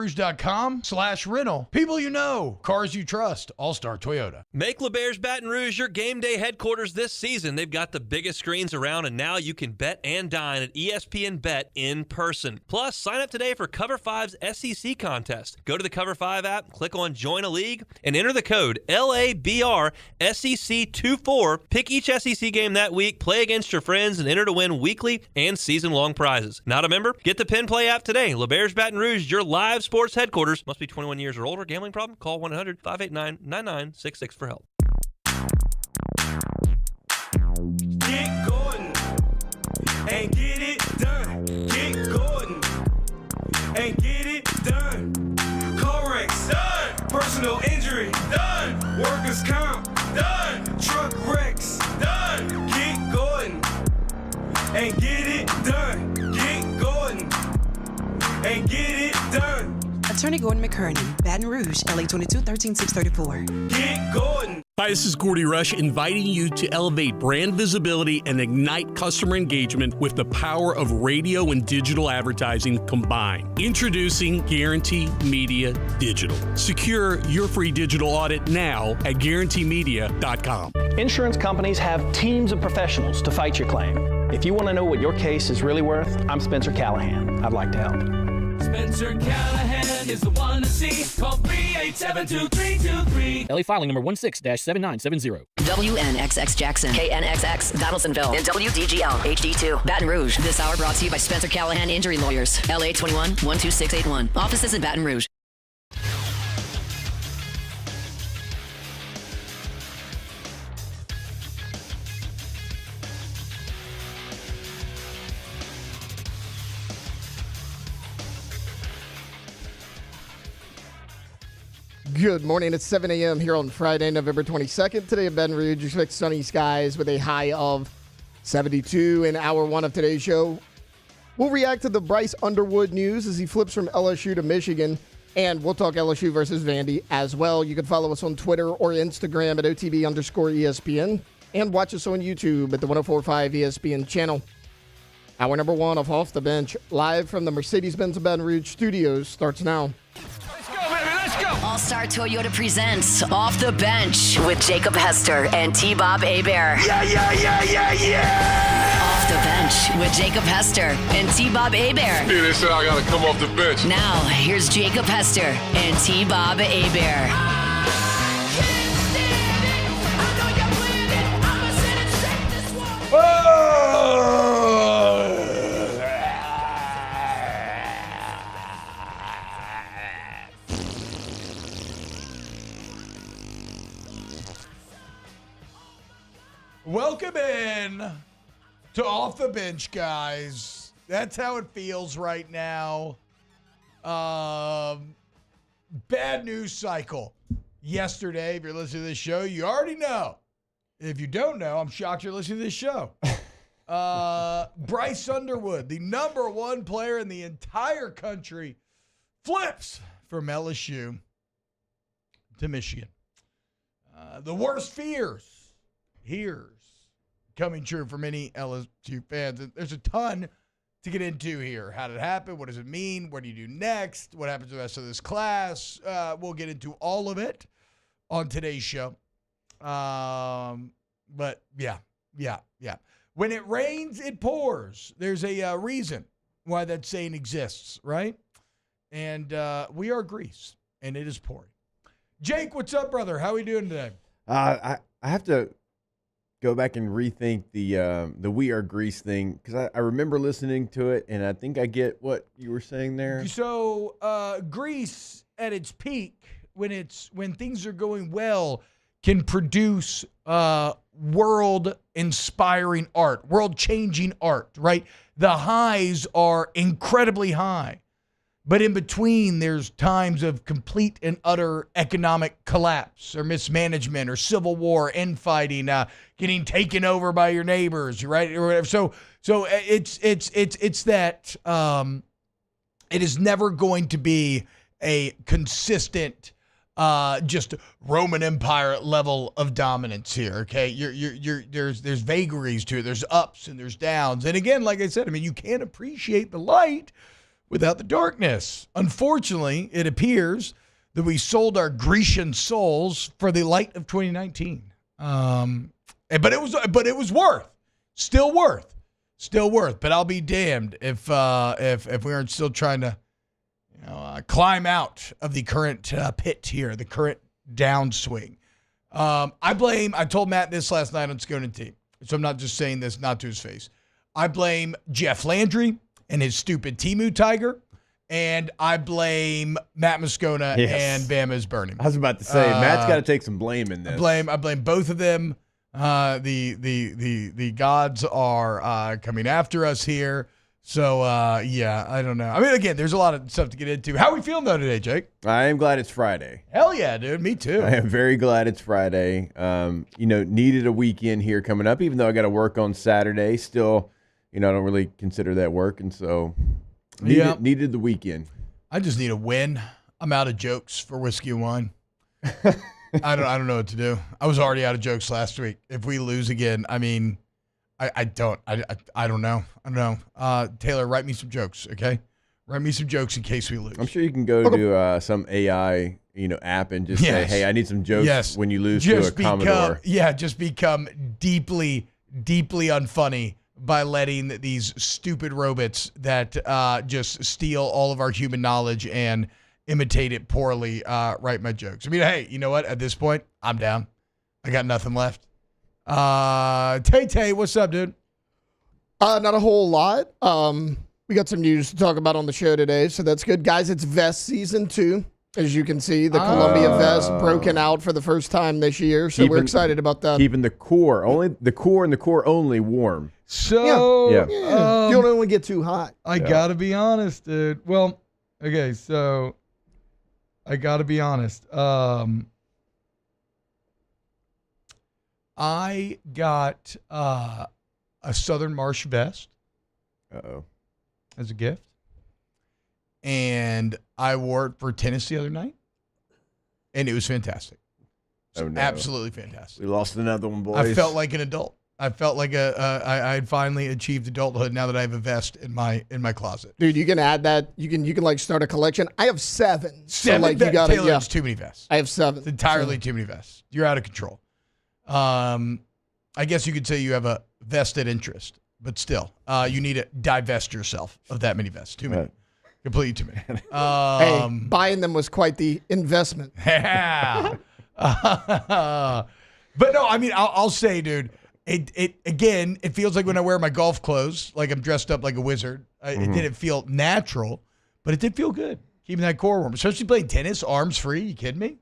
Rouge.com/rental. People you know, cars you trust, All-Star Toyota. Make LeBear's Baton Rouge your game day headquarters this season. They've got the biggest screens around, and now you can bet and dine at ESPN Bet in person. Plus, sign up today for Cover 5's SEC contest. Go to the Cover 5 app, click on Join a League, and enter the code LABRSEC24. Pick each SEC game that week, play against your friends, and enter to win weekly and season-long prizes. Not a member? Get the Pin Play app today. LeBear's Baton Rouge, your live sports headquarters. Must be 21 years or older. Gambling problem? Call 1-800-589-9966 for help. Get Gordon and get it done. Get Gordon and get it done. Corrects done. Personal injury done. Workers' comp done. Truck wrecks done. Get Gordon and get it done. Get Gordon and get it done. Attorney Gordon McKernan, Baton Rouge, LA 22-13634. Get Gordon. Hi, this is Gordy Rush, inviting you to elevate brand visibility and ignite customer engagement with the power of radio and digital advertising combined. Introducing Guarantee Media Digital. Secure your free digital audit now at guaranteemedia.com. Insurance companies have teams of professionals to fight your claim. If you want to know what your case is really worth, I'm Spencer Callahan. I'd like to help. Spencer Callahan is the one to see. Call 387-2323. LA filing number 16-7970. WNXX Jackson, KNXX Donaldsonville, and WDGL HD2 Baton Rouge. This hour brought to you by Spencer Callahan Injury Lawyers. LA 21-12681. Offices in Baton Rouge. Good morning. It's 7 a.m. here on Friday, November 22nd. Today in Baton Rouge, expect sunny skies with a high of 72 in hour one of today's show. We'll react to the Bryce Underwood news as he flips from LSU to Michigan, and we'll talk LSU versus Vandy as well. You can follow us on Twitter or Instagram at OTB_ESPN and watch us on YouTube at the 104.5 ESPN channel. Hour number one of Off the Bench, live from the Mercedes-Benz Baton Rouge studios, starts now. All-Star Toyota presents Off the Bench with Jacob Hester and T-Bob Hebert. Off the Bench with Jacob Hester and T-Bob Hebert. Yeah, they said I gotta come off the bench. Now, here's Jacob Hester and T-Bob Hebert. Welcome in to Off the Bench, guys. That's how it feels right now. Bad news cycle. Yesterday, if you're listening to this show, you already know. If you don't know, I'm shocked you're listening to this show. Bryce Underwood, the number one player in the entire country, flips from LSU to Michigan. The worst fears coming true for many LSU fans. There's a ton to get into here. How did it happen? What does it mean? What do you do next? What happens to the rest of this class? We'll get into all of it on today's show. But yeah. When it rains, it pours. There's a reason why that saying exists, right? And we are Greece, and it is pouring. Jake, what's up, brother? How are we doing today? I have to go back and rethink the We Are Greece thing because I remember listening to it, and I think I get what you were saying there. So Greece at its peak, when things are going well, can produce world-inspiring art, world-changing art, right? The highs are incredibly high. But in between, there's times of complete and utter economic collapse or mismanagement or civil war, infighting, getting taken over by your neighbors, right? Or whatever. So it's that it is never going to be a consistent, just Roman Empire level of dominance here. Okay, there's vagaries to it. There's ups and there's downs. And again, like I said, I mean, you can't appreciate the light without the darkness. Unfortunately, it appears that we sold our Grecian souls for the light of 2019. But it was still worth. But I'll be damned if we aren't still trying to, climb out of the current pit here, the current downswing. I told Matt this last night on Scone Team, so I'm not just saying this not to his face. I blame Jeff Landry and his stupid Temu Tiger, and I blame Matt Moscona and Bama's Burning. I was about to say, Matt's got to take some blame in this. I blame both of them. The gods are coming after us here. So, I don't know. I mean, again, there's a lot of stuff to get into. How are we feeling, though, today, Jake? I am glad it's Friday. Hell yeah, dude. Me too. I am very glad it's Friday. Needed a weekend here coming up, even though I got to work on Saturday. Still, I don't really consider that work, and so needed the weekend. I just need a win. I'm out of jokes for whiskey and wine. I don't know what to do. I was already out of jokes last week. If we lose again, I mean, I don't know. Taylor, write me some jokes, okay? Write me some jokes in case we lose. I'm sure you can go to some AI, app and just say, hey, I need some jokes when you lose to a Commodore. Just become deeply, deeply unfunny by letting these stupid robots that just steal all of our human knowledge and imitate it poorly write my jokes. I mean, hey, you know what? At this point, I'm down. I got nothing left. Tay, what's up, dude? Not a whole lot. We got some news to talk about on the show today, so that's good. Guys, it's vest season 2. As you can see, the Columbia vest broken out for the first time this year, so we're excited about that. Keeping the core and the core only warm. So, you don't want to get too hot. I gotta be honest, dude. Well, okay, so I gotta be honest. I got a Southern Marsh vest. As a gift. And I wore it for tennis the other night. And it was fantastic. Absolutely fantastic. We lost another one, boys. I felt like an adult. I felt like I had finally achieved adulthood now that I have a vest in my closet. Dude, you can add that. You can like start a collection. I have 7. Taylor, it's too many vests. I have 7. It's entirely too many vests. You're out of control. I guess you could say you have a vested interest, but still, you need to divest yourself of that many vests. Too many. Completely too many. Hey, buying them was quite the investment. Yeah. But no, I mean, I'll say, dude, it feels like when I wear my golf clothes, like I'm dressed up like a wizard. It didn't feel natural, but it did feel good. Keeping that core warm, especially playing tennis, arms free. You kidding me?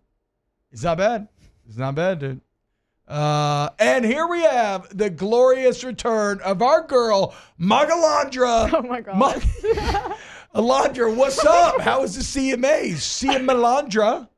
It's not bad. It's not bad, dude. And here we have the glorious return of our girl, Magalandra. Oh, my God. Alondra, what's up? How was the CMAs? Malandra.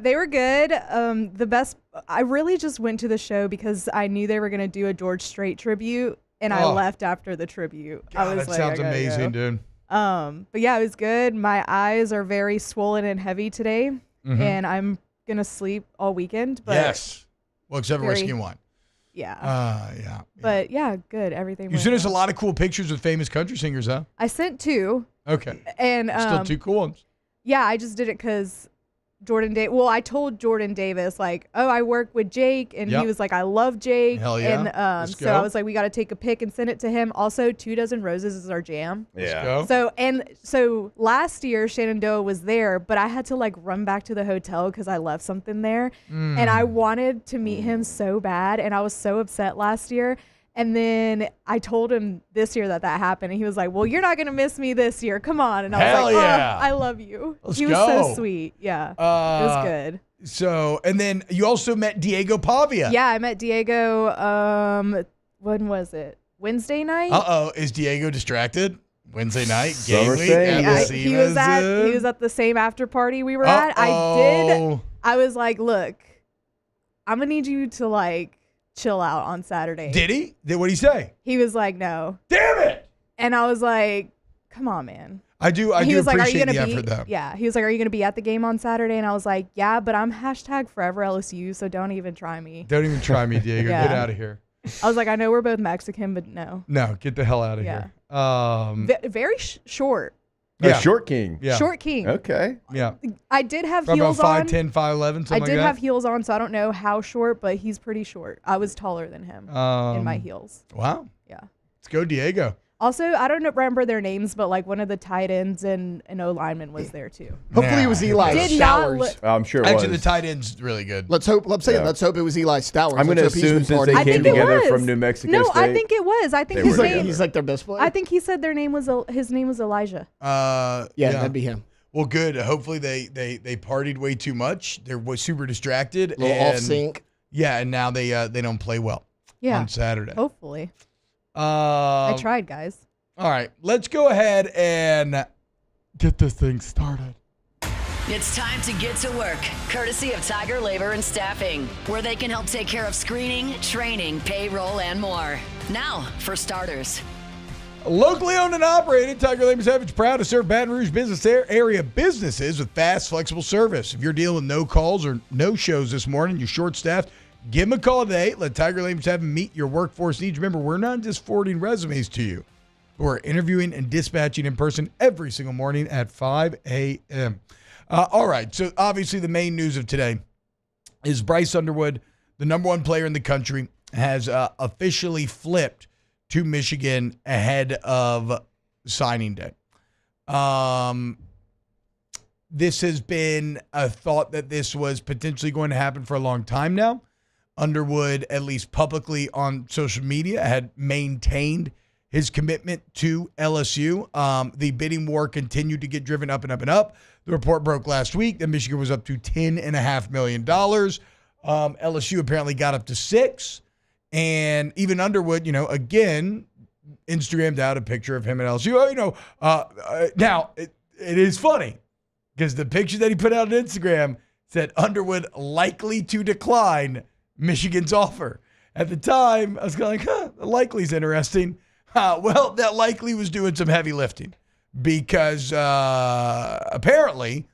They were good. The best, I really just went to the show because I knew they were going to do a George Strait tribute, and I left after the tribute. God, that sounds amazing, dude. But yeah, it was good. My eyes are very swollen and heavy today, and I'm going to sleep all weekend. But yes. Well, except for whiskey and wine. Yeah. But yeah, good. Everything. You sent us a lot of cool pictures with famous country singers, huh? I sent 2. Okay. And still 2 cool ones. Yeah, I just did it because I told Jordan Davis, like, oh, I work with Jake, and he was like, I love Jake. Hell yeah. And so I was like, we got to take a pic and send it to him. Also, 2 Dozen Roses is our jam. Yeah. So last year Shenandoah was there, but I had to like run back to the hotel because I left something there, and I wanted to meet him so bad, and I was so upset last year. And then I told him this year that happened, and he was like, well, you're not going to miss me this year. Come on. And I was like, I love you. He was so sweet. Yeah. It was good. So, and then you also met Diego Pavia. Yeah, I met Diego, when was it? Wednesday night? Is Diego distracted? Wednesday night? Summer game week? yeah, he was at the same after party we were at. I was like, look, I'm going to need you to like, chill out on Saturday. Did he? What did he say? He was like, no. Damn it! And I was like, come on, man. I do appreciate the effort, though. Yeah. He was like, are you going to be at the game on Saturday? And I was like, yeah, but I'm #forever LSU, so don't even try me. Don't even try me, Diego. Yeah. Get out of here. I was like, I know we're both Mexican, but no. No, get the hell out of here. Very short. Short king. Yeah. Short king. Okay. Yeah. I did have Probably heels about on. 5'10", 5'11", something I like did that. have heels on, so I don't know how short, but he's pretty short. I was taller than him in my heels. Wow. Yeah. Let's go, Diego. Also, I don't remember their names, but like one of the tight ends and an O lineman was there too. Hopefully it was Eli Stowers. I'm sure it Actually, was. the tight end's really good. Let's hope it was Eli Stowers. I'm going to assume since they came together from New Mexico no, State. I think it was. I think he's like their best player. I think he said his name was Elijah. Yeah, that'd be him. Well, good. Hopefully they partied way too much. They were super distracted. A little off sync. Yeah, and now they don't play well. Yeah. On Saturday. Hopefully. I tried, guys. All right, let's go ahead and get this thing started. It's time to get to work, courtesy of Tiger Labor and Staffing, where they can help take care of screening, training, payroll, and more. Now, for starters. Locally owned and operated, Tiger Labor Staffing is proud to serve Baton Rouge business area businesses with fast, flexible service. If you're dealing with no calls or no shows this morning, you're short-staffed, give them a call today. Let Tiger Labor Staffing meet your workforce needs. Remember, we're not just forwarding resumes to you. We're interviewing and dispatching in person every single morning at 5 a.m. All right, so obviously the main news of today is Bryce Underwood, the number one player in the country, has officially flipped to Michigan ahead of signing day. This has been a thought that this was potentially going to happen for a long time now. Underwood, at least publicly on social media, had maintained his commitment to LSU. The bidding war continued to get driven up and up and up. The report broke last week that Michigan was up to $10.5 million. LSU apparently got up to $6 million. And even Underwood, again, Instagrammed out a picture of him at LSU. Now, it is funny because the picture that he put out on Instagram said Underwood likely to decline Michigan's offer. At the time, I was kind of like, the likely's interesting. Well, that likely was doing some heavy lifting because apparently,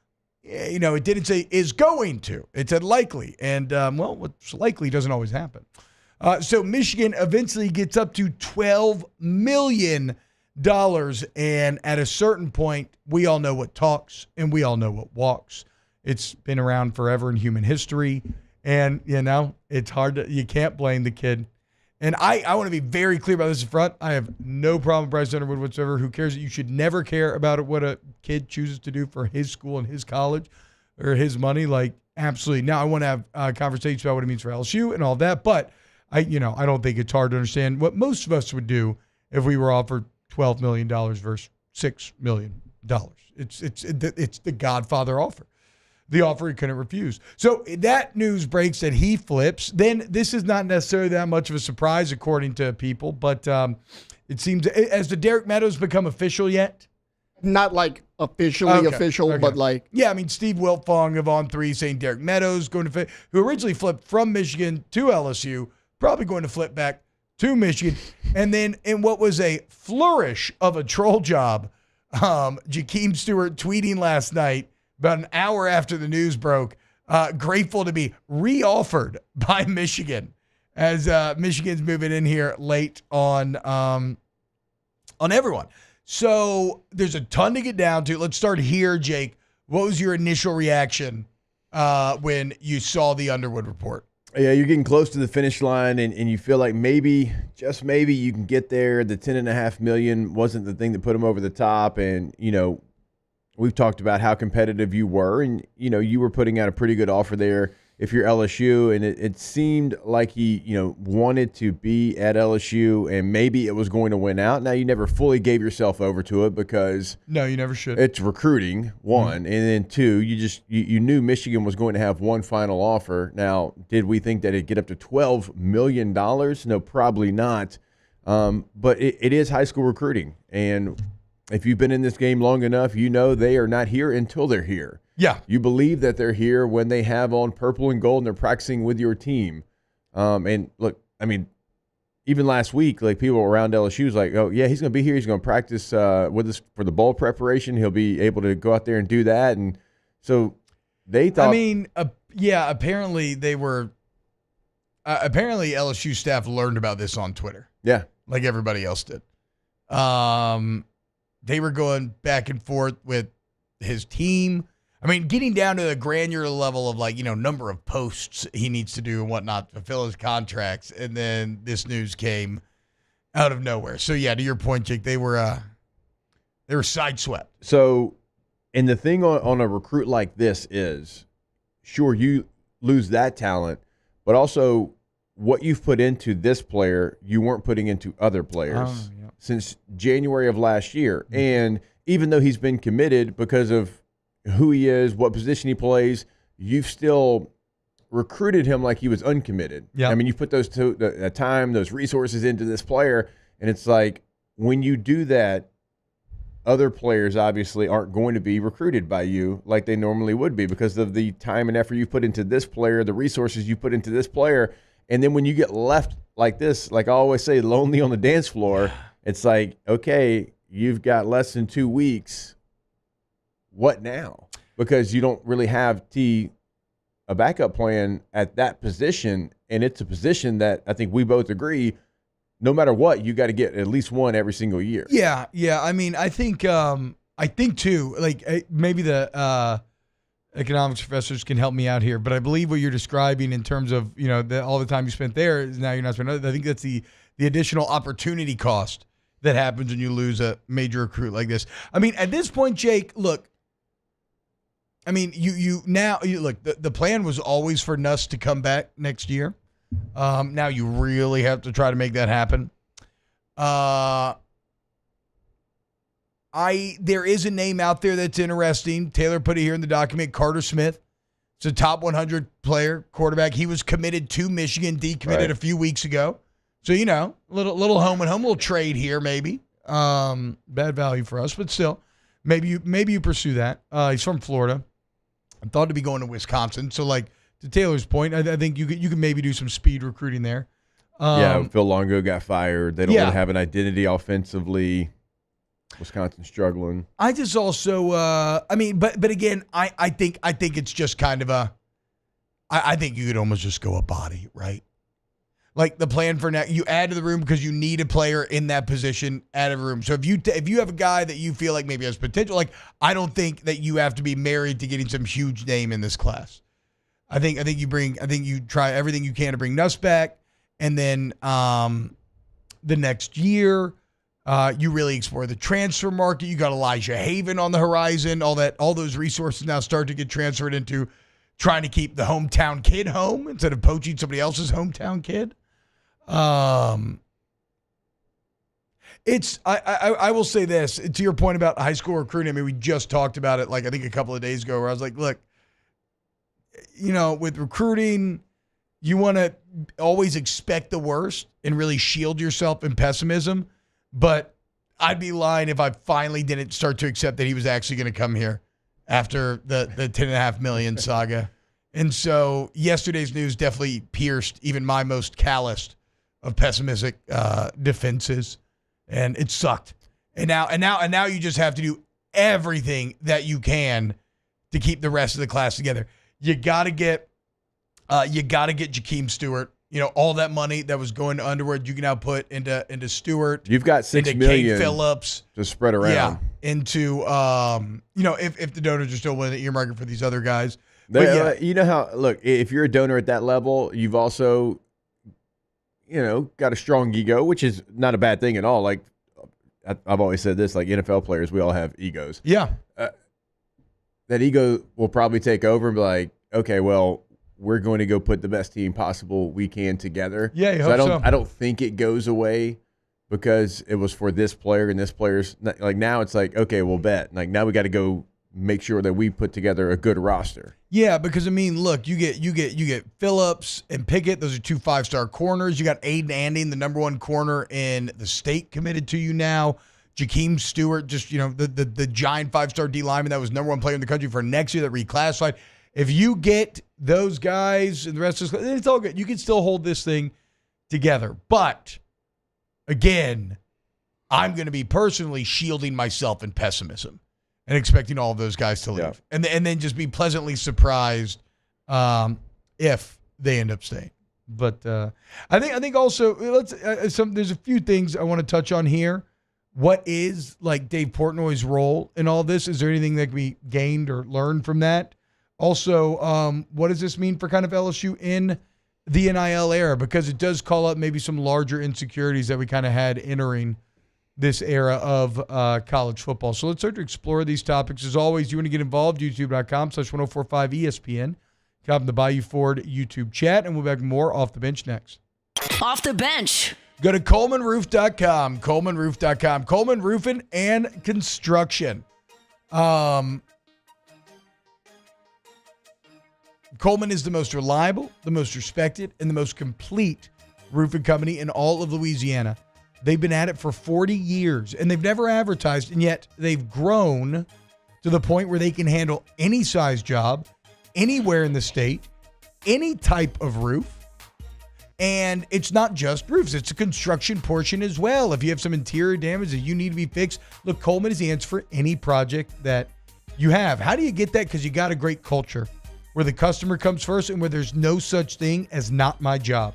it didn't say is going to. It said likely. And, what's likely doesn't always happen. So Michigan eventually gets up to $12 million. And at a certain point, we all know what talks and we all know what walks. It's been around forever in human history. And, it's hard you can't blame the kid. And I want to be very clear about this in front. I have no problem with Bryce Underwood whatsoever. Who cares? You should never care about what a kid chooses to do for his school and his college or his money. Like, absolutely. Now, I want to have conversations about what it means for LSU and all that. But, I don't think it's hard to understand what most of us would do if we were offered $12 million versus $6 million. It's the Godfather offer. The offer he couldn't refuse. So that news breaks that he flips. Then this is not necessarily that much of a surprise, according to people, but it seems, has the Derek Meadows become official yet? Not like officially official, but like. Yeah, Steve Wiltfong of On3 saying Derek Meadows going to flip, who originally flipped from Michigan to LSU, probably going to flip back to Michigan. And then in what was a flourish of a troll job, Jakeem Stewart tweeting last night, about an hour after the news broke, grateful to be re-offered by Michigan as Michigan's moving in here late on everyone. So there's a ton to get down to. Let's start here, Jake. What was your initial reaction when you saw the Underwood report? Yeah, you're getting close to the finish line, and you feel like maybe, just maybe, you can get there. The $10.5 million wasn't the thing that put him over the top, and we've talked about how competitive you were, and, you were putting out a pretty good offer there if you're LSU, and it seemed like he, wanted to be at LSU, and maybe it was going to win out. Now, you never fully gave yourself over to it because – no, you never should. It's recruiting, one, and then two, you knew Michigan was going to have one final offer. Now, did we think that it'd get up to $12 million? No, probably not. But it is high school recruiting, and – if you've been in this game long enough, they are not here until they're here. Yeah. You believe that they're here when they have on purple and gold and they're practicing with your team. And look, even last week, like people around LSU was like, oh, yeah, he's going to be here. He's going to practice with us for the bowl preparation. He'll be able to go out there and do that. And so they thought. Apparently they were. Apparently LSU staff learned about this on Twitter. Yeah. Like everybody else did. they were going back and forth with his team. I mean, getting down to the granular level of number of posts he needs to do and whatnot to fulfill his contracts. And then this news came out of nowhere. So yeah, to your point, Jake, they were sideswept. So, and the thing on a recruit like this is, sure, you lose that talent, but also what you've put into this player, you weren't putting into other players since January of last year. Mm-hmm. And even though he's been committed because of who he is, what position he plays, you've still recruited him like he was uncommitted. Yeah. I mean, you put those time, those resources into this player, and it's like when you do that, other players obviously aren't going to be recruited by you like they normally would be because of the time and effort you put into this player, the resources you put into this player. And then when you get left like this, like I always say, lonely on the dance floor, it's like, okay, you've got less than 2 weeks. What now? Because you don't really have a backup plan at that position, and it's a position that I think we both agree, no matter what, you got to get at least one every single year. Yeah. I mean, I think too, like maybe the economics professors can help me out here, but I believe what you're describing in terms of all the time you spent there is now you're not spending. I think that's the additional opportunity cost that happens when you lose a major recruit like this. I mean, at this point, Jake, look. I mean, you look. The plan was always for Nuss to come back next year. Now you really have to try to make that happen. There is a name out there that's interesting. Taylor put it here in the document. Carter Smith. It's a top 100 player, quarterback. He was committed to Michigan, decommitted a few weeks ago. So little home and home, little trade here maybe. Bad value for us, but still, maybe you pursue that. He's from Florida. I'm thought to be going to Wisconsin. So, like, to Taylor's point, I think you can maybe do some speed recruiting there. Phil Longo got fired. They don't really have an identity offensively. Wisconsin's struggling. I just also, but again, I think it's just kind of I think you could almost just go a body, right? Like the plan for now, you add to the room because you need a player in that position, add a room. So if you have a guy that you feel like maybe has potential, like I don't think that you have to be married to getting some huge name in this class. I think you try everything you can to bring Nuss back, and then the next year you really explore the transfer market. You got Elijah Haven on the horizon. All those resources now start to get transferred into trying to keep the hometown kid home instead of poaching somebody else's hometown kid. I will say this to your point about high school recruiting. I mean, we just talked about it, like I think a couple of days ago, where I was like, look, with recruiting, you want to always expect the worst and really shield yourself in pessimism. But I'd be lying if I finally didn't start to accept that he was actually going to come here after the $10.5 million saga. And so yesterday's news definitely pierced even my most calloused of pessimistic defenses, and it sucked. And now you just have to do everything that you can to keep the rest of the class together. You got to get Jakeem Stewart. All that money that was going to Underwood, you can now put into Stewart. You've got $6 million Kate Phillips to spread around. Yeah, into if the donors are still willing to earmark for these other guys. If you're a donor at that level, you've also got a strong ego, which is not a bad thing at all. Like I've always said this, like NFL players, we all have egos. Yeah. That ego will probably take over and be like, okay, well, we're going to go put the best team possible we can together. Yeah, I don't think it goes away because it was for this player and this player's like now it's like, okay, we'll bet. Like now we got to go make sure that we put together a good roster. Yeah, because I mean, look, you get Phillips and Pickett. Those are 2 5-star corners. You got Aiden Anding, the number 1 corner in the state, committed to you now. Jakeem Stewart, just the giant 5-star D lineman that was number 1 player in the country for next year that reclassified. If you get those guys and the rest of this, it's all good. You can still hold this thing together. But again, I'm going to be personally shielding myself in pessimism and expecting all of those guys to leave, and then just be pleasantly surprised if they end up staying. But I think also there's a few things I want to touch on here what is like Dave Portnoy's role in all this? Is there anything that can be gained or learned from that? Also, what does this mean for kind of LSU in the NIL era? Because it does call up maybe some larger insecurities that we kind of had entering this era of college football. So let's start to explore these topics. As always, you want to get involved, youtube.com/1045ESPN. Come in the Bayou Ford YouTube chat, and we'll be back with more Off the Bench next. Off the Bench. Go to ColemanRoof.com, ColemanRoof.com, Coleman Roofing and Construction. Coleman is the most reliable, the most respected, and the most complete roofing company in all of Louisiana. They've been at it for 40 years, and they've never advertised, and yet they've grown to the point where they can handle any size job, anywhere in the state, any type of roof. And it's not just roofs, it's a construction portion as well. If you have some interior damage that you need to be fixed, look, Coleman is the answer for any project that you have. How do you get that? Because you got a great culture where the customer comes first and where there's no such thing as not my job.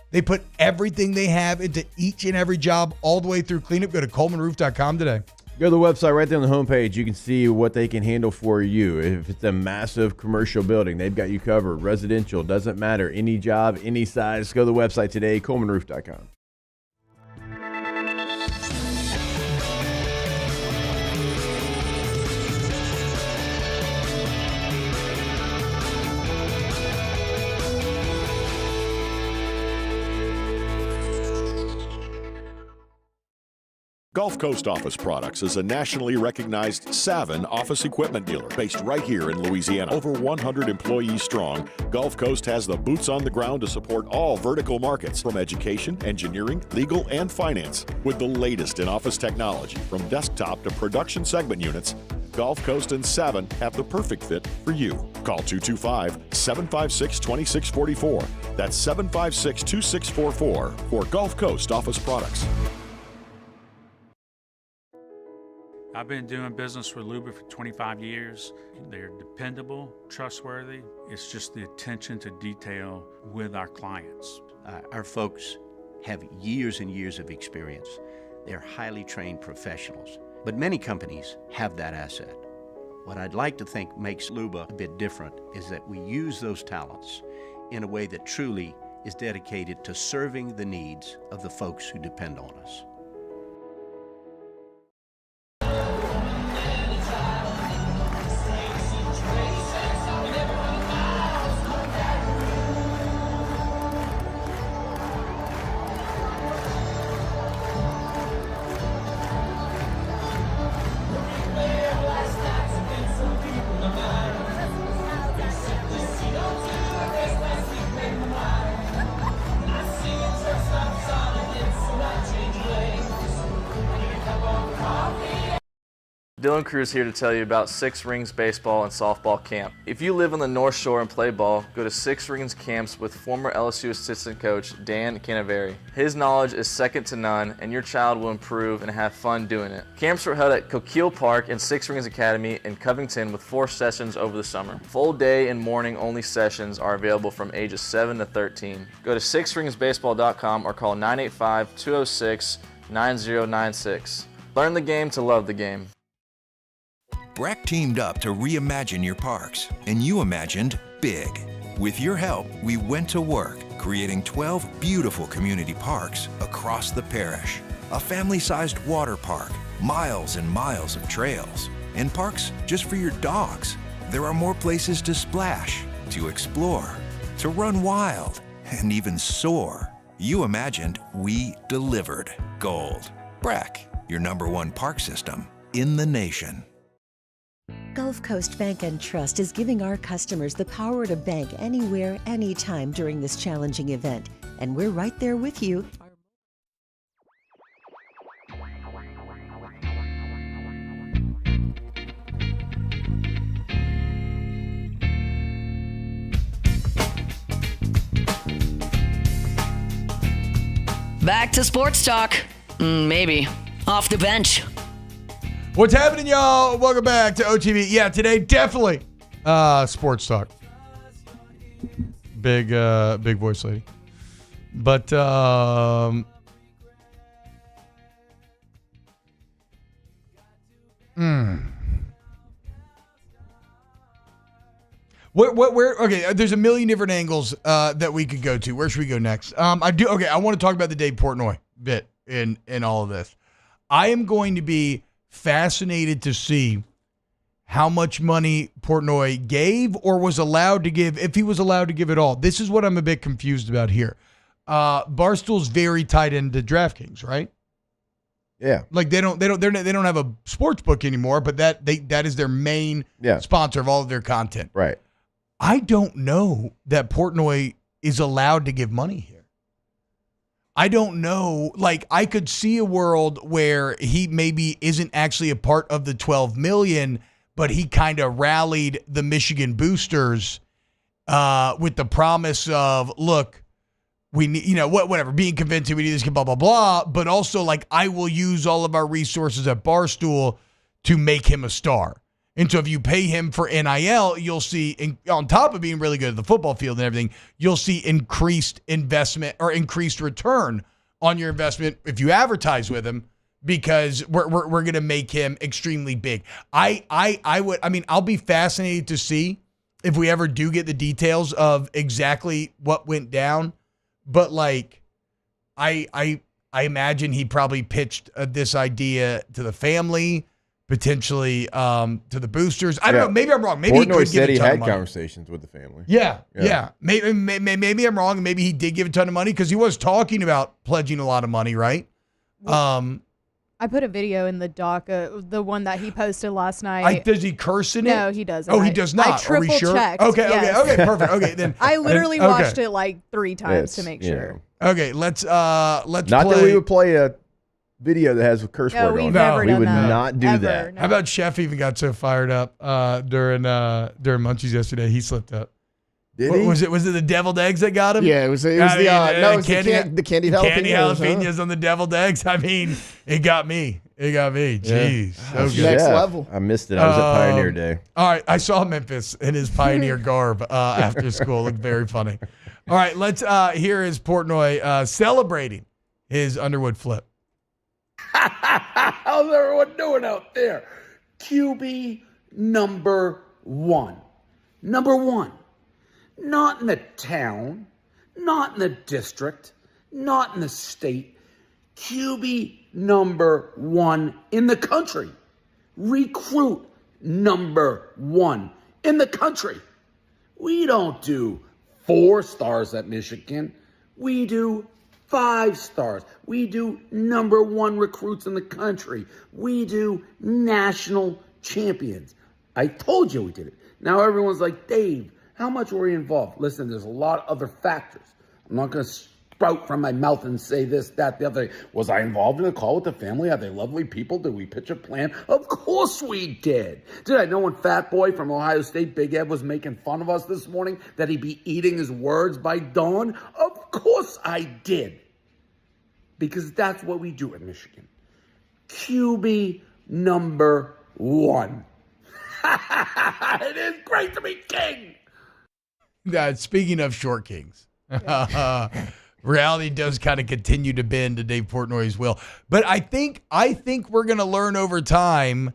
They put everything they have into each and every job all the way through cleanup. Go to ColemanRoof.com today. Go to the website right there on the homepage. You can see what they can handle for you. If it's a massive commercial building, they've got you covered. Residential, doesn't matter. Any job, any size. Go to the website today, ColemanRoof.com. Gulf Coast Office Products is a nationally recognized Savin office equipment dealer based right here in Louisiana. Over 100 employees strong, Gulf Coast has the boots on the ground to support all vertical markets, from education, engineering, legal, and finance. With the latest in office technology, from desktop to production segment units, Gulf Coast and Savin have the perfect fit for you. Call 225-756-2644. That's 756-2644 for Gulf Coast Office Products. I've been doing business with Luba for 25 years. They're dependable, trustworthy. It's just the attention to detail with our clients. Our folks have years and years of experience. They're highly trained professionals, but many companies have that asset. What I'd like to think makes Luba a bit different is that we use those talents in a way that truly is dedicated to serving the needs of the folks who depend on us. Dylan Cruz here to tell you about Six Rings Baseball and Softball Camp. If you live on the North Shore and play ball, go to Six Rings Camps with former LSU assistant coach Dan Canaveri. His knowledge is second to none, and your child will improve and have fun doing it. Camps were held at Coquille Park and Six Rings Academy in Covington with 4 sessions over the summer. Full day and morning only sessions are available from ages 7 to 13. Go to sixringsbaseball.com or call 985-206-9096. Learn the game to love the game. Breck teamed up to reimagine your parks, and you imagined big. With your help, we went to work, creating 12 beautiful community parks across the parish. A family-sized water park, miles and miles of trails, and parks just for your dogs. There are more places to splash, to explore, to run wild, and even soar. You imagined, we delivered. Gold. Breck, your #1 park system in the nation. Gulf Coast Bank and Trust is giving our customers the power to bank anywhere, anytime during this challenging event. And we're right there with you. Back to sports talk. Maybe. Off the bench. What's happening, y'all? Welcome back to OTB. Yeah, today, definitely sports talk. Big voice lady. But Where? Okay, there's a million different angles that we could go to. Where should we go next? I want to talk about the Dave Portnoy bit in all of this. I am going to be fascinated to see how much money Portnoy gave or was allowed to give, if he was allowed to give it all. This is what I'm a bit confused about here. Barstool's very tied into DraftKings, right? Yeah. Like they don't have a sports book anymore, but that is their main sponsor of all of their content. Right. I don't know that Portnoy is allowed to give money here. I don't know. Like, I could see a world where he maybe isn't actually a part of the 12 million, but he kind of rallied the Michigan boosters with the promise of, look, we need, whatever, being convincing we need this, blah, blah, blah. But also, like, I will use all of our resources at Barstool to make him a star. And so if you pay him for NIL, you'll see, on top of being really good at the football field and everything, you'll see increased investment or increased return on your investment if you advertise with him, because we're going to make him extremely big. I'll be fascinated to see if we ever do get the details of exactly what went down. But like, I imagine he probably pitched this idea to the family, potentially to the boosters. I don't know. Maybe I'm wrong. Maybe Portnoy he could give said a he ton of had money. conversations with the family. Yeah. Maybe I'm wrong. Maybe he did give a ton of money because he was talking about pledging a lot of money, right? I put a video in the doc, the one that he posted last night. Does he curse in it? No, he doesn't. Oh, he does not. I triple checked. Okay, yes. okay, perfect. Okay, then I literally watched okay. it like 3 times to make sure. Okay, let's Not play. that we would play a video that has a curse word on it. We would not do that. How about Chef even got so fired up during Munchies yesterday, he slipped up. Did he? Was it the deviled eggs that got him? Yeah, it was the candied jalapenos on the deviled eggs. I mean, it got me. Jeez. So good. Next level. I missed it. I was at Pioneer Day. All right. I saw Memphis in his Pioneer garb after school. Looked very funny. All right. Let's hear his Portnoy celebrating his Underwood flip. How's everyone doing out there? QB number 1. Number 1. Not in the town, not in the district, not in the state. QB number 1 in the country. Recruit number 1 in the country. We don't do 4 stars at Michigan. We do 5 stars. We do number 1 recruits in the country. We do national champions. I told you we did it. Now everyone's like, Dave, how much were you involved? Listen, there's a lot of other factors. I'm not going to sprout from my mouth and say this, that, the other. Was I involved in a call with the family? Are they lovely people? Did we pitch a plan? Of course we did. Did I know when Fat Boy from Ohio State, Big Ed, was making fun of us this morning that he'd be eating his words by dawn? Of course I did. Because that's what we do at Michigan. QB number 1. It is great to be king. Speaking of short kings, reality does kind of continue to bend to Dave Portnoy's will. But I think we're going to learn over time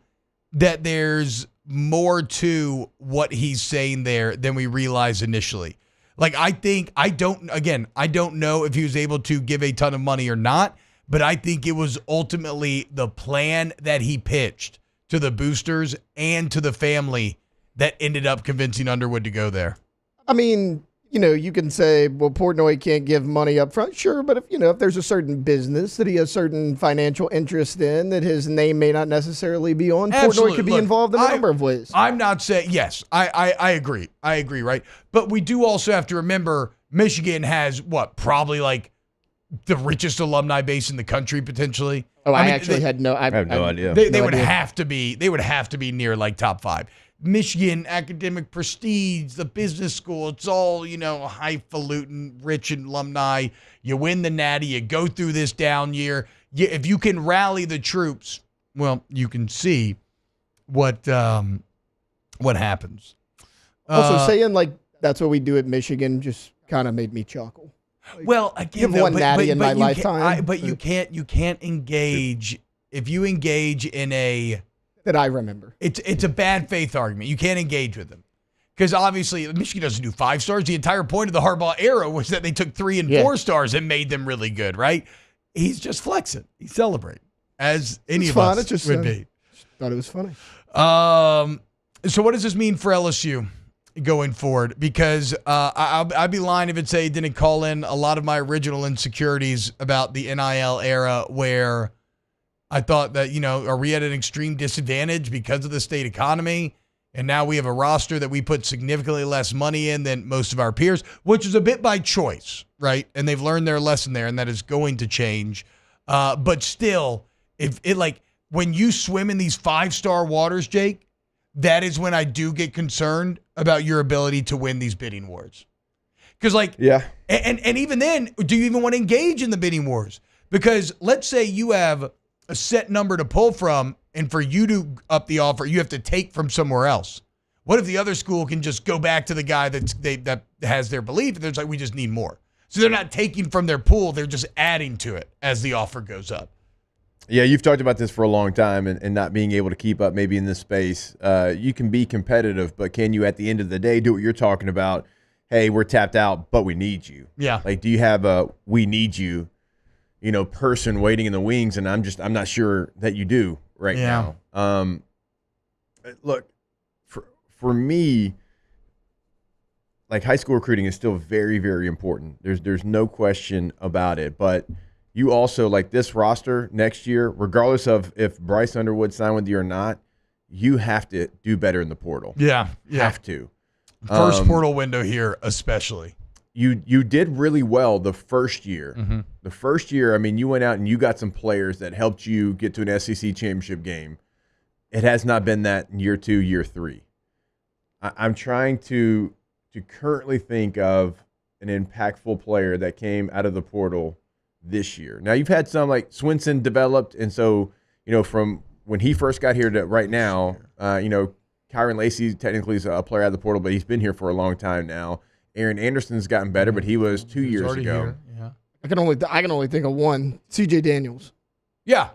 that there's more to what he's saying there than we realized initially. Like, I don't know if he was able to give a ton of money or not, but I think it was ultimately the plan that he pitched to the boosters and to the family that ended up convincing Underwood to go there. I mean, you can say, well, Portnoy can't give money up front. Sure, but if there's a certain business that he has certain financial interest in that his name may not necessarily be on, Absolutely. Portnoy could be involved in a number of ways. I'm not saying, yes, I agree. I agree, right? But we do also have to remember Michigan has probably like the richest alumni base in the country potentially. Oh, I have no idea. They would have to be near like top 5. Michigan academic prestige, the business school, it's all, highfalutin, rich alumni. You win the Natty, you go through this down year. If you can rally the troops, well, you can see what happens. Also, saying like that's what we do at Michigan just kind of made me chuckle. Well, again, you've won Natty in my lifetime. But you can't engage if you engage in a that I remember. It's a bad faith argument. You can't engage with them. Because obviously, Michigan doesn't do 5 stars. The entire point of the Harbaugh era was that they took 3 and 4 stars and made them really good, right? He's just flexing. He's celebrating, as any of us would be. Thought it was funny. So what does this mean for LSU going forward? Because I'd be lying if I'd say it didn't call in a lot of my original insecurities about the NIL era, where I thought that, are we at an extreme disadvantage because of the state economy? And now we have a roster that we put significantly less money in than most of our peers, which is a bit by choice, right? And they've learned their lesson there, and that is going to change. But still, when you swim in these 5-star waters, Jake, that is when I do get concerned about your ability to win these bidding wars. Because, and even then, do you even want to engage in the bidding wars? Because let's say you have a set number to pull from, and for you to up the offer, you have to take from somewhere else. What if the other school can just go back to the guy that has their belief, and they're like, we just need more. So they're not taking from their pool, they're just adding to it as the offer goes up. Yeah, you've talked about this for a long time and not being able to keep up maybe in this space. You can be competitive, but can you at the end of the day do what you're talking about? Hey, we're tapped out, but we need you. Yeah. Like, do you have a we need you, person waiting in the wings? And I'm not sure that you do right now. Look, for me, like, high school recruiting is still very, very important. There's no question about it. But you also, like, this roster next year, regardless of if Bryce Underwood signed with you or not, you have to do better in the portal. Yeah. Have to. First portal window here, especially. You did really well the first year. Mm-hmm. The first year, I mean, you went out and you got some players that helped you get to an SEC championship game. It has not been that in year 2, year 3. I'm trying to currently think of an impactful player that came out of the portal this year. Now, you've had some, like Swinson developed, and so, from when he first got here to right now, Kyron Lacey technically is a player out of the portal, but he's been here for a long time now. Aaron Anderson's gotten better, but he was 2 years ago. Here. Yeah. I can only think of one, CJ Daniels. Yeah.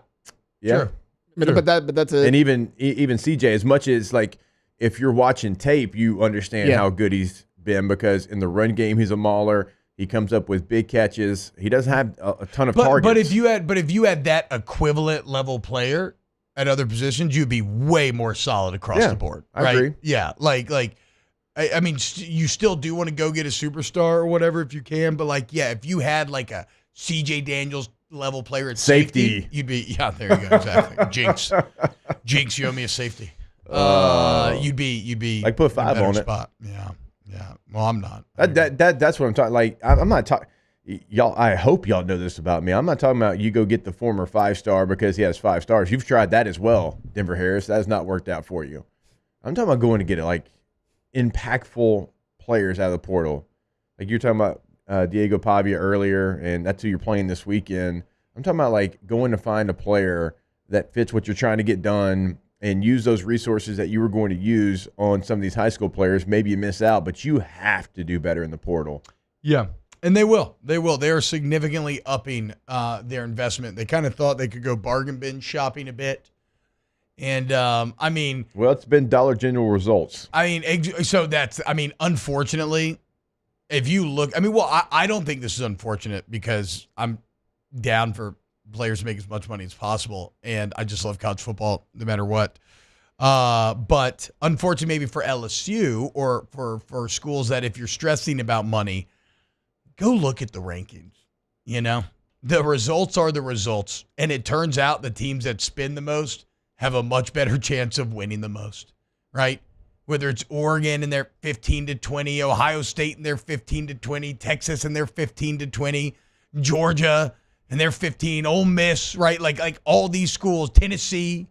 Yeah. Sure. But that's it. And even CJ, as much as, like, if you're watching tape, you understand how good he's been, because in the run game, he's a mauler. He comes up with big catches. He doesn't have a ton of targets. But if you had that equivalent level player at other positions, you'd be way more solid across the board. Right? I agree. Yeah. I mean, you still do want to go get a superstar or whatever if you can, but if you had like a CJ Daniels level player at safety, you'd be there you go, exactly. Jinx, you owe me a safety. You'd be like, put 5 on spot. it. Yeah. Well, I'm not. That's what I'm talking. Like, I'm not talking. Y'all, I hope y'all know this about me. I'm not talking about you go get the former 5-star because he has 5 stars. You've tried that as well, Denver Harris. That has not worked out for you. I'm talking about going to get it, like, impactful players out of the portal. Like, you're talking about Diego Pavia earlier, and that's who you're playing this weekend. I'm talking about, like, going to find a player that fits what you're trying to get done and use those resources that you were going to use on some of these high school players. Maybe you miss out, but you have to do better in the portal. Yeah, and they will. They will. They are significantly upping their investment. They kind of thought they could go bargain bin shopping a bit. And, well, it's been Dollar General results. Unfortunately, if you look, I don't think this is unfortunate, because I'm down for players to make as much money as possible, and I just love college football no matter what. But unfortunately, maybe for LSU or for schools that, if you're stressing about money, go look at the rankings. The results are the results, and it turns out the teams that spend the most have a much better chance of winning the most, right? Whether it's Oregon and they're 15-20, Ohio State and they're 15-20, Texas and they're 15-20, Georgia and they're 15, Ole Miss, right? Like all these schools, Tennessee,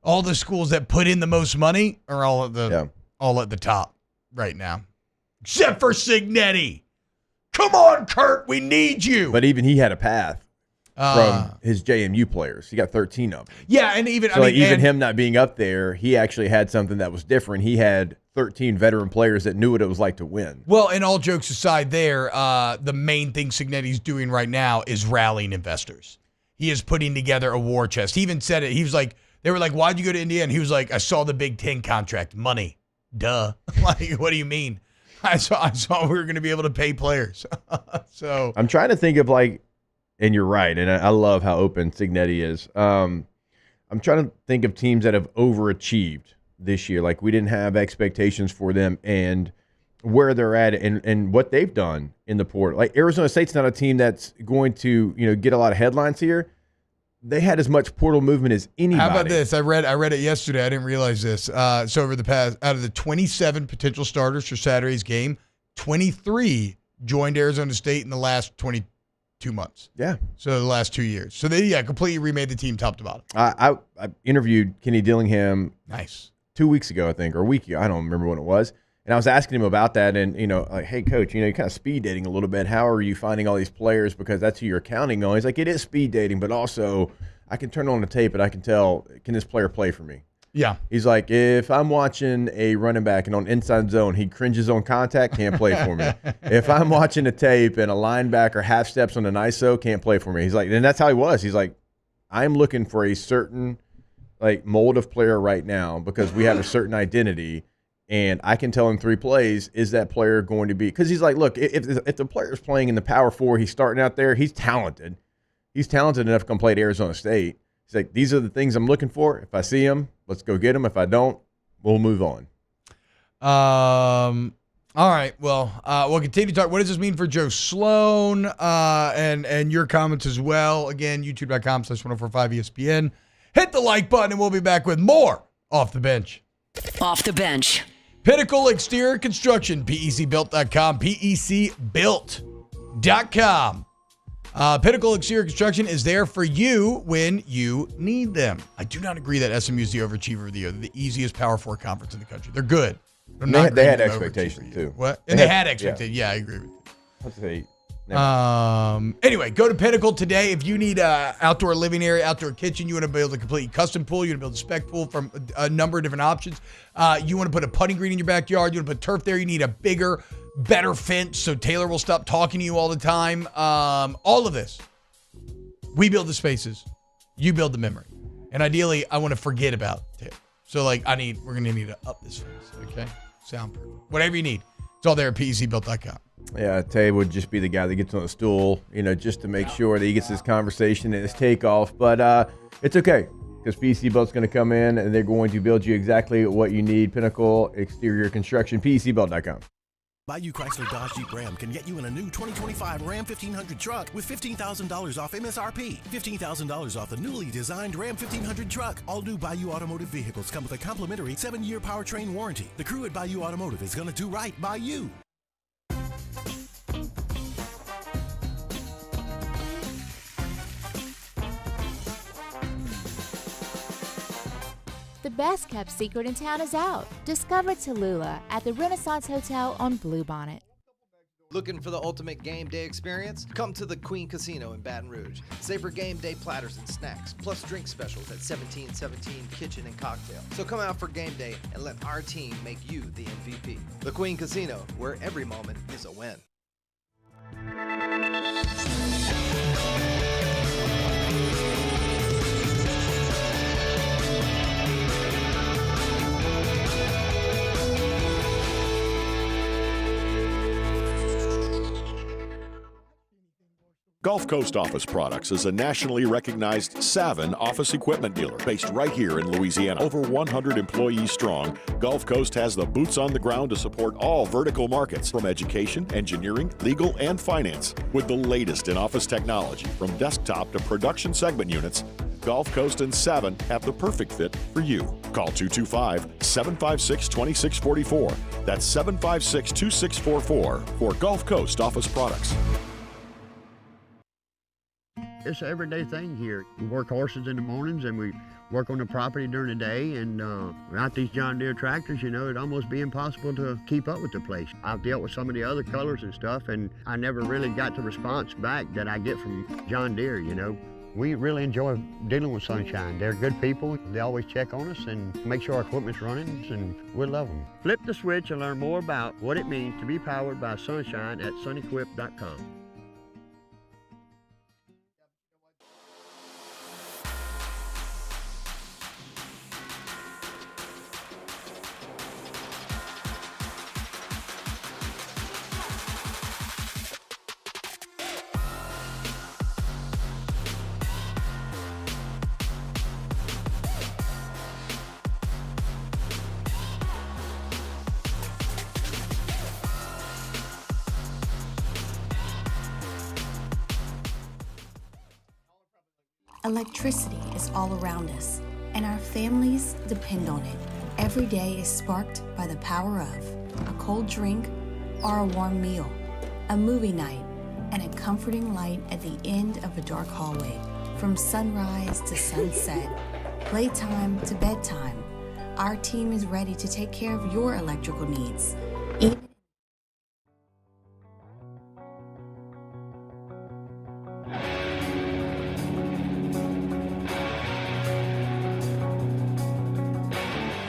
all the schools that put in the most money are all at the top right now, except for Signetti. Come on, Kurt, we need you. But even he had a path from his JMU players. He got 13 of them. Yeah, and even him not being up there, he actually had something that was different. He had 13 veteran players that knew what it was like to win. Well, and all jokes aside there, the main thing Signetti's doing right now is rallying investors. He is putting together a war chest. He even said it. He was like, They were like, why'd you go to Indiana? And he was like, I saw the Big Ten contract. Money. Duh. Like, what do you mean? I saw we were going to be able to pay players. So I'm trying to think of like, and you're right, and I love how open Cignetti is. I'm trying to think of teams that have overachieved this year. Like we didn't have expectations for them and where they're at and what they've done in the portal. Like Arizona State's not a team that's going to, get a lot of headlines here. They had as much portal movement as anybody. How about this? I read it yesterday. I didn't realize this. So over the past, out of the 27 potential starters for Saturday's game, 23 joined Arizona State in the last 22 months. Yeah. So the last 2 years. So they completely remade the team top to bottom. I interviewed Kenny Dillingham. Nice. 2 weeks ago, I think, or a week ago. I don't remember when it was. And I was asking him about that, and like, hey, coach, you're kind of speed dating a little bit. How are you finding all these players because that's who you're counting on? He's like, it is speed dating, but also I can turn on the tape and I can tell, can this player play for me? Yeah. He's like, if I'm watching a running back and on inside zone, he cringes on contact, can't play for me. If I'm watching a tape and a linebacker half steps on an ISO, can't play for me. He's like, and that's how he was. He's like, I'm looking for a certain like mold of player right now because we have a certain identity. And I can tell in 3 plays, is that player going to be – because he's like, look, if the player's playing in the Power 4, he's starting out there, he's talented. He's talented enough to come play at Arizona State. He's like, these are the things I'm looking for. If I see them, let's go get them. If I don't, we'll move on. All right. Well, we'll continue to talk. What does this mean for Joe Sloan and your comments as well? Again, youtube.com/1045ESPN. Hit the like button, and we'll be back with more Off the Bench. Off the Bench. Pinnacle Exterior Construction, PECbuilt.com, PECbuilt.com. Pinnacle Exterior Construction is there for you when you need them. I do not agree that SMU is the overachiever of the year. They're the easiest Power 4 conference in the country. They're good. They had expectations, too. What? And they had expectations. Yeah, I agree with you. Let's say. Anyway, go to Pinnacle today. If you need an outdoor living area, outdoor kitchen, you want to build a completely custom pool, you want to build a spec pool from a number of different options. You want to put a putting green in your backyard, you want to put turf there, you need a bigger, better fence so Taylor will stop talking to you all the time. All of this. We build the spaces. You build the memory. And ideally, I want to forget about Taylor. So we're going to need to up this fence, okay? Soundproof. Whatever you need. It's all there at PECbuilt.com. Yeah, Tay would just be the guy that gets on the stool, just to make sure that he gets this conversation and his takeoff. But it's okay because PECbuilt's going to come in and they're going to build you exactly what you need. Pinnacle Exterior Construction, PECbuilt.com. Bayou Chrysler Dodge Jeep Ram can get you in a new 2025 Ram 1500 truck with $15,000 off MSRP. $15,000 off the newly designed Ram 1500 truck. All new Bayou Automotive vehicles come with a complimentary 7-year powertrain warranty. The crew at Bayou Automotive is going to do right by you. The best kept secret in town is out. Discover Tallulah at the Renaissance Hotel on Bluebonnet. Looking for the ultimate game day experience? Come to the Queen Casino in Baton Rouge. Savor game day platters and snacks, plus drink specials at 1717 Kitchen and Cocktail. So come out for game day and let our team make you the MVP. The Queen Casino, where every moment is a win. Gulf Coast Office Products is a nationally recognized Savin office equipment dealer based right here in Louisiana. Over 100 employees strong, Gulf Coast has the boots on the ground to support all vertical markets from education, engineering, legal, and finance. With the latest in office technology from desktop to production segment units, Gulf Coast and Savin have the perfect fit for you. Call 225-756-2644. That's 756-2644 for Gulf Coast Office Products. It's an everyday thing here. We work horses in the mornings and we work on the property during the day, and without these John Deere tractors, it'd almost be impossible to keep up with the place. I've dealt with some of the other colors and stuff, and I never really got the response back that I get from John Deere, We really enjoy dealing with Sunshine. They're good people. They always check on us and make sure our equipment's running, and we love them. Flip the switch and learn more about what it means to be powered by Sunshine at sunequip.com. Electricity is all around us, and our families depend on it. Every day is sparked by the power of a cold drink or a warm meal, a movie night, and a comforting light at the end of a dark hallway. From sunrise to sunset, playtime to bedtime, our team is ready to take care of your electrical needs.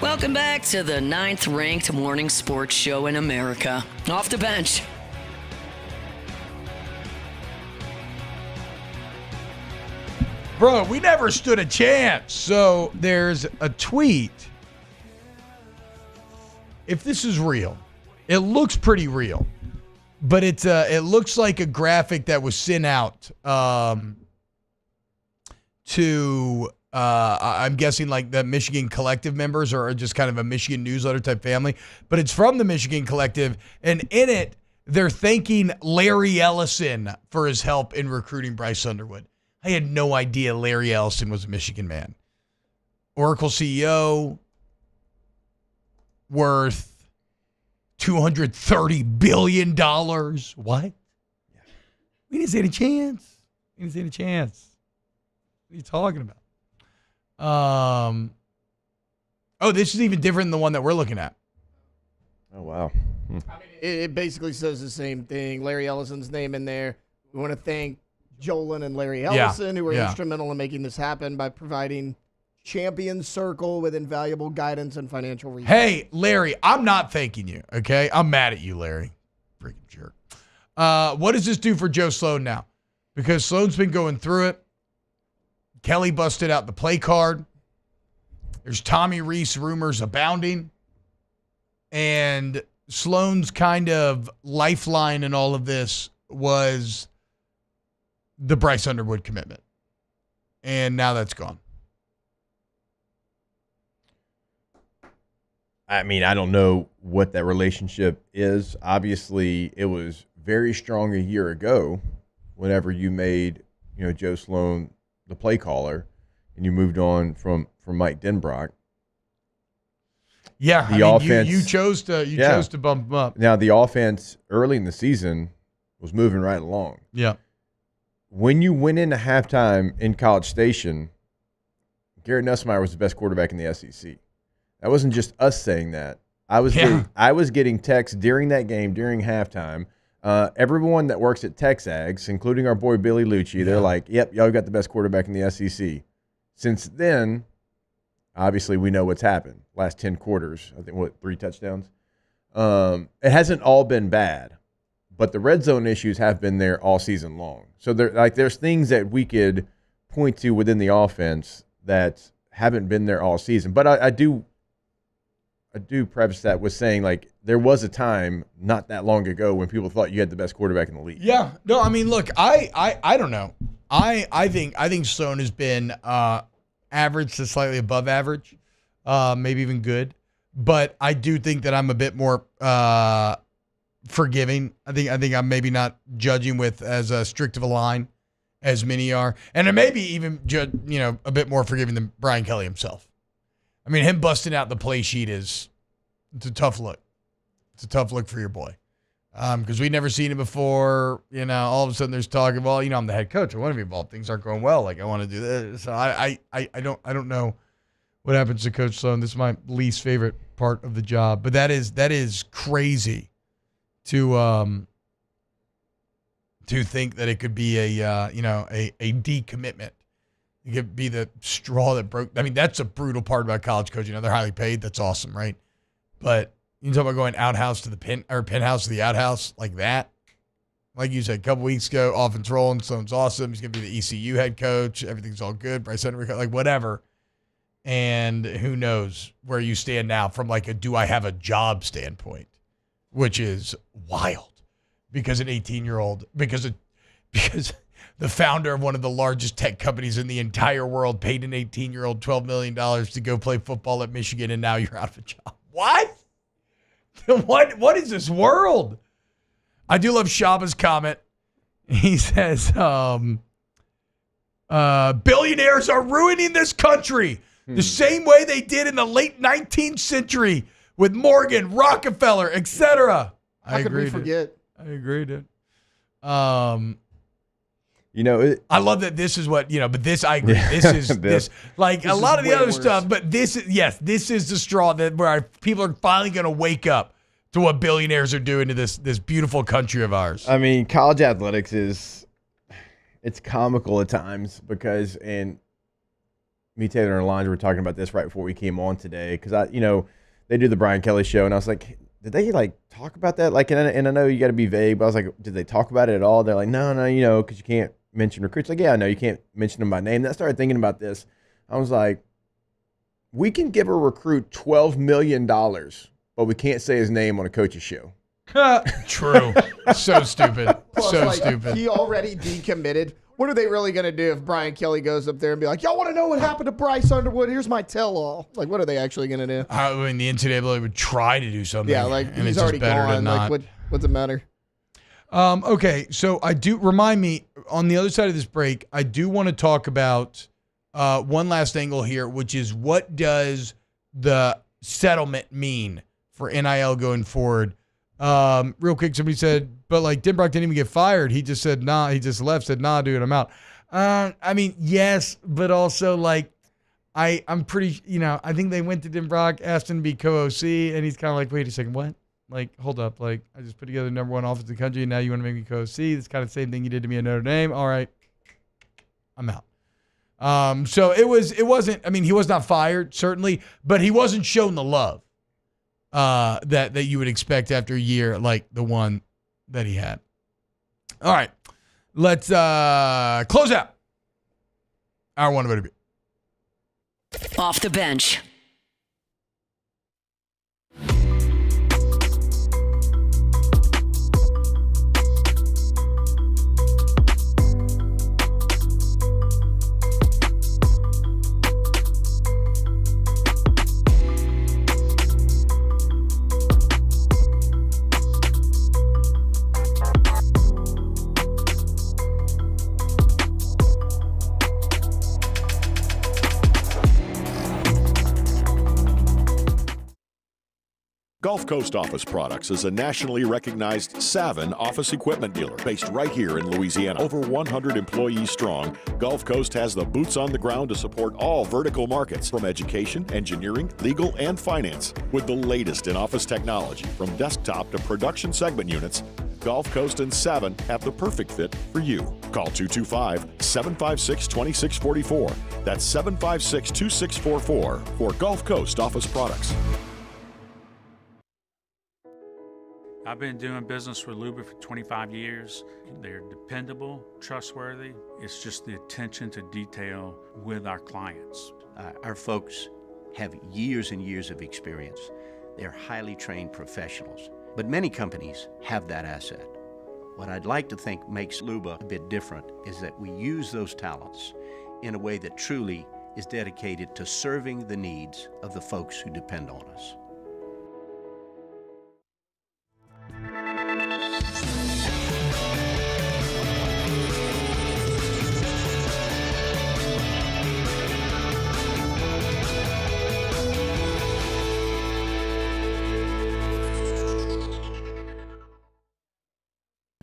Welcome back to the 9th-ranked morning sports show in America. Off the bench. Bro, we never stood a chance. So there's a tweet. If this is real, it looks pretty real. But it looks like a graphic that was sent out to... I'm guessing like the Michigan Collective members or just kind of a Michigan newsletter type family, but it's from the Michigan Collective. And in it, they're thanking Larry Ellison for his help in recruiting Bryce Underwood. I had no idea Larry Ellison was a Michigan man. Oracle CEO, worth $230 billion. What? We didn't stand a chance. We didn't stand a chance. What are you talking about? This is even different than the one that we're looking at. Oh, wow. I mean, it basically says the same thing. Larry Ellison's name in there. We want to thank Jolin and Larry Ellison, who were instrumental in making this happen by providing Champion Circle with invaluable guidance and financial resources. Hey, Larry, I'm not thanking you, okay? I'm mad at you, Larry. Freaking jerk. What does this do for Joe Sloan now? Because Sloan's been going through it. Kelly busted out the play card. There's Tommy Reese rumors abounding. And Sloan's kind of lifeline in all of this was the Bryce Underwood commitment. And now that's gone. I mean, I don't know what that relationship is. Obviously, it was very strong a year ago whenever you made, Joe Sloan the play caller, and you moved on from Mike Denbrock. Yeah, offense, you chose to bump him up. Now the offense early in the season was moving right along. Yeah. When you went into halftime in College Station, Garrett Nussmeier was the best quarterback in the SEC. That wasn't just us saying that. I was getting texts during that game, during halftime. Everyone that works at Texags, including our boy Billy Lucci, they're like, yep, y'all got the best quarterback in the SEC. Since then, obviously we know what's happened. Last 10 quarters, I think, 3 touchdowns? It hasn't all been bad, but the red zone issues have been there all season long. So there's things that we could point to within the offense that haven't been there all season. But I do preface that with saying, like, there was a time not that long ago when people thought you had the best quarterback in the league. Yeah. No, I mean, look, I don't know. I think Sloan has been average to slightly above average, maybe even good. But I do think that I'm a bit more forgiving. I think I'm maybe not judging with as strict of a line as many are, and I maybe even a bit more forgiving than Brian Kelly himself. I mean, him busting out the play sheet it's a tough look. It's a tough look for your boy. Because we'd never seen it before. All of a sudden there's talk of, well, I'm the head coach. I want to be involved. Things aren't going well. Like, I want to do this. So I don't know what happens to Coach Sloan. This is my least favorite part of the job. But that is crazy to think that it could be a decommitment. It could be the straw that broke. I mean, that's a brutal part about college coaching. They're highly paid. That's awesome, right? But you talk about going outhouse to the penthouse to the outhouse like that. Like you said a couple weeks ago, offense rolling. Sloan's awesome. He's going to be the ECU head coach. Everything's all good. Bryce Underwood, like whatever. And who knows where you stand now from like a do I have a job standpoint, which is wild because an 18-year-old, because the founder of one of the largest tech companies in the entire world paid an 18-year-old $12 million to go play football at Michigan, and now you're out of a job. What? What is this world? I do love Shaba's comment. He says, Billionaires are ruining this country the same way they did in the late 19th century with Morgan, Rockefeller, etc. How could we forget? I agree, dude. You know, I love that this is what, but this, I agree. This is this like This a lot is of the way other worse. stuff, but this is the straw that where people are finally going to wake up to what billionaires are doing to this beautiful country of ours. I mean, college athletics it's comical at times because, and me, Taylor, and Alondra were talking about this right before we came on today because they do the Brian Kelly show, and I was like, did they talk about that? And I know you got to be vague, but I was like, did they talk about it at all? They're like, no, because you can't mention recruits. Like, yeah, I know you can't mention them by name. Then I started thinking about this. I was like, we can give a recruit $12 million, but we can't say his name on a coach's show. True. So stupid. Plus, Stupid. He already decommitted. What are they really going to do if Brian Kelly goes up there and be like, y'all want to know what happened to Bryce Underwood? Here's my tell-all. Like, what are they actually going to do? I mean, the NCAA would try to do something. Yeah, and he's it's already just better to gone. not. Like, what's the matter? Okay, so I do remind me on the other side of this break, I do want to talk about one last angle here, which is what does the settlement mean for NIL going forward? Real quick, somebody said, but Denbrock didn't even get fired. He just said, nah, he just left, said, nah, dude, I'm out. I mean, yes, but also I'm pretty, I think they went to Denbrock, asked him to be co-OC, and he's kind of like, wait a second, what? Hold up. I just put together the #1 offense in the country, and now you want to make me co-OC? It's kind of the same thing you did to me at Notre Dame. All right, I'm out. So it wasn't, I mean, he was not fired, certainly, but he wasn't shown the love that you would expect after a year like the one that he had. All right, let's close out hour one of OTB. Off the bench. Gulf Coast Office Products is a nationally recognized Savin office equipment dealer based right here in Louisiana. Over 100 employees strong, Gulf Coast has the boots on the ground to support all vertical markets from education, engineering, legal, and finance. With the latest in office technology from desktop to production segment units, Gulf Coast and Savin have the perfect fit for you. Call 225-756-2644. That's 756-2644 for Gulf Coast Office Products. I've been doing business with Luba for 25 years. They're dependable, trustworthy. It's just the attention to detail with our clients. Our folks have years and years of experience. They're highly trained professionals, but many companies have that asset. What I'd like to think makes Luba a bit different is that we use those talents in a way that truly is dedicated to serving the needs of the folks who depend on us.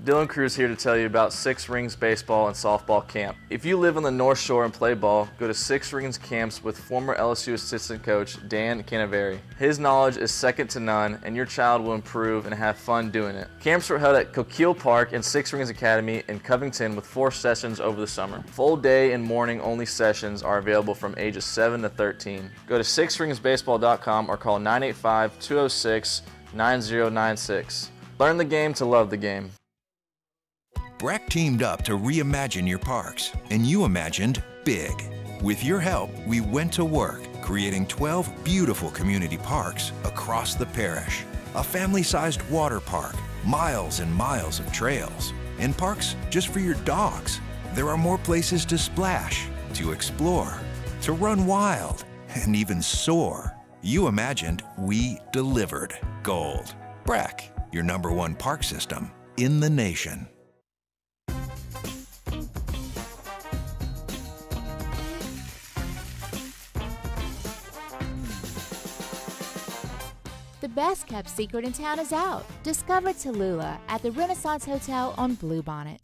Dylan Cruz here to tell you about Six Rings Baseball and Softball Camp. If you live on the North Shore and play ball, go to Six Rings Camps with former LSU assistant coach Dan Canaveri. His knowledge is second to none, and your child will improve and have fun doing it. Camps were held at Coquille Park and Six Rings Academy in Covington with 4 sessions over the summer. Full day and morning only sessions are available from ages 7 to 13. Go to sixringsbaseball.com or call 985-206-9096. Learn the game to love the game. Breck teamed up to reimagine your parks, and you imagined big. With your help, we went to work, creating 12 beautiful community parks across the parish. A family-sized water park, miles and miles of trails, and parks just for your dogs. There are more places to splash, to explore, to run wild, and even soar. You imagined, we delivered. Gold. Breck, your #1 park system in the nation. best kept secret in town is out. Discover Tallulah at the Renaissance Hotel on Bluebonnet.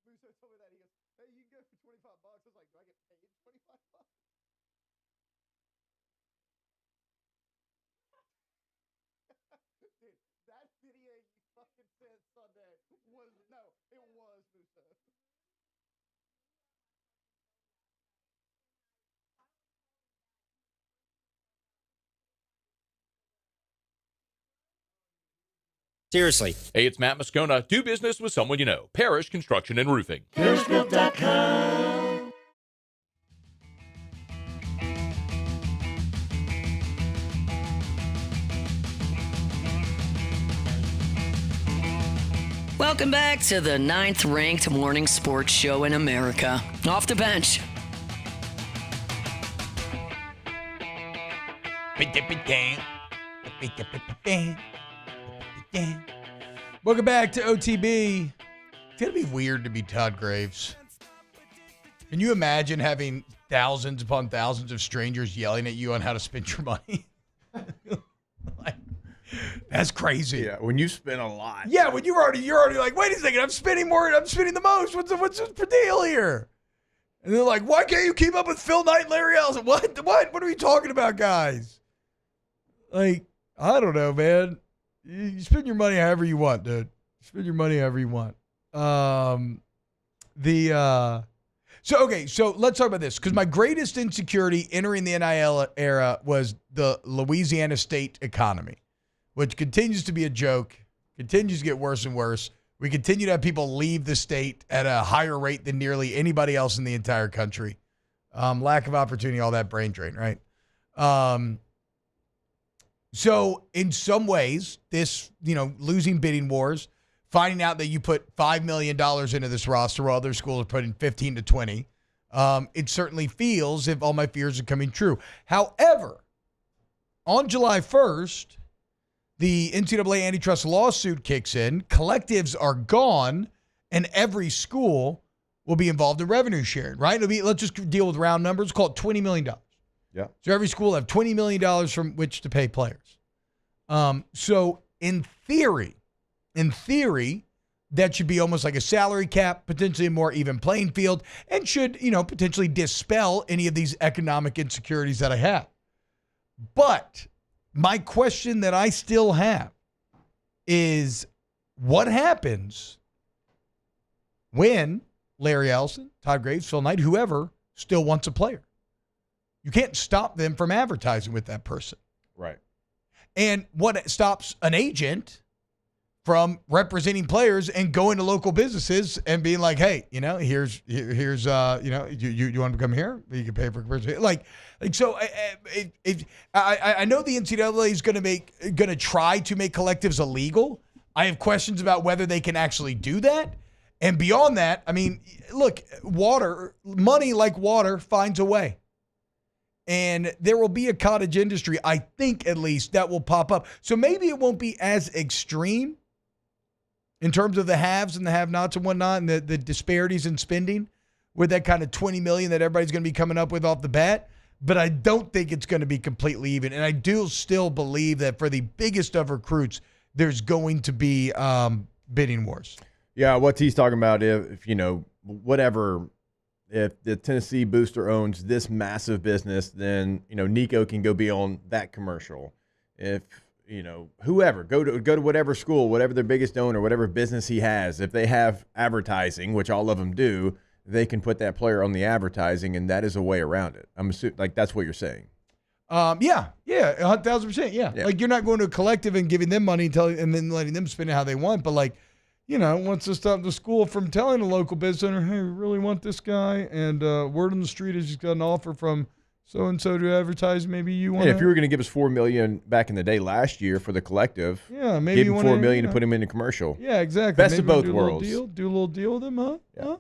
Musso told me that. He goes, hey, you can go for $25. I was like, do I get paid $25? Dude, that video you fucking said Sunday was, no, it was Musso. Seriously. Hey, it's Matt Moscona. Do business with someone you know. Parish Construction and Roofing. ParishGroup.com. Welcome back to the 9th-ranked morning sports show in America. Off the bench. Welcome back to OTB. It's going to be weird to be Todd Graves. Can you imagine having thousands upon thousands of strangers yelling at you on how to spend your money? That's crazy. Yeah, when you spend a lot. Yeah, when you're already like, wait a second, I'm spending the most. What's the deal here? And they're like, why can't you keep up with Phil Knight and Larry Ellison? What are we talking about, guys? Like, I don't know, man. You spend your money however you want, dude. Spend your money however you want. So let's talk about this, because my greatest insecurity entering the NIL era was the Louisiana state economy, which continues to be a joke, continues to get worse and worse. We continue to have people leave the state at a higher rate than nearly anybody else in the entire country. Lack of opportunity, all that brain drain, right? So in some ways, this, losing bidding wars, finding out that you put $5 million into this roster while other schools are putting 15 to 20, it certainly feels if all my fears are coming true. However, on July 1st, the NCAA antitrust lawsuit kicks in, collectives are gone, and every school will be involved in revenue sharing, right? Let's just deal with round numbers. Call it $20 million. Yeah. So every school will have $20 million from which to pay players. So in theory, that should be almost like a salary cap, potentially a more even playing field, and should, potentially dispel any of these economic insecurities that I have. But my question that I still have is, what happens when Larry Ellison, Todd Graves, Phil Knight, whoever, still wants a player? You can't stop them from advertising with that person. Right. And what stops an agent from representing players and going to local businesses and being like, hey, here's you want to come here? You can pay for a like so. I know the NCAA is going to try to make collectives illegal. I have questions about whether they can actually do that. And beyond that, look, money like water finds a way. And there will be a cottage industry, I think at least, that will pop up. So maybe it won't be as extreme in terms of the haves and the have-nots and whatnot, and the disparities in spending with that kind of $20 million that everybody's going to be coming up with off the bat. But I don't think it's going to be completely even. And I do still believe that for the biggest of recruits, there's going to be bidding wars. Yeah, what he's talking about, if the Tennessee booster owns this massive business, then, Nico can go be on that commercial. If, whoever, go to whatever school, whatever their biggest owner, whatever business he has, if they have advertising, which all of them do, they can put that player on the advertising, and that is a way around it. I'm assuming, that's what you're saying. Yeah, 1,000%, yeah. Like, you're not going to a collective and giving them money and then letting them spend it how they want, but wants to stop the school from telling a local business owner, hey, we really want this guy, and word on the street is he's got an offer from so-and-so to advertise. Maybe you want to. If you were going to give us $4 million back in the day last year for the collective, maybe give him $4 million to put him in a commercial. Yeah, exactly. Best maybe of both do worlds. Do a little deal with them, huh? Yeah. Huh?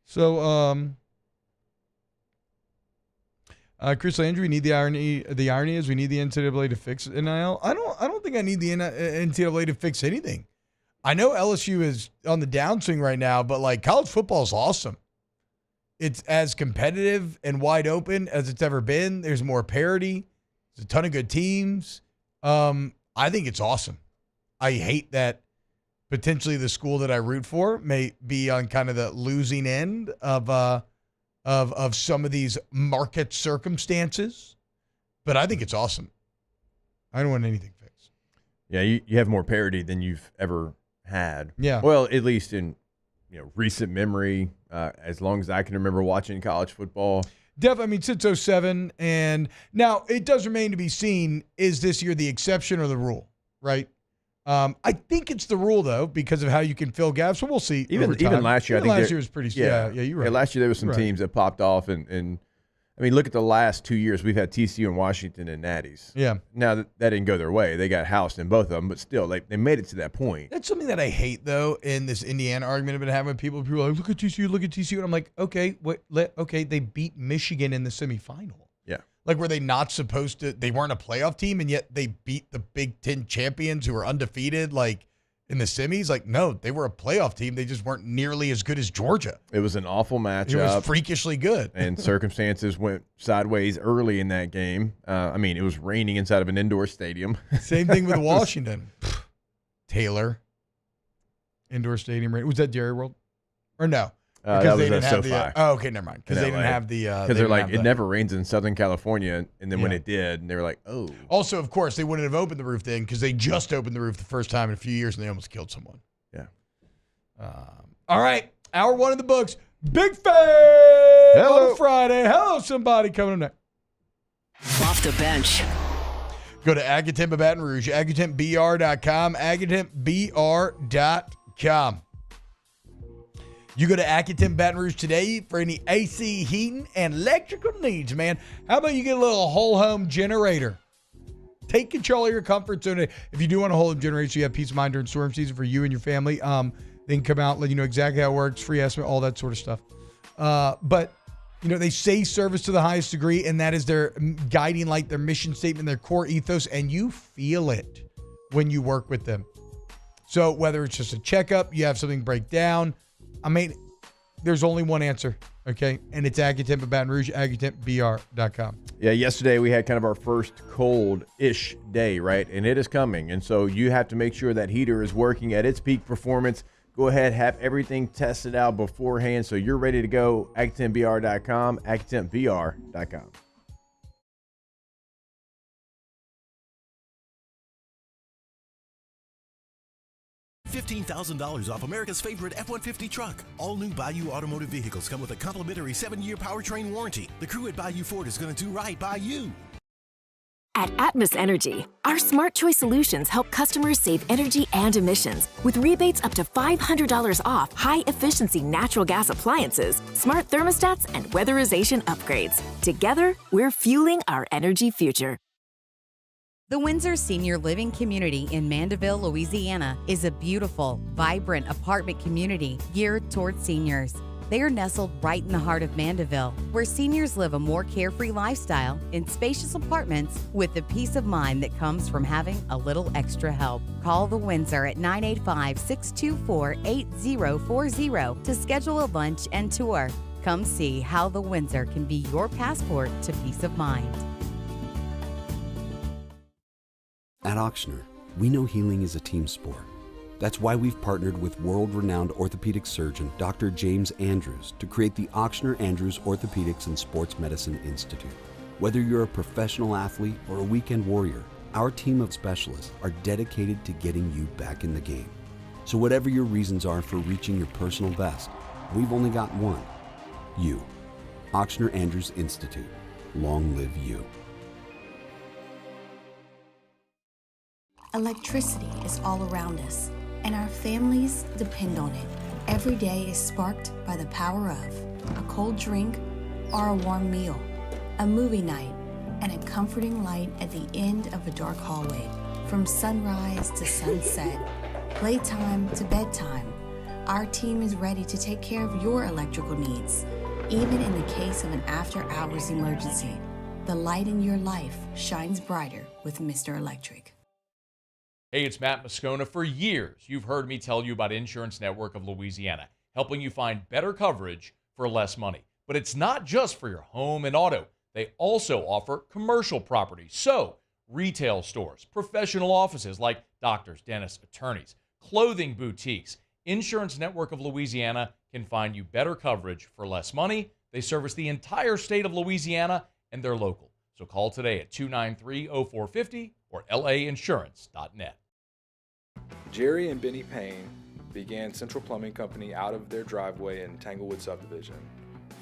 So, Chris Landry, we need the irony. The irony is we need the NCAA to fix NIL. I don't think I need the NCAA to fix anything. I know LSU is on the downswing right now, but like college football is awesome. It's as competitive and wide open as it's ever been. There's more parity. There's a ton of good teams. I think it's awesome. I hate that potentially the school that I root for may be on kind of the losing end of some of these market circumstances, but I think it's awesome. I don't want anything fixed. Yeah, you have more parity than you've ever had. Yeah. Well, at least in recent memory, as long as I can remember watching college football. Definitely, I mean, since 2007, and now it does remain to be seen, is this year the exception or the rule, right? I think it's the rule, though, because of how you can fill gaps. So we'll see. Even last year, I think last year was pretty. Yeah, you're right. Yeah, last year there was some teams that popped off, and I mean, look at the last 2 years. We've had TCU and Washington and Natties. Yeah. Now that didn't go their way. They got housed in both of them, but still, they made it to that point. That's something that I hate, though, in this Indiana argument I've been having with people. People are like, look at TCU, and I'm like, okay, they beat Michigan in the semifinal. Yeah. Like, were they not supposed to? They weren't a playoff team, and yet they beat the Big Ten champions who were undefeated, like, in the semis? Like, no, they were a playoff team. They just weren't nearly as good as Georgia. It was an awful matchup. It was freakishly good. And circumstances went sideways early in that game. I mean, it was raining inside of an indoor stadium. Same thing with Washington. Taylor. Indoor stadium rain. Was that Jerry World? Or no? Because they didn't have the. Okay, never mind. Because they didn't have the. Because they're like, it never rains in Southern California, and then when it did, and they were like, oh. Also, of course, they wouldn't have opened the roof then because they just opened the roof the first time in a few years, and they almost killed someone. Yeah. All right, hour one of the books. Big fan on a Friday. Hello, somebody coming up next. Off the bench. Go to Agatempa Baton Rouge, AgAtempBR.com, AgAtempBR.com. You go to Accutemp Baton Rouge today for any AC, heating, and electrical needs, man. How about you get a little whole home generator? Take control of your comfort zone. If you do want a whole home generator so you have peace of mind during storm season for you and your family, they can come out, let you know exactly how it works, free estimate, all that sort of stuff. But, they say service to the highest degree, and that is their guiding light, their mission statement, their core ethos, and you feel it when you work with them. So whether it's just a checkup, you have something break down, I mean, there's only one answer, okay? And it's Agatempa Baton Rouge, AgAtempBR.com. Yeah, yesterday we had kind of our first cold-ish day, right? And it is coming. And so you have to make sure that heater is working at its peak performance. Go ahead, have everything tested out beforehand so you're ready to go. AgAtempBR.com, AgAtempBR.com. $15,000 off America's favorite F-150 truck. All new Bayou Automotive vehicles come with a complimentary 7-year powertrain warranty. The crew at Bayou Ford is going to do right by you. At Atmos Energy, our smart choice solutions help customers save energy and emissions with rebates up to $500 off high-efficiency natural gas appliances, smart thermostats, and weatherization upgrades. Together, we're fueling our energy future. The Windsor Senior Living Community in Mandeville, Louisiana is a beautiful, vibrant apartment community geared towards seniors. They are nestled right in the heart of Mandeville, where seniors live a more carefree lifestyle in spacious apartments with the peace of mind that comes from having a little extra help. Call the Windsor at 985-624-8040 to schedule a lunch and tour. Come see how the Windsor can be your passport to peace of mind. At Ochsner, we know healing is a team sport. That's why we've partnered with world-renowned orthopedic surgeon Dr. James Andrews to create the Ochsner Andrews Orthopedics and Sports Medicine Institute. Whether you're a professional athlete or a weekend warrior, our team of specialists are dedicated to getting you back in the game. So whatever your reasons are for reaching your personal best, we've only got one: you. Ochsner Andrews Institute. Long live you. Electricity is all around us, and our families depend on it. Every day is sparked by the power of a cold drink or a warm meal, a movie night, and a comforting light at the end of a dark hallway. From sunrise to sunset, playtime to bedtime, our team is ready to take care of your electrical needs, even in the case of an after-hours emergency. The light in your life shines brighter with Mr. Electric. Hey, it's Matt Moscona. For years, you've heard me tell you about Insurance Network of Louisiana, helping you find better coverage for less money. But it's not just for your home and auto. They also offer commercial property. So, retail stores, professional offices like doctors, dentists, attorneys, clothing boutiques. Insurance Network of Louisiana can find you better coverage for less money. They service the entire state of Louisiana, and they're local. So call today at 293-0450 or lainsurance.net. Jerry and Benny Payne began Central Plumbing Company out of their driveway in Tanglewood subdivision.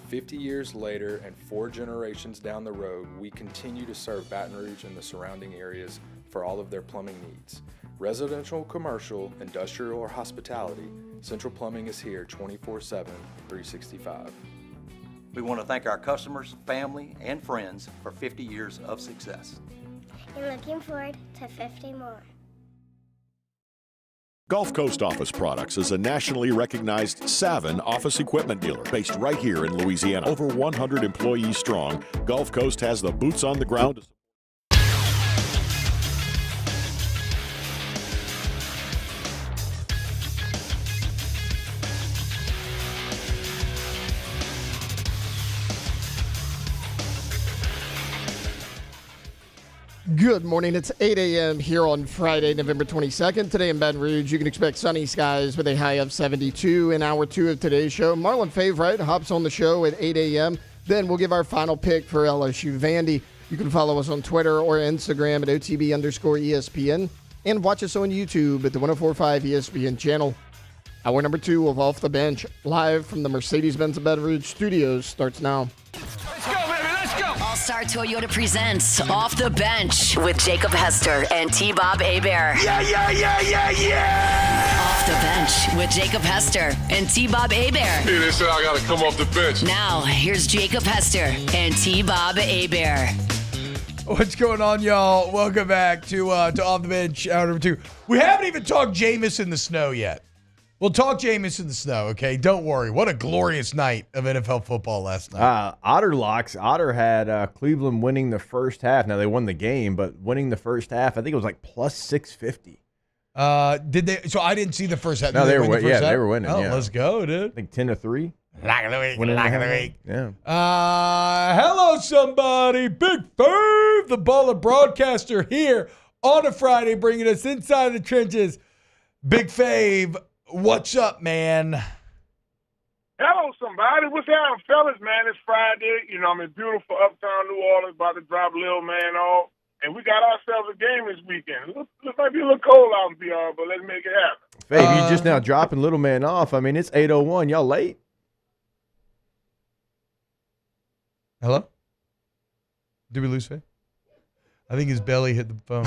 50 years later and 4 generations down the road, we continue to serve Baton Rouge and the surrounding areas for all of their plumbing needs. Residential, commercial, industrial, or hospitality, Central Plumbing is here 24/7, 365. We want to thank our customers, family, and friends for 50 years of success. And looking forward to 50 more. Gulf Coast Office Products is a nationally recognized Savin office equipment dealer based right here in Louisiana. Over 100 employees strong, Gulf Coast has the boots on the ground. Good morning. It's 8 a.m. here on Friday, November 22nd. Today in Baton Rouge, you can expect sunny skies with a high of 72 in hour 2 of today's show. Marlin Fain hops on the show at 8 a.m. Then we'll give our final pick for LSU-Vandy. You can follow us on Twitter or Instagram at OTB_ESPN and watch us on YouTube at the 104.5 ESPN channel. Hour number 2 of Off the Bench, live from the Mercedes-Benz Baton Rouge studios, starts now. All-Star Toyota presents Off the Bench with Jacob Hester and T-Bob Hebert. Off the Bench with Jacob Hester and T-Bob Hebert. Hey, they said I got to come off the bench. Now, here's Jacob Hester and T-Bob Hebert. What's going on, y'all? Welcome back to Off the Bench, hour number 2. We haven't even talked Jameis in the snow yet. We'll talk Jameis in the snow, okay? Don't worry. What a glorious night of NFL football last night. Otter locks. Otter had Cleveland winning the first half. Now, they won the game, but winning the first half, I think it was like plus 650. Did they? So I didn't see the first half. No, they were winning. Yeah, half? they were winning. Oh, yeah. let's go, dude. I think 10-3. Lock of the week. Lock of the week. Yeah. Hello, somebody. Big Fave, the baller broadcaster here on a Friday, bringing us inside the trenches. Big Fave. What's up, man? Hello, somebody. What's happening, fellas, man? It's Friday. You know, I'm in beautiful uptown New Orleans, about to drop Lil Man off. And we got ourselves a game this weekend. Looks might be a little cold out in PR, but let's make it happen. Faye, you just now dropping Little Man off. I mean, it's 8:01. Y'all late? Hello? Did we lose Faye? I think his belly hit the phone.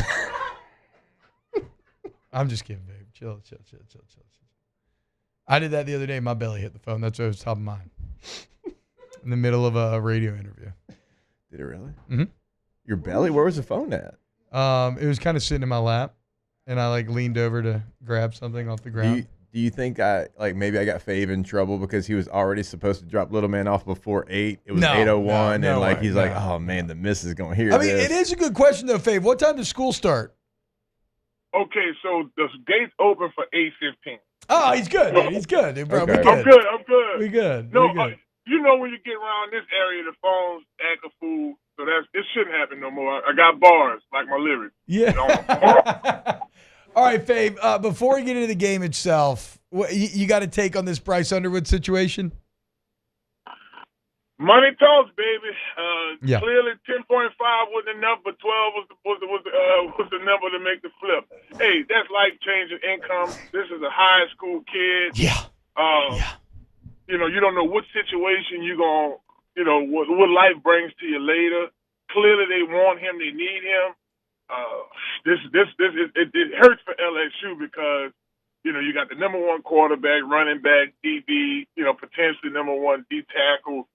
I'm just kidding, babe. Chill. I did that the other day. My belly hit the phone. That's what was top of mind. In the middle of a radio interview. Did it really? Mm-hmm. Your belly? Where was the phone at? It was kind of sitting in my lap, and I leaned over to grab something off the ground. Do you think maybe I got Fave in trouble because he was already supposed to drop Little Man off before 8? It was 8:01, and he's like, oh man, the miss is gonna hear this. I mean, it is a good question though, Fave. What time does school start? Okay, so the gates open for 8:15. Oh, he's good, dude. He's good, dude, bro. Okay. We good. I'm good. We good. No, We good. you know when you get around this area, the phones act a fool. So it shouldn't happen no more. I got bars like my lyrics. Yeah. All right, Fave. Before we get into the game itself, you got to take on this Bryce Underwood situation. Money talks, baby. Yeah. Clearly, 10.5 wasn't enough, but 12 was the number to make the flip. Hey, that's life-changing income. This is a high school kid. Yeah. You know, you don't know what situation you're going to, you know, what life brings to you later. Clearly, they want him. They need him. It hurts for LSU because, you know, you got the number one quarterback, running back, DB, you know, potentially number one D tackle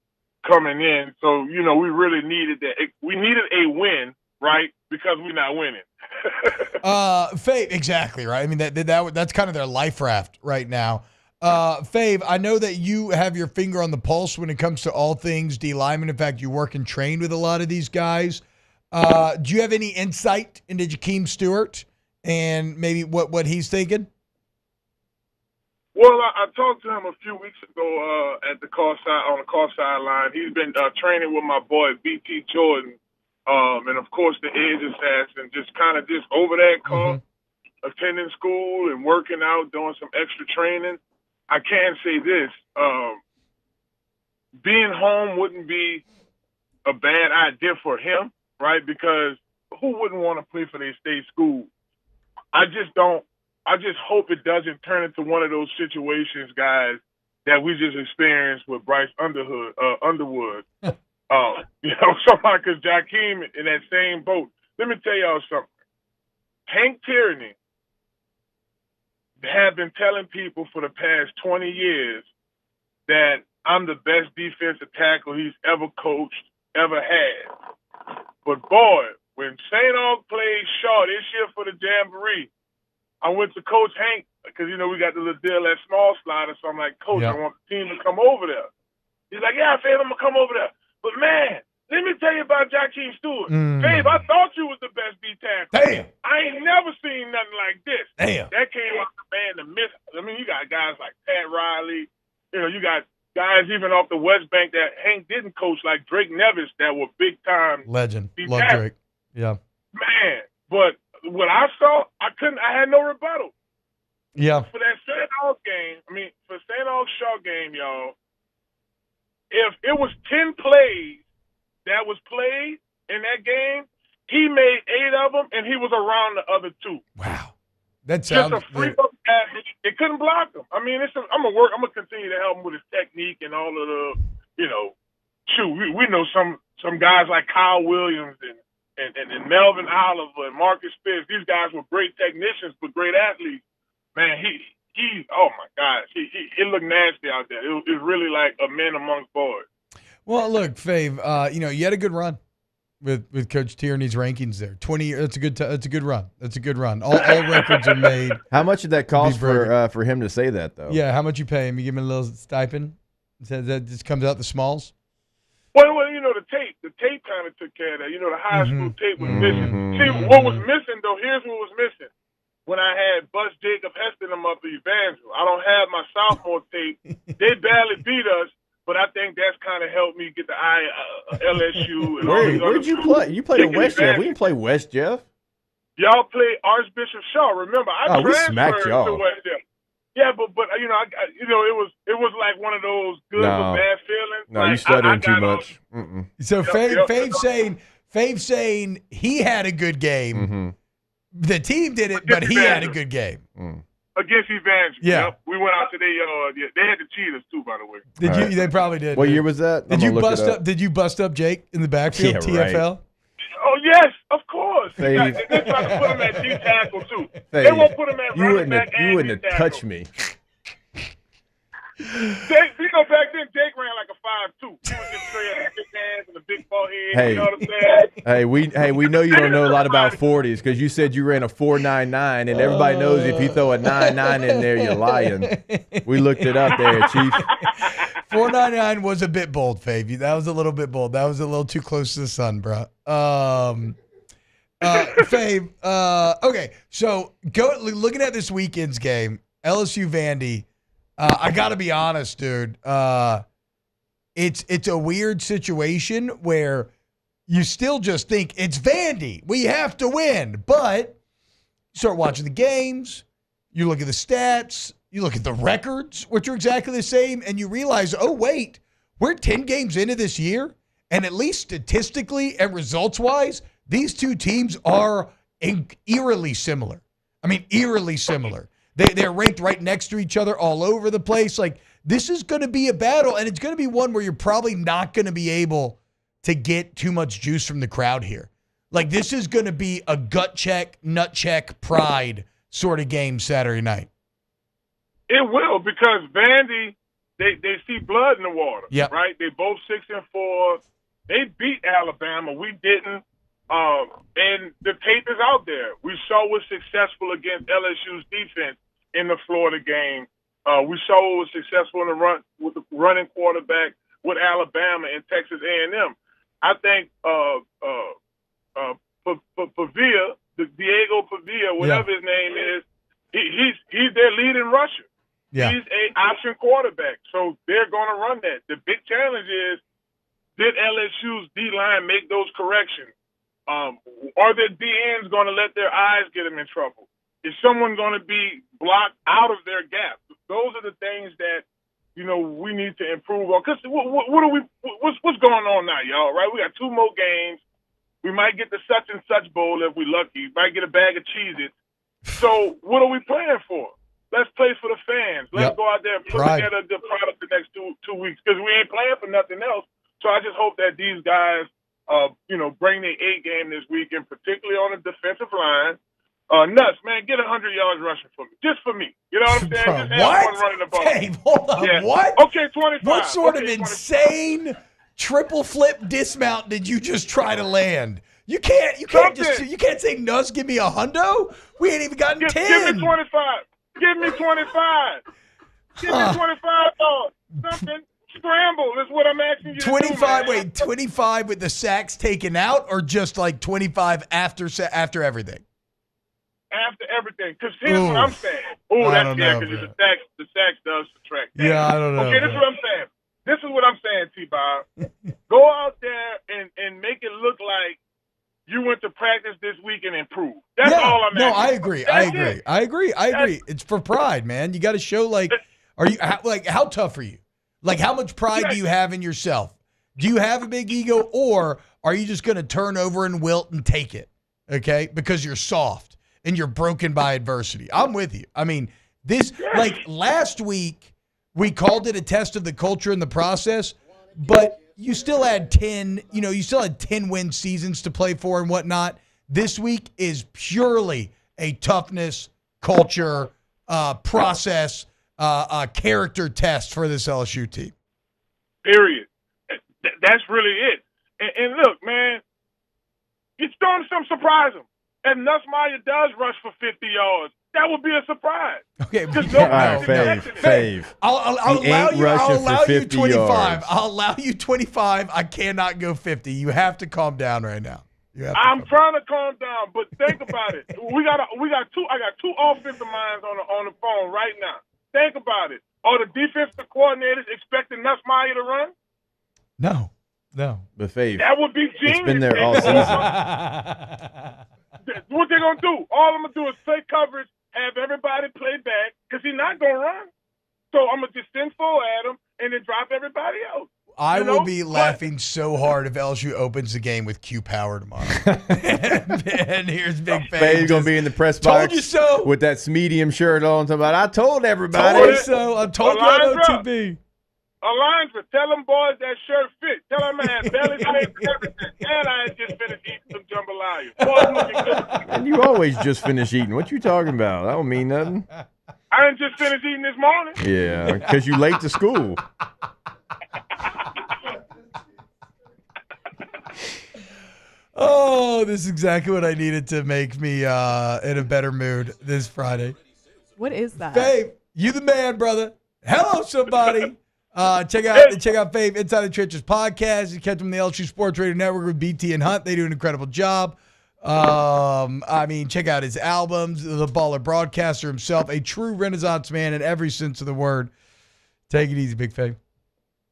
coming in. So, you know, we really needed that. We needed a win, right? Because we're not winning. Fave, exactly, right? I mean, that's kind of their life raft right now. Fave, I know that you have your finger on the pulse when it comes to all things D lineman. In fact, you work and train with a lot of these guys. Do you have any insight into Jakeem Stewart and maybe what he's thinking? Well, I talked to him a few weeks ago at the on the car sideline. He's been training with my boy BT Jordan, and of course the edge assassin, just kind of just over that car, attending school and working out, doing some extra training. I can say this: being home wouldn't be a bad idea for him, right? Because who wouldn't want to play for their state school? I just hope it doesn't turn into one of those situations, guys, that we just experienced with Bryce Underwood. Somebody, because Jakeem in that same boat. Let me tell y'all something. Hank Tierney have been telling people for the past 20 years that I'm the best defensive tackle he's ever coached, ever had. But boy, when St. Aug played Shaw this year for the Jamboree, I went to Coach Hank because, we got the little deal at Small Slider. So I'm like, Coach, I want the team to come over there. He's like, yeah, Fave, I'm going to come over there. But, man, let me tell you about Jakeem Stewart. Fave, I thought you was the best D tackle. Damn. I ain't never seen nothing like this. Damn. That came off the man to miss. I mean, you got guys like Pat Riley. You got guys even off the West Bank that Hank didn't coach, like Drake Nevis, that were big-time. Legend. D Love tackle. Drake. Yeah. Man, but what I saw, I had no rebuttal. Yeah. For that St. Aug game, for St. Aug Shaw game, y'all, if it was 10 plays that was played in that game, he made 8 of them, and he was around the other 2. Wow. That Just sounds a free up pass. It couldn't block him. I'm gonna continue to help him with his technique and all of the, we know some guys like Kyle Williams and Melvin Oliver and Marcus Spears. These guys were great technicians but great athletes. Man, he oh my gosh, it looked nasty out there. It was really like a men amongst boys. Well, look, Fave, you had a good run with Coach Tierney's rankings there. 20 years. That's a good run. That's a good run. All records are made. How much did that cost for him to say that though? Yeah, how much you pay him? You give him a little stipend? That just comes out the smalls? Well, the tape kind of took care of that. The high school tape was missing. See, what was missing, though, here's what was missing. When I had Bus Jacob Hester them up at Evangel, I don't have my sophomore tape. They barely beat us, but I think that's kind of helped me get the LSU. And Where'd you play? You played at West Jeff. We didn't play West Jeff. Y'all played Archbishop Shaw. Remember, I transferred to West Jeff. Yeah, but it was like one of those good but bad feelings. No, you stuttering too much. So Fave saying he had a good game. The team did it, but he had a good game. Against Evangel. Yeah. Yep. We went out to their yard. Yeah. They had the cheaters too, by the way. Did you? They probably did. What year was that? Did you bust up Jake in the backfield? TFL. Right. Oh yes, of course. They try to put him at D tackle too. They won't put him at running back. You wouldn't have touched me. Jake, back then Jake ran like a 5'2". He was just straight at big hands and a big forehead. Hey, you know what I'm saying? We know you don't know a lot about 40s because you said you ran a 4.99, and everybody knows if you throw a 9.9 in there, you're lying. We looked it up there, Chief. 4.99 was a bit bold, Fave. That was a little bit bold. That was a little too close to the sun, bro. Fave. Okay, so looking at this weekend's game, LSU-Vandy. I got to be honest, dude. It's a weird situation where you still just think it's Vandy. We have to win. But you start watching the games, you look at the stats, you look at the records, which are exactly the same, and you realize, oh, wait, we're 10 games into this year, and at least statistically and results-wise, these two teams are eerily similar. Eerily similar. They're ranked right next to each other all over the place. Like, this is going to be a battle, and it's going to be one where you're probably not going to be able to get too much juice from the crowd here. Like, this is going to be a gut check, nut check, pride sort of game Saturday night. It will, because Vandy, they see blood in the water, right? They both 6-4. They beat Alabama. We didn't. And the tape is out there. We saw was successful against LSU's defense in the Florida game. We saw was successful in the run with the running quarterback with Alabama and Texas A&M. I think Pavia, Diego Pavia, whatever his name is, he's their leading rusher. Yeah. He's a option quarterback, so they're going to run that. The big challenge is, did LSU's D-line make those corrections? Are their DNs going to let their eyes get them in trouble? Is someone going to be blocked out of their gap? Those are the things that, we need to improve on. Because what's going on now, y'all, right? We got 2 more games. We might get the such and such bowl if we're lucky. Might get a bag of Cheez-Its. So what are we playing for? Let's play for the fans. Let's go out there and put together a good product the next two weeks, because we ain't playing for nothing else. So I just hope that these guys, bring their A game this weekend, particularly on the defensive line. Nuts, man, get 100 yards rushing for me. Just for me. You know what I'm saying? Bro, just have fun running the ball. Dave, hold on. Yeah. What? Okay, 25. What sort of 25. insane triple flip dismount did you just try to land? You can't say Nuss, give me a hundo. We ain't even gotten 10. Give me 25. Give me 25. Give me 25 dollars. Something. Scramble is what I'm asking you 25, to do, man. wait, 25 with the sacks taken out, or just like 25 after everything? After everything. Because here's what I'm saying. Oh, that's because the sacks does subtract. Yeah, I don't know. Okay, this is what I'm saying. This is what I'm saying, T-Bob. Go out there and make it look like you went to practice this week and improved. That's all I'm asking. No, I agree. It's for pride, man. You got to show, how tough are you? Like, how much pride do you have in yourself? Do you have a big ego, or are you just going to turn over and wilt and take it, okay, because you're soft and you're broken by adversity? I'm with you. I mean, last week, we called it a test of the culture and the process, but you still had 10 win seasons to play for and whatnot. This week is purely a toughness, culture, process, character test for this LSU team. Period. That's really it. And look, man, it's throwing some surprise them. And Nussmeier does rush for 50 yards. That would be a surprise. Okay, Fave. I'll allow you 25. Yards. I'll allow you 25. I cannot go 50. You have to calm down right now. I'm trying to calm down, but think about it. I got two offensive minds on the phone right now. Think about it. Are the defensive coordinators expecting Nussmeier to run? No. But Fave, that would be genius. It's been there all season. What they gonna do? All I'm gonna do is play coverage, have everybody play back, because he's not gonna run. So I'm gonna just send full at him and then drop everybody else. I will be laughing so hard if LSU opens the game with Q Power tomorrow. and here's Big Fave. Fave's going to be in the press box. Told you so. With that medium shirt on. Talking about, I told everybody. Told you so. I told you on OTB. Alondra, tell them boys that shirt fit. Tell them I had belly space and everything. And I had just finished eating some jambalaya. Boys looking good. And you always just finish eating. What you talking about? That don't mean nothing. I ain't just finished eating this morning. Yeah, because you late to school. Oh, this is exactly what I needed to make me in a better mood this Friday. What is that? Fave, you the man, brother. Hello, somebody. Check out Fave Inside the Trenches podcast. You catch them on the LSU Sports Radio Network with BT and Hunt. They do an incredible job. Check out his albums. The baller broadcaster himself, a true Renaissance man in every sense of the word. Take it easy, Big Fave.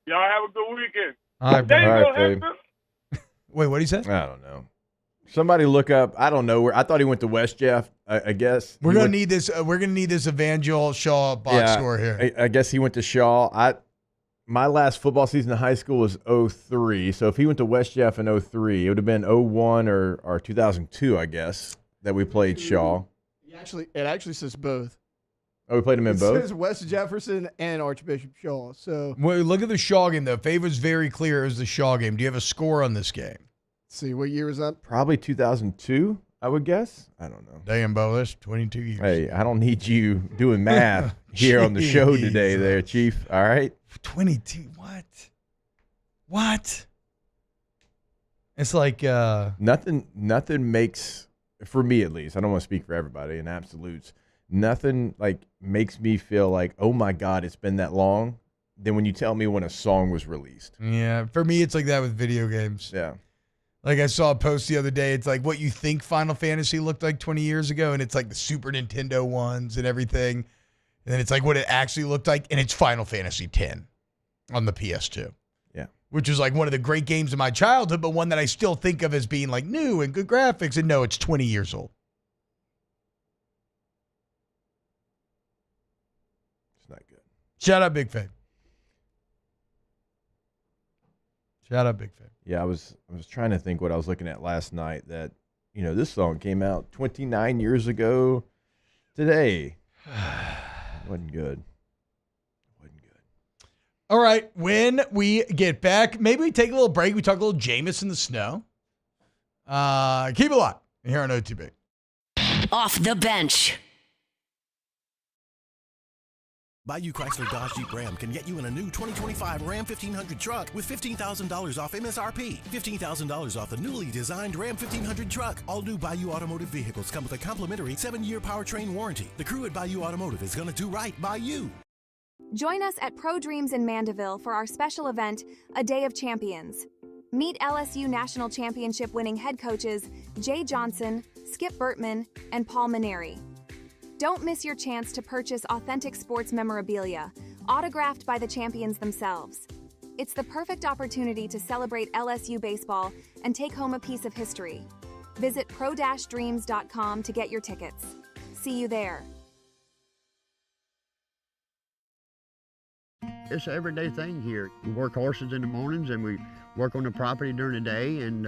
Y'all have a good weekend. All right, Fave. Wait, what did he say? I don't know. Somebody look up. I don't know where. I thought he went to West Jeff. I guess we're gonna need this. We're gonna need this Evangel Shaw box score here. I guess he went to Shaw. My last football season in high school was 03. So if he went to West Jeff in 03, it would have been 01 or 2002, I guess, that we played Shaw. It actually says both. Oh, we played him in both? It says West Jefferson and Archbishop Shaw. So well, look at the Shaw game, though. Fave was very clear it was the Shaw game. Do you have a score on this game? Let's see, what year was that? Probably 2002, I would guess. I don't know. Damn, Bo, that's 22 years. Hey, I don't need you doing math here on the show today there, Chief. All right? 22, what? It's like nothing makes, for me at least, I don't want to speak for everybody in absolutes, nothing like makes me feel like, oh my God, it's been that long, than when you tell me when a song was released. Yeah, for me, it's like that with video games. Yeah. Like I saw a post the other day. It's like what you think Final Fantasy looked like 20 years ago, and it's like the Super Nintendo ones and everything. And then it's like what it actually looked like, and it's Final Fantasy X on the PS2. Yeah. Which is like one of the great games of my childhood, but one that I still think of as being like new and good graphics. And no, it's 20 years old. It's not good. Shout out Big Faye. Shout out Big Faye. Yeah, I was trying to think what I was looking at last night that, this song came out 29 years ago today. Wasn't good. All right, when we get back, maybe we take a little break. We talk a little Jameis in the snow. Keep it locked here on OTB. Off the bench. Bayou Chrysler Dodge Jeep Ram can get you in a new 2025 Ram 1500 truck with $15,000 off MSRP. $15,000 off the newly designed Ram 1500 truck. All new Bayou Automotive vehicles come with a complimentary 7-year powertrain warranty. The crew at Bayou Automotive is going to do right by you. Join us at Pro Dreams in Mandeville for our special event, A Day of Champions. Meet LSU National Championship winning head coaches Jay Johnson, Skip Bertman, and Paul Maneri. Don't miss your chance to purchase authentic sports memorabilia, autographed by the champions themselves. It's the perfect opportunity to celebrate LSU baseball and take home a piece of history. Visit pro-dreams.com to get your tickets. See you there. It's an everyday thing here. We work horses in the mornings and we work on the property during the day, and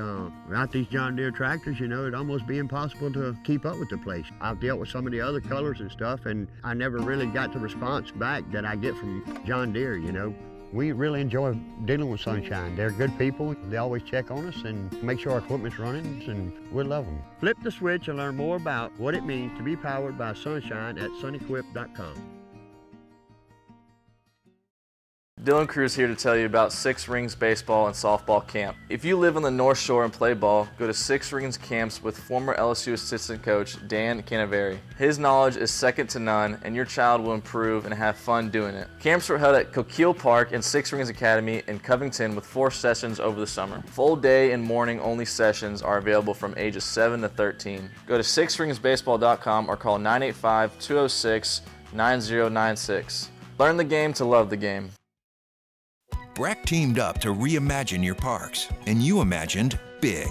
without these John Deere tractors, it'd almost be impossible to keep up with the place. I've dealt with some of the other colors and stuff, and I never really got the response back that I get from John Deere, We really enjoy dealing with Sunshine. They're good people. They always check on us and make sure our equipment's running, and we love them. Flip the switch and learn more about what it means to be powered by Sunshine at sunequip.com. Dylan Cruz here to tell you about Six Rings Baseball and Softball Camp. If you live on the North Shore and play ball, go to Six Rings Camps with former LSU assistant coach Dan Canaveri. His knowledge is second to none, and your child will improve and have fun doing it. Camps were held at Coquille Park and Six Rings Academy in Covington with 4 sessions over the summer. Full day and morning only sessions are available from ages 7 to 13. Go to sixringsbaseball.com or call 985-206-9096. Learn the game to love the game. Breck teamed up to reimagine your parks, and you imagined big.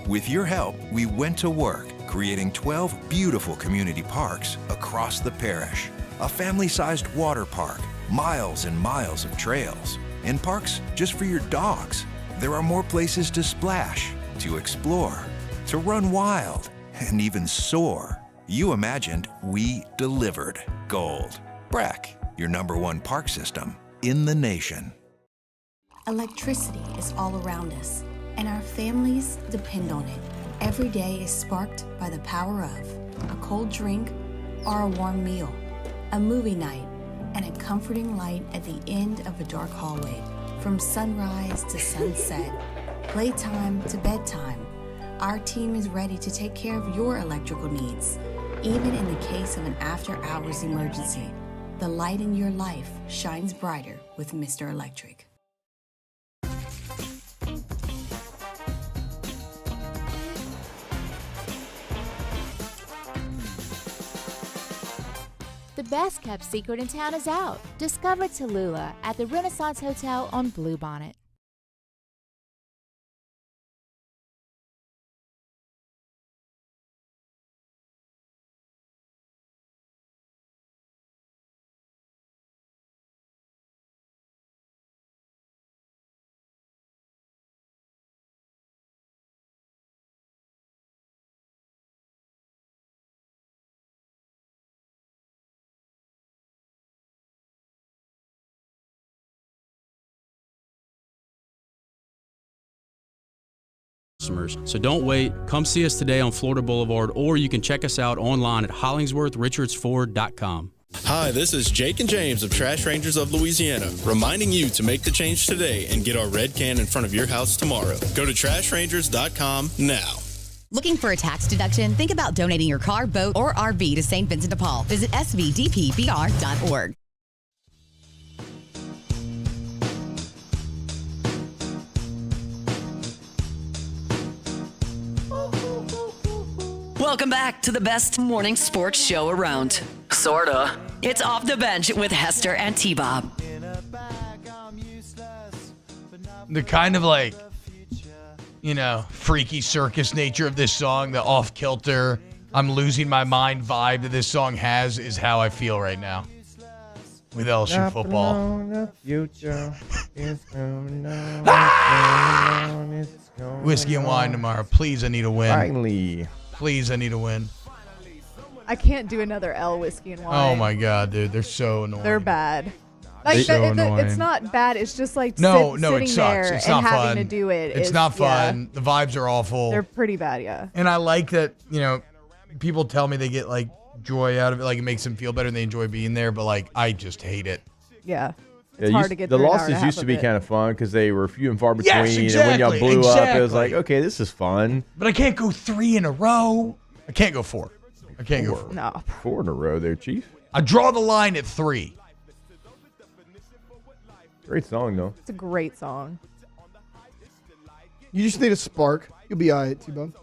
With your help, we went to work, creating 12 beautiful community parks across the parish. A family-sized water park, miles and miles of trails, and parks just for your dogs. There are more places to splash, to explore, to run wild, and even soar. You imagined, we delivered. Gold. Breck, your #1 park system in the nation. Electricity is all around us, and our families depend on it. Every day is sparked by the power of a cold drink or a warm meal, a movie night, and a comforting light at the end of a dark hallway. From sunrise to sunset, playtime to bedtime, our team is ready to take care of your electrical needs, even in the case of an after-hours emergency. The light in your life shines brighter with Mr. Electric. The best kept secret in town is out. Discover Tallulah at the Renaissance Hotel on Bluebonnet. So don't wait. Come see us today on Florida Boulevard, or you can check us out online at HollingsworthRichardsFord.com. Hi, this is Jake and James of Trash Rangers of Louisiana, reminding you to make the change today and get our red can in front of your house tomorrow. Go to TrashRangers.com now. Looking for a tax deduction? Think about donating your car, boat, or RV to St. Vincent de Paul. Visit svdpbr.org. Welcome back to the best morning sports show around. Sorta. It's Off the Bench with Hester and T-Bob. The kind of like, freaky circus nature of this song, the off-kilter, I'm losing my mind vibe that this song has is how I feel right now with LSU football. Whiskey and wine tomorrow. Please, I need a win. Finally. Please, I need a win. I can't do another L whiskey and wine. Oh, my God, dude. They're so annoying. They're bad. It's not bad. It's just like sitting it sucks. There it's and not having fun. To do it. It's not fun. Yeah. The vibes are awful. They're pretty bad, yeah. And I like that, people tell me they get like joy out of it, like it makes them feel better and they enjoy being there, but like I just hate it. Yeah. It's hard to get the through losses used to be kind of fun because they were few and far between. Yes, exactly, and when y'all blew up, it was like, okay, this is fun. But I can't go 3 in a row. I can't go 4. I can't go 4. No. 4 in a row there, Chief. I draw the line at 3. Great song, though. It's a great song. You just need a spark. You'll be all right, T-Bone.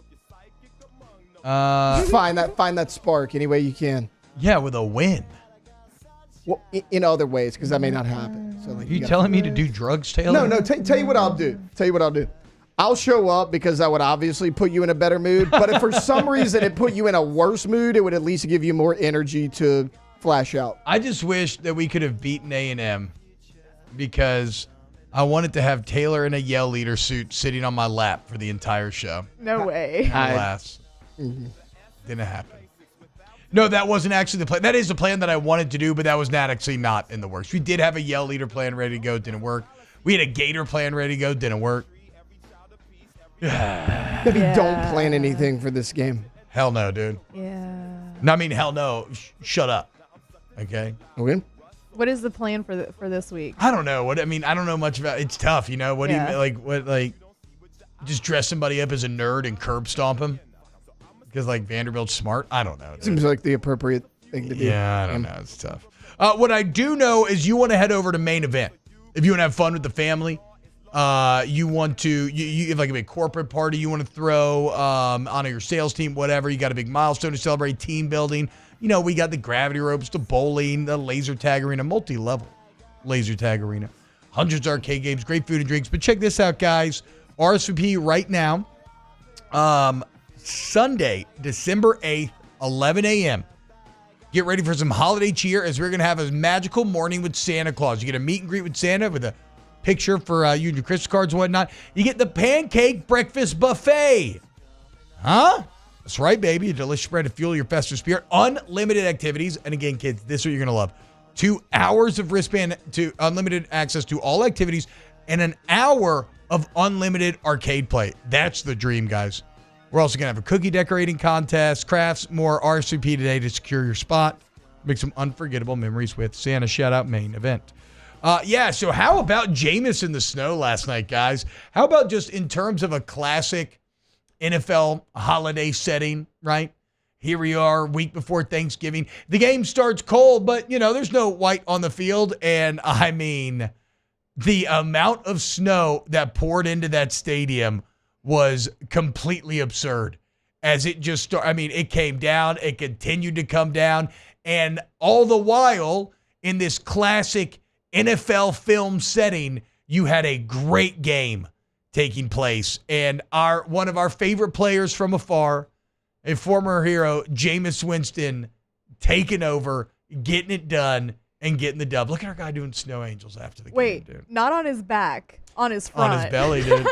Find that spark any way you can. Yeah, with a win. Well, in other ways, because that may not happen. So, like, you telling me to do drugs, Taylor? No. Tell you what I'll do. I'll show up because that would obviously put you in a better mood. But if for some reason it put you in a worse mood, it would at least give you more energy to flash out. I just wish that we could have beaten A&M because I wanted to have Taylor in a Yell leader suit sitting on my lap for the entire show. No way. Alas. Didn't happen. No, that wasn't actually the plan. That is the plan that I wanted to do, but that was not in the works. We did have a Yell leader plan ready to go. Didn't work. We had a Gator plan ready to go. Didn't work. Maybe don't plan anything for this game. Hell no, dude. Yeah. No, I mean, hell no. Shut up. Okay? Okay. What is the plan for this week? I don't know. I don't know much about it. It's tough, you know? What do you just dress somebody up as a nerd and curb stomp him? Because, Vanderbilt's smart? I don't know. Dude. Seems like the appropriate thing to do. Yeah, I don't know. It's tough. What I do know is you want to head over to Main Event. If you want to have fun with the family, you want to, you have a big corporate party you want to throw, on your sales team, whatever. You got a big milestone to celebrate, team building. We got the gravity ropes, the bowling, the laser tag arena, multi-level laser tag arena. Hundreds of arcade games, great food and drinks. But check this out, guys. RSVP right now. Sunday, December 8th, 11 a.m. Get ready for some holiday cheer as we're going to have a magical morning with Santa Claus. You get a meet and greet with Santa with a picture for you and your Christmas cards and whatnot. You get the pancake breakfast buffet. Huh? That's right, baby. A delicious spread to fuel your festive spirit. Unlimited activities. And again, kids, this is what you're going to love. 2 hours of wristband to unlimited access to all activities and an hour of unlimited arcade play. That's the dream, guys. We're also going to have a cookie decorating contest, crafts, more RSVP today to secure your spot. Make some unforgettable memories with Santa. Shout out Main Event. So how about Jameis in the snow last night, guys? How about just in terms of a classic NFL holiday setting, right? Here we are, week before Thanksgiving. The game starts cold, but, there's no white on the field. And, I mean, the amount of snow that poured into that stadium was completely absurd. As it just started, it came down, it continued to come down, and all the while, in this classic NFL film setting, you had a great game taking place. And one of our favorite players from afar, a former hero, Jameis Winston, taking over, getting it done, and getting the dub. Look at our guy doing snow angels after the game, dude. Not on his back, on his front. On his belly, dude.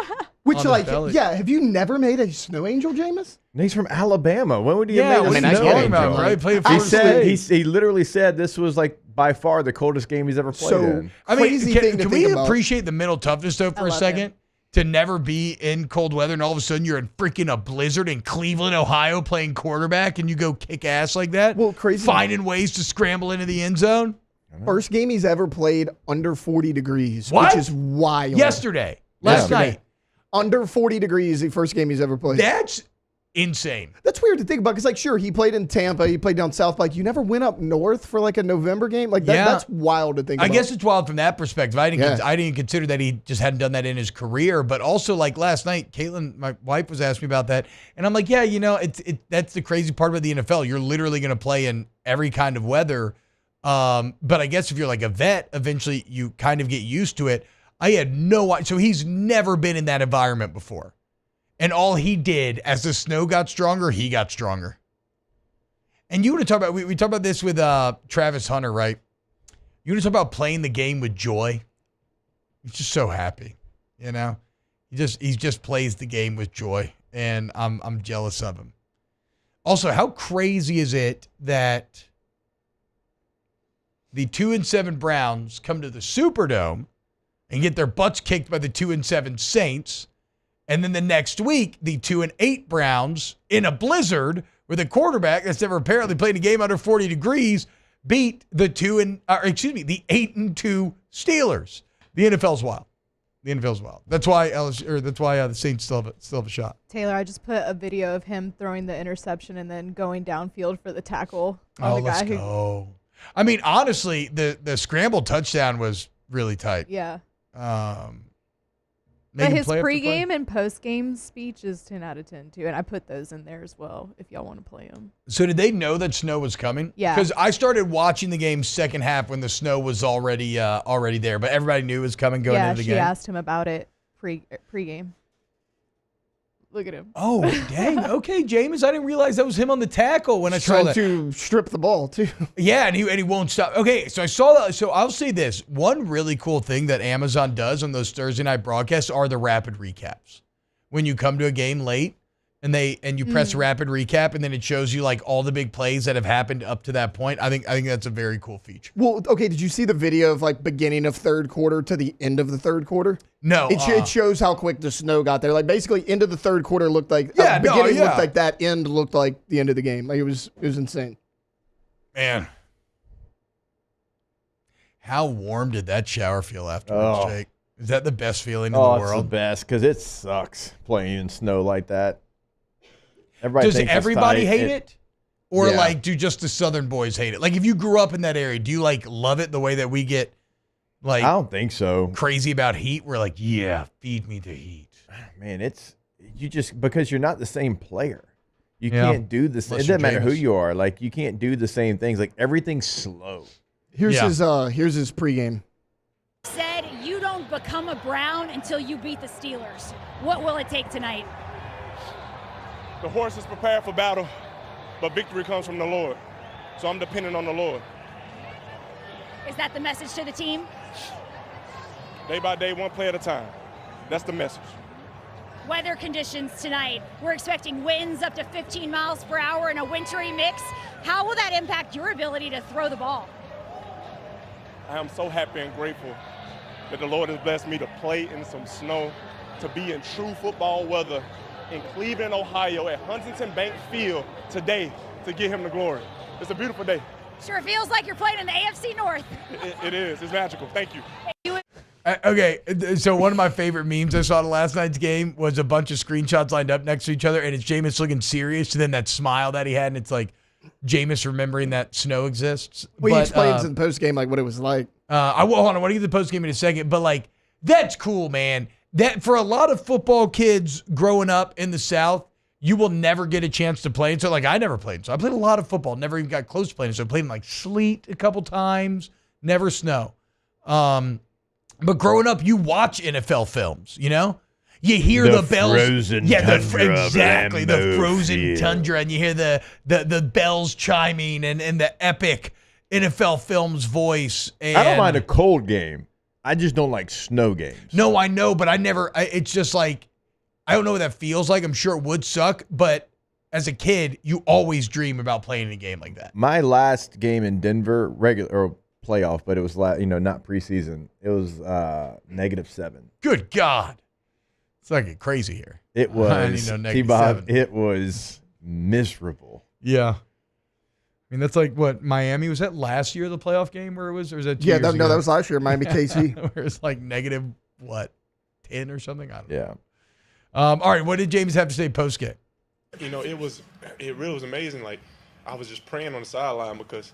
Have you never made a snow angel, Jameis? He's from Alabama. When would he have made a snow angel? Right? He literally said this was by far the coldest game he's ever played in. Can we appreciate the mental toughness though for a second? To never be in cold weather and all of a sudden you're in freaking a blizzard in Cleveland, Ohio playing quarterback and you go kick ass like that? Well, crazy. Finding ways to scramble into the end zone? First game he's ever played under 40 degrees, which is wild. Last night. Under 40 degrees, the first game he's ever played. That's insane. That's weird to think about because, like, sure, he played in Tampa, he played down south. Like, you never went up north for like a November game. Like, that's wild to think about. I guess it's wild from that perspective. I didn't consider that he just hadn't done that in his career. But also, like last night, Caitlin, my wife, was asking me about that, and I'm like, yeah, that's the crazy part about the NFL. You're literally going to play in every kind of weather. But I guess if you're like a vet, eventually you kind of get used to it. I had no idea. So he's never been in that environment before. And all he did, as the snow got stronger, he got stronger. And you want to talk about, we talked about this with Travis Hunter, right? You want to talk about playing the game with joy? He's just so happy, He just plays the game with joy. And I'm jealous of him. Also, how crazy is it that the 2-7 Browns come to the Superdome and get their butts kicked by the 2-7 Saints, and then the next week, the 2-8 Browns, in a blizzard with a quarterback that's never apparently played a game under 40 degrees, beat the 8-2 Steelers. The NFL's wild. That's why the Saints still have a shot. Taylor, I just put a video of him throwing the interception and then going downfield for the tackle on the guy let's go. I mean, honestly, the scramble touchdown was really tight. Yeah. But his pregame and postgame speech is 10 out of 10 too, and I put those in there as well if y'all want to play them. So did they know that snow was coming? Yeah. Because I started watching the game second half when the snow was already there, but everybody knew it was coming going into the game. Yeah, she asked him about it pregame. Look at him. Oh, dang. Okay, Jameis, I didn't realize that was him on the tackle when I saw that. Trying to strip the ball, too. Yeah, and he won't stop. Okay, so I saw that. So I'll say this. One really cool thing that Amazon does on those Thursday night broadcasts are the rapid recaps. When you come to a game late and you press rapid recap and then it shows you like all the big plays that have happened up to that point. I think that's a very cool feature. Well, okay, did you see the video of like beginning of third quarter to the end of the third quarter? No. It shows how quick the snow got there. Like basically end of the third quarter looked like beginning looked like that, end looked like the end of the game. Like it was insane. Man. How warm did that shower feel afterwards, Jake? Is that the best feeling in the world? It's the best because it sucks playing in snow like that. Does everybody hate it? Or like do just the Southern boys hate it? Like if you grew up in that area, do you like love it the way that we get like I don't think so. Crazy about heat? We're like, yeah, feed me the heat. Man, because you're not the same player. You can't do the same. It doesn't matter who you are. Like you can't do the same things. Like everything's slow. Here's his pregame. Said you don't become a Brown until you beat the Steelers. What will it take tonight? The horse is prepared for battle, but victory comes from the Lord. So I'm dependent on the Lord. Is that the message to the team? Day by day, one play at a time. That's the message. Weather conditions tonight. We're expecting winds up to 15 miles per hour in a wintry mix. How will that impact your ability to throw the ball? I am so happy and grateful that the Lord has blessed me to play in some snow, to be in true football weather in Cleveland, Ohio, at Huntington Bank Field today to give him the glory. It's a beautiful day. Sure feels like you're playing in the AFC North. It is. It's magical. Thank you. Okay, so one of my favorite memes I saw in last night's game was a bunch of screenshots lined up next to each other, and it's Jameis looking serious, and then that smile that he had, and it's like Jameis remembering that snow exists. Well, he explains in the postgame like what it was like. Hold on, I want to get the postgame in a second, but like that's cool, man. That for a lot of football kids growing up in the South, you will never get a chance to play. And so like I never played. So I played a lot of football, never even got close to playing. So I played in like sleet a couple times, never snow. But growing up, you watch NFL films, you know? You hear the bells. Frozen tundra exactly, the frozen tundra, and you hear the bells chiming and the epic NFL films voice. And I don't mind a cold game. I just don't like snow games. No, I know, but it's just like, I don't know what that feels like. I'm sure it would suck, but as a kid, you always dream about playing a game like that. My last game in Denver, regular or playoff, but it was not preseason. It was -7. Good God. It's like crazy here. It was. I didn't know T-Bob, it was miserable. Yeah. I mean, that's like what Miami was that last year, the playoff game where it was, or was that 2 years ago? No, that was last year, Miami KC. Where it's like -10 or something. I don't know. Yeah. All right. What did James have to say post game? You know, it really was amazing. Like, I was just praying on the sideline because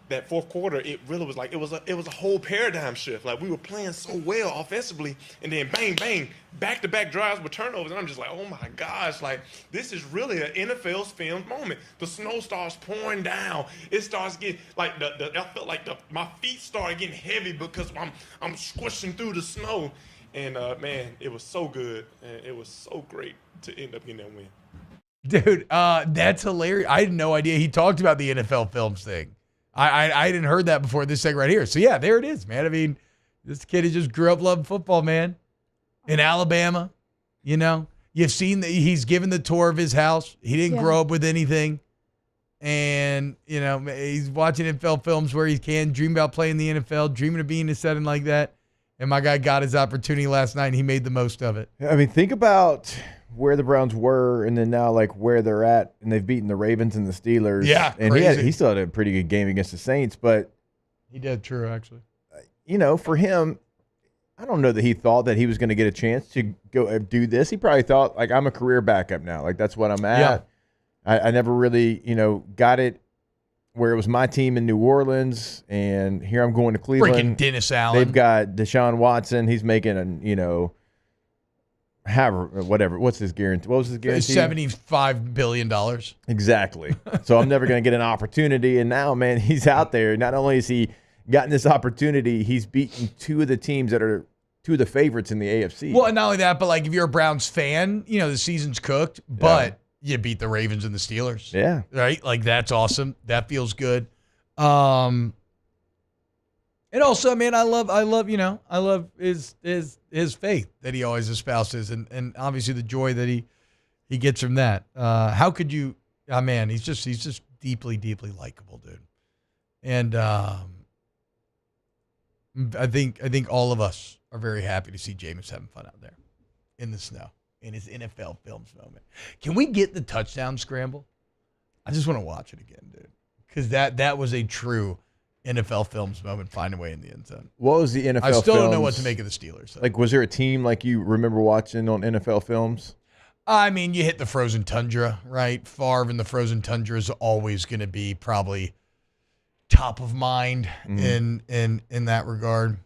that fourth quarter, it really was like it was a whole paradigm shift. Like, we were playing so well offensively, and then bang, bang, back-to-back drives with turnovers, and I'm just like, oh my gosh, like, this is really an NFL's filmed moment. The snow starts pouring down. It starts getting like I felt like my feet started getting heavy because I'm squishing through the snow, and man, it was so good, and it was so great to end up getting that win. Dude, that's hilarious. I had no idea he talked about the NFL films thing. I hadn't heard that before this segment right here. So, yeah, there it is, man. I mean, this kid, he just grew up loving football, man. In Alabama, you know. You've seen that he's given the tour of his house. He didn't grow up with anything. And, you know, he's watching NFL films where he can dream about playing the NFL, dreaming of being in a setting like that. And my guy got his opportunity last night, and he made the most of it. I mean, think about where the Browns were and then now, like, where they're at, and they've beaten the Ravens and the Steelers. Yeah, and crazy. he still had a pretty good game against the Saints, but he did, true, actually. You know, for him, I don't know that he thought that he was going to get a chance to go do this. He probably thought, like, I'm a career backup now. Like, that's what I'm at. Yeah. I never really, you know, got it where it was my team in New Orleans, and here I'm going to Cleveland. Freaking Dennis Allen. They've got Deshaun Watson. He's making you know, whatever. What's his guarantee? What was his guarantee? $75 billion. Exactly. So I'm never going to get an opportunity. And now, man, he's out there. Not only has he gotten this opportunity, he's beaten two of the teams that are two of the favorites in the AFC. Well, and not only that, but like if you're a Browns fan, you know, the season's cooked, but you beat the Ravens and the Steelers. Yeah. Right? Like, that's awesome. That feels good. And also, man, I love, you know, I love his faith that he always espouses, and obviously the joy that he gets from that. How could you? Man, he's just deeply, deeply likable, dude. And I think all of us are very happy to see Jameis having fun out there in the snow in his NFL films moment. Can we get the touchdown scramble? I just want to watch it again, dude, because that was a true NFL films moment, find a way in the end zone. What was the NFL I still don't know films? what to make of the Steelers. So. Like, was there a team like you remember watching on NFL films? I mean, you hit the frozen tundra, right? Favre and the frozen tundra is always going to be probably top of mind in that regard.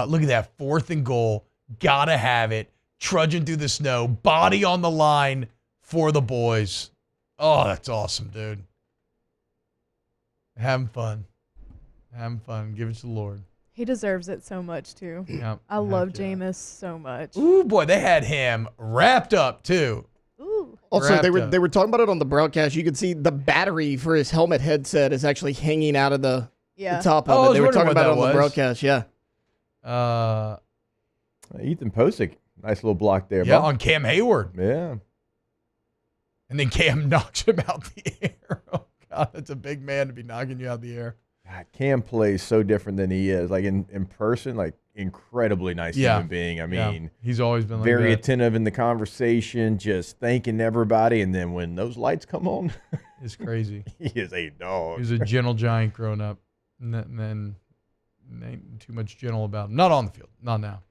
Look at that, 4th and goal. Gotta have it. Trudging through the snow, body on the line for the boys. Oh, that's awesome, dude. Having fun. Give it to the Lord. He deserves it so much, too. Yeah, I love Jameis so much. Ooh, boy, they had him wrapped up, too. Ooh. Also, they were talking about it on the broadcast. You could see the battery for his helmet headset is actually hanging out of the top of it. They were talking about it on the broadcast, yeah. Ethan Posick, nice little block there. Yeah, bro. on Cam Hayward. Yeah. And then Cam knocks him out the air. Oh, God, that's a big man to be knocking you out the air. God, Cam plays so different than he is. Like, in person, like, incredibly nice human being. I mean, he's always been like very that. attentive in the conversation, just thanking everybody. And then when those lights come on, it's crazy. He is a dog. He was a gentle giant growing up. And then ain't too much gentle about him. Not on the field. Not now.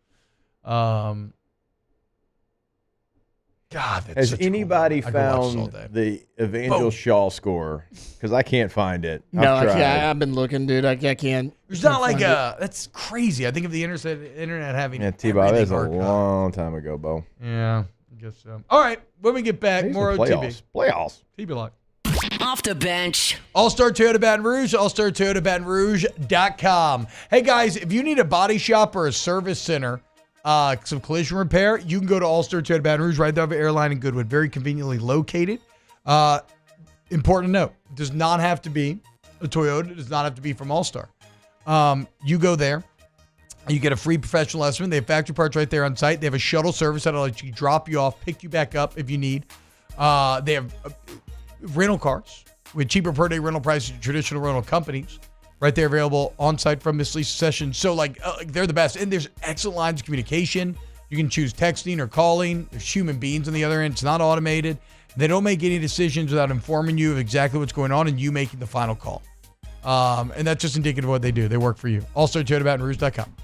God, that's has such anybody cool. I could watch this all found day. the Evangel Shaw score? Because I can't find it. No, I've tried. I've been looking, dude. I can't. There's not like that's crazy. I think of the internet having T-Bob, that was a everything archived. long time ago, Bo. Yeah, I guess so. All right, when we get back, more OTB. Playoffs. TB Lock. Off the bench. All-Star Toyota Baton Rouge, allstartoyotabatonrouge.com. Hey, guys, if you need a body shop or a service center, some collision repair, you can go to All-Star Toyota Baton Rouge right there over Airline and Goodwood. Very conveniently located. Important to note, it does not have to be a Toyota. It does not have to be from All-Star. You go there. You get a free professional estimate. They have factory parts right there on site. They have a shuttle service that'll let you drop you off, pick you back up if you need. They have rental cars with cheaper per day rental prices than traditional rental companies. Right there available on site from Miss Lisa Sessions. So, they're the best. And there's excellent lines of communication. You can choose texting or calling. There's human beings on the other end. It's not automated. They don't make any decisions without informing you of exactly what's going on and you making the final call. And that's just indicative of what they do. They work for you. AllStarToyotaBatonRouge.com.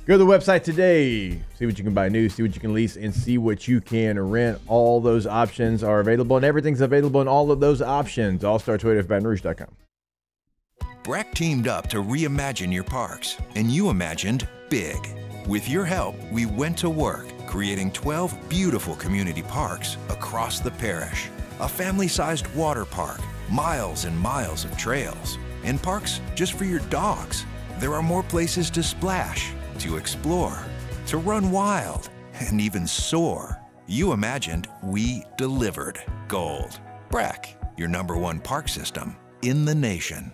Go to the website today. See what you can buy new, see what you can lease, and see what you can rent. All those options are available, and everything's available in all of those options. All-Star Toyota of BatonRouge.com. Breck teamed up to reimagine your parks, and you imagined big. With your help, we went to work, creating 12 beautiful community parks across the parish. A family-sized water park, miles and miles of trails, and parks just for your dogs. There are more places to splash, to explore, to run wild, and even soar. You imagined, we delivered gold. Breck, your #1 park system in the nation.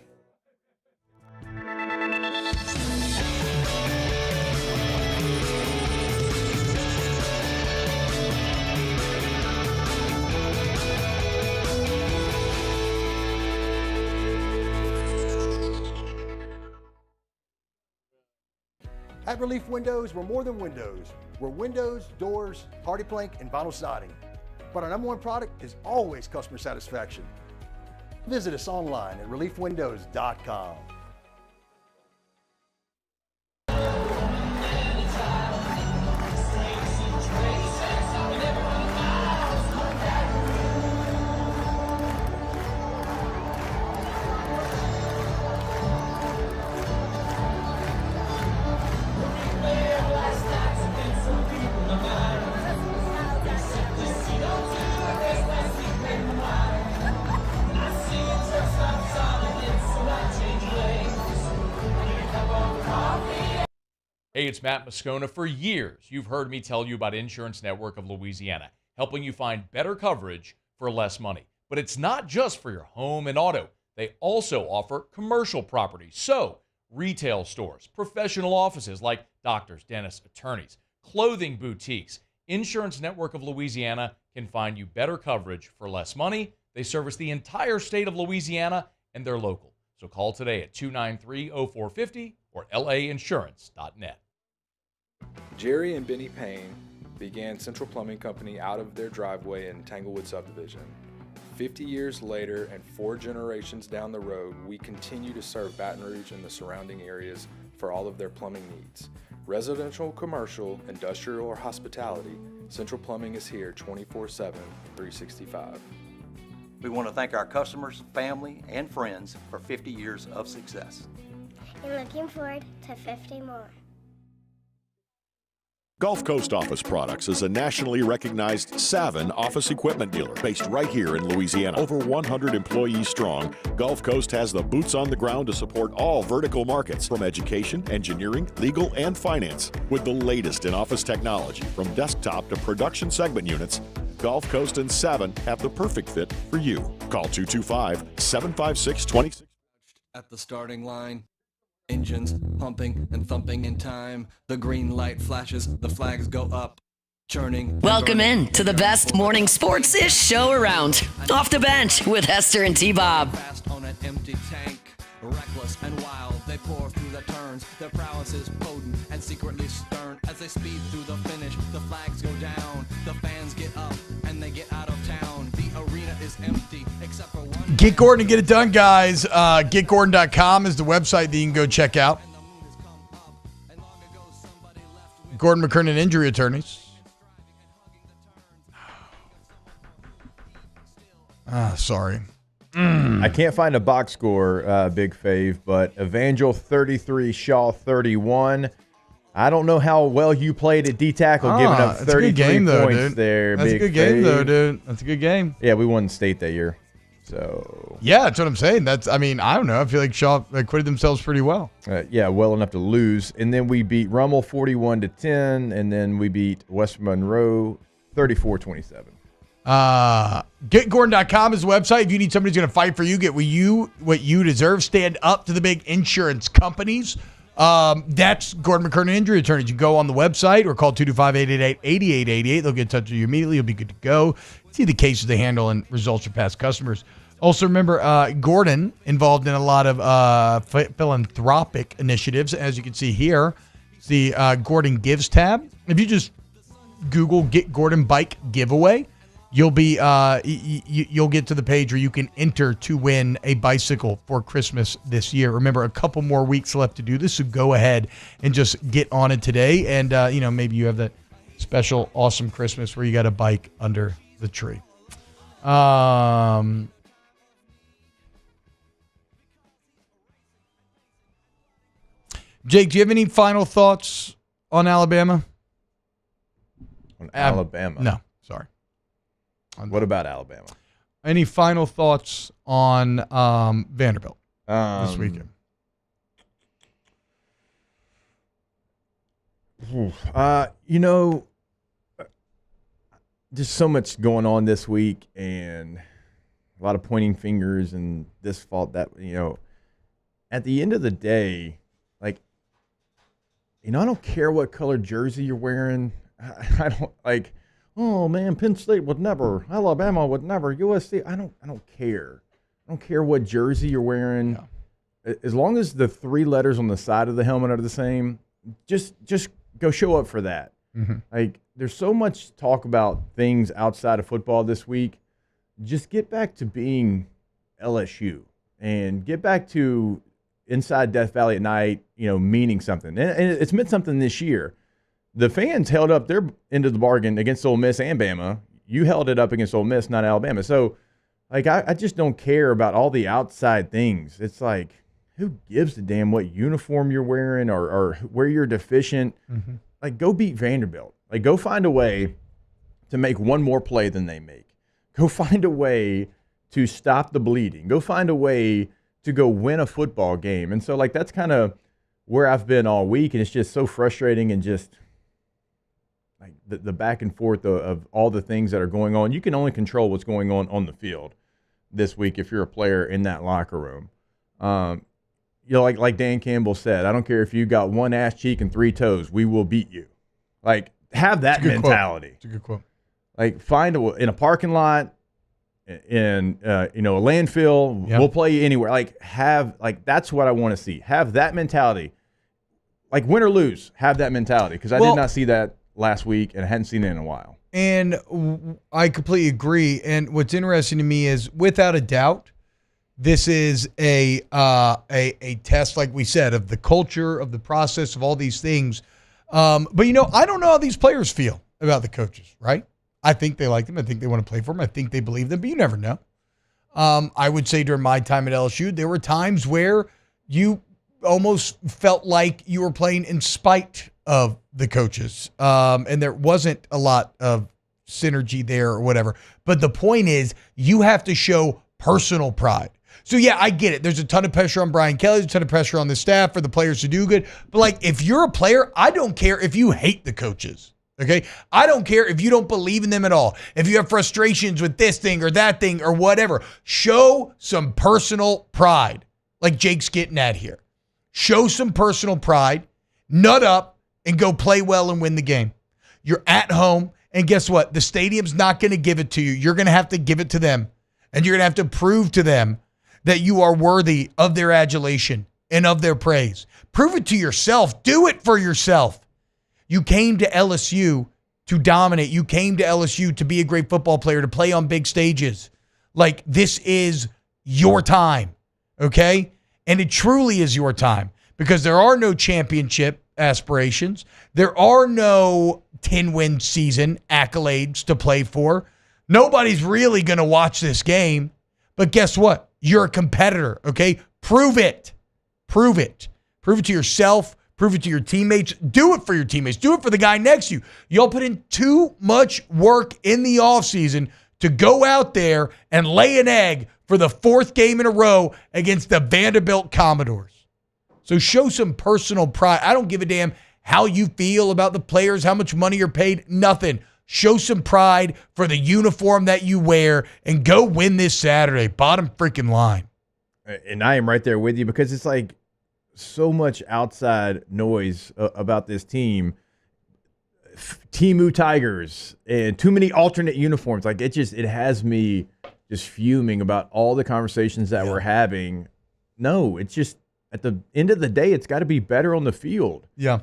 At Relief Windows, we're more than windows. We're windows, doors, hardy plank, and vinyl siding. But our #1 product is always customer satisfaction. Visit us online at reliefwindows.com. Hey, it's Matt Moscona. For years, you've heard me tell you about Insurance Network of Louisiana, helping you find better coverage for less money. But it's not just for your home and auto. They also offer commercial properties. So, retail stores, professional offices like doctors, dentists, attorneys, clothing boutiques. Insurance Network of Louisiana can find you better coverage for less money. They service the entire state of Louisiana, and they're local. So call today at 293-0450 or lainsurance.net. Jerry and Benny Payne began Central Plumbing Company out of their driveway in Tanglewood subdivision. 50 years later and 4 generations down the road, we continue to serve Baton Rouge and the surrounding areas for all of their plumbing needs. Residential, commercial, industrial, or hospitality, Central Plumbing is here 24/7, 365. We want to thank our customers, family, and friends for 50 years of success. And looking forward to 50 more. Gulf Coast Office Products is a nationally recognized Savin office equipment dealer based right here in Louisiana. Over 100 employees strong, Gulf Coast has the boots on the ground to support all vertical markets, from education, engineering, legal, and finance. With the latest in office technology, from desktop to production segment units, Gulf Coast and Savin have the perfect fit for you. Call 225-756-26. At the starting line, engines pumping and thumping in time. The green light flashes, the flags go up, churning. Welcome in to the best morning sports-ish show around. Off the Bench with Hester and T-Bob. Fast on an empty tank, reckless and wild, they pour through the turns. Their prowess is potent and secretly stern. As they speed through the finish, the flags go down. The fans get up and they get out of town. The arena is empty except for one. Get Gordon and get it done, guys. GetGordon.com is the website that you can go check out. Gordon McKernan Injury Attorneys. Sorry. I can't find a box score, Big Fave, but Evangel 33, Shaw 31. I don't know how well you played at D-Tackle, giving up 33 points there, That's Big a good game, Fave. though, dude. That's a good game. Yeah, we won state that year. So yeah, that's what I'm saying. I don't know. I feel like Shaw acquitted themselves pretty well. Yeah, well enough to lose. And then we beat Rummel 41-10, and then we beat West Monroe 34-27. GetGordon.com is the website. If you need somebody who's going to fight for you, get what you deserve. Stand up to the big insurance companies. That's Gordon McKernan Injury Attorneys. You go on the website or call 225-888-8888. They'll get in touch with you immediately. You'll be good to go. See the cases they handle and results for past customers. Also, remember, Gordon involved in a lot of philanthropic initiatives. As you can see here, it's the Gordon Gives tab. If you just Google Get Gordon Bike Giveaway, you'll be you'll get to the page where you can enter to win a bicycle for Christmas this year. Remember, a couple more weeks left to do this, so go ahead and just get on it today. And maybe you have that special awesome Christmas where you got a bike under the tree. Jake, do you have any final thoughts on Alabama? On Alabama? No, sorry. What about Alabama? Any final thoughts on Vanderbilt this weekend? There's so much going on this week and a lot of pointing fingers and this fault, that, at the end of the day, I don't care what color jersey you're wearing. I don't oh man, Penn State would never, Alabama would never, USC. I don't care. I don't care what jersey you're wearing. No. As long as the 3 letters on the side of the helmet are the same, just go show up for that. Mm-hmm. There's so much talk about things outside of football this week. Just get back to being LSU and get back to inside Death Valley at night, meaning something. And it's meant something this year. The fans held up their end of the bargain against Ole Miss and Bama. You held it up against Ole Miss, not Alabama. So, I just don't care about all the outside things. It's who gives a damn what uniform you're wearing or where you're deficient? Mm-hmm. Go beat Vanderbilt. Go find a way to make one more play than they make. Go find a way to stop the bleeding. Go find a way to go win a football game. And so, that's kind of where I've been all week, and it's just so frustrating and just the back and forth of all the things that are going on. You can only control what's going on the field this week if you're a player in that locker room. Like Dan Campbell said, I don't care if you got 1 ass cheek and 3 toes, we will beat you. Have that mentality. It's a good quote. Find in a parking lot, in a landfill, we'll play you anywhere. That's what I want to see. Have that mentality. Win or lose, have that mentality, because I did not see that last week, and I hadn't seen it in a while. And I completely agree. And what's interesting to me is, without a doubt, this is a test, like we said, of the culture, of the process, of all these things. But I don't know how these players feel about the coaches, right? I think they like them. I think they want to play for them. I think they believe them, but you never know. I would say during my time at LSU, there were times where you almost felt like you were playing in spite of the coaches. And there wasn't a lot of synergy there or whatever. But the point is, you have to show personal pride. So, yeah, I get it. There's a ton of pressure on Brian Kelly. There's a ton of pressure on the staff for the players to do good. But, if you're a player, I don't care if you hate the coaches. Okay? I don't care if you don't believe in them at all. If you have frustrations with this thing or that thing or whatever, show some personal pride, like Jake's getting at here. Show some personal pride, nut up, and go play well and win the game. You're at home, and guess what? The stadium's not going to give it to you. You're going to have to give it to them, and you're going to have to prove to them that you are worthy of their adulation and of their praise. Prove it to yourself. Do it for yourself. You came to LSU to dominate. You came to LSU to be a great football player, to play on big stages. This is your time, okay? And it truly is your time, because there are no championship aspirations. There are no 10-win season accolades to play for. Nobody's really going to watch this game. But guess what? You're a competitor, okay? Prove it. Prove it. Prove it to yourself. Prove it to your teammates. Do it for your teammates. Do it for the guy next to you. Y'all put in too much work in the offseason to go out there and lay an egg for the 4th game in a row against the Vanderbilt Commodores. So show some personal pride. I don't give a damn how you feel about the players, how much money you're paid, nothing. Show some pride for the uniform that you wear and go win this Saturday. Bottom freaking line. And I am right there with you, because it's so much outside noise about this team. Timu Tigers and too many alternate uniforms. It has me just fuming about all the conversations that we're having. No, it's just, at the end of the day, it's got to be better on the field. Yeah.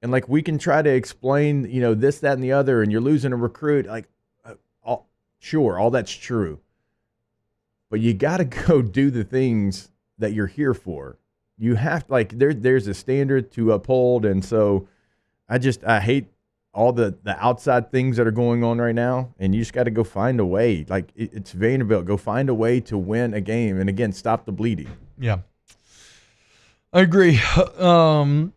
And we can try to explain, this, that, and the other, and you're losing a recruit. Sure, all that's true. But you got to go do the things that you're here for. You have there's a standard to uphold, and so I hate all the outside things that are going on right now, and you just got to go find a way. Like it's Vanderbilt, go find a way to win a game, and again, stop the bleeding. Yeah, I agree. Daniel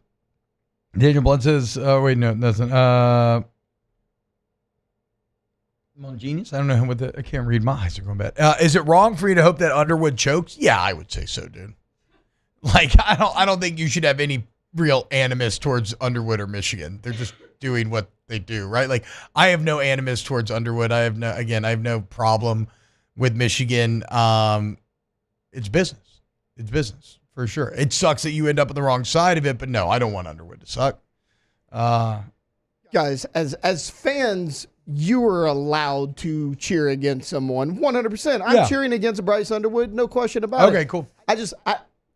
Blood says, wait, no, it doesn't. Genius? I don't know I can't read. My eyes are going bad. Is it wrong for you to hope that Underwood chokes? Yeah, I would say so, dude. Like, I don't think you should have any real animus towards Underwood or Michigan. They're just doing what they do, right? Like, I have no animus towards Underwood. I have no problem with Michigan. It's business. It's business for sure. It sucks that you end up on the wrong side of it, but no, I don't want Underwood to suck. Guys, as fans, you are allowed to cheer against someone 100%. I'm cheering against Bryce Underwood, no question about it. Okay, cool.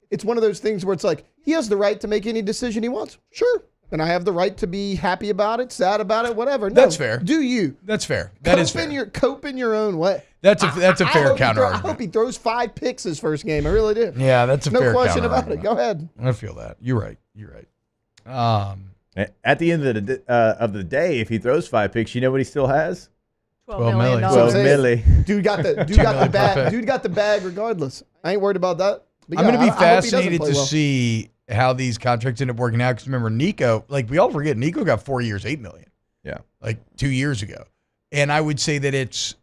It's one of those things where it's like, he has the right to make any decision he wants. Sure. And I have the right to be happy about it, sad about it, whatever. No, that's fair. Do you? That's fair. That is fair. Cope in your own way. That's a fair counter argument. I hope he throws 5 picks his first game. I really do. Yeah, that's a fair counter No question about it. Go ahead. I feel that. You're right. At the end of the day, if he throws 5 picks, you know what he still has? $12 million. 12 milli. Dude got the bag. Dude got the bag regardless. I ain't worried about that. But I'm going to be fascinated to well. see how these contracts end up working out. Because remember, Nico, like we all forget, Nico got 4 years, $8 million. Yeah. Like 2 years ago. And I would say that it's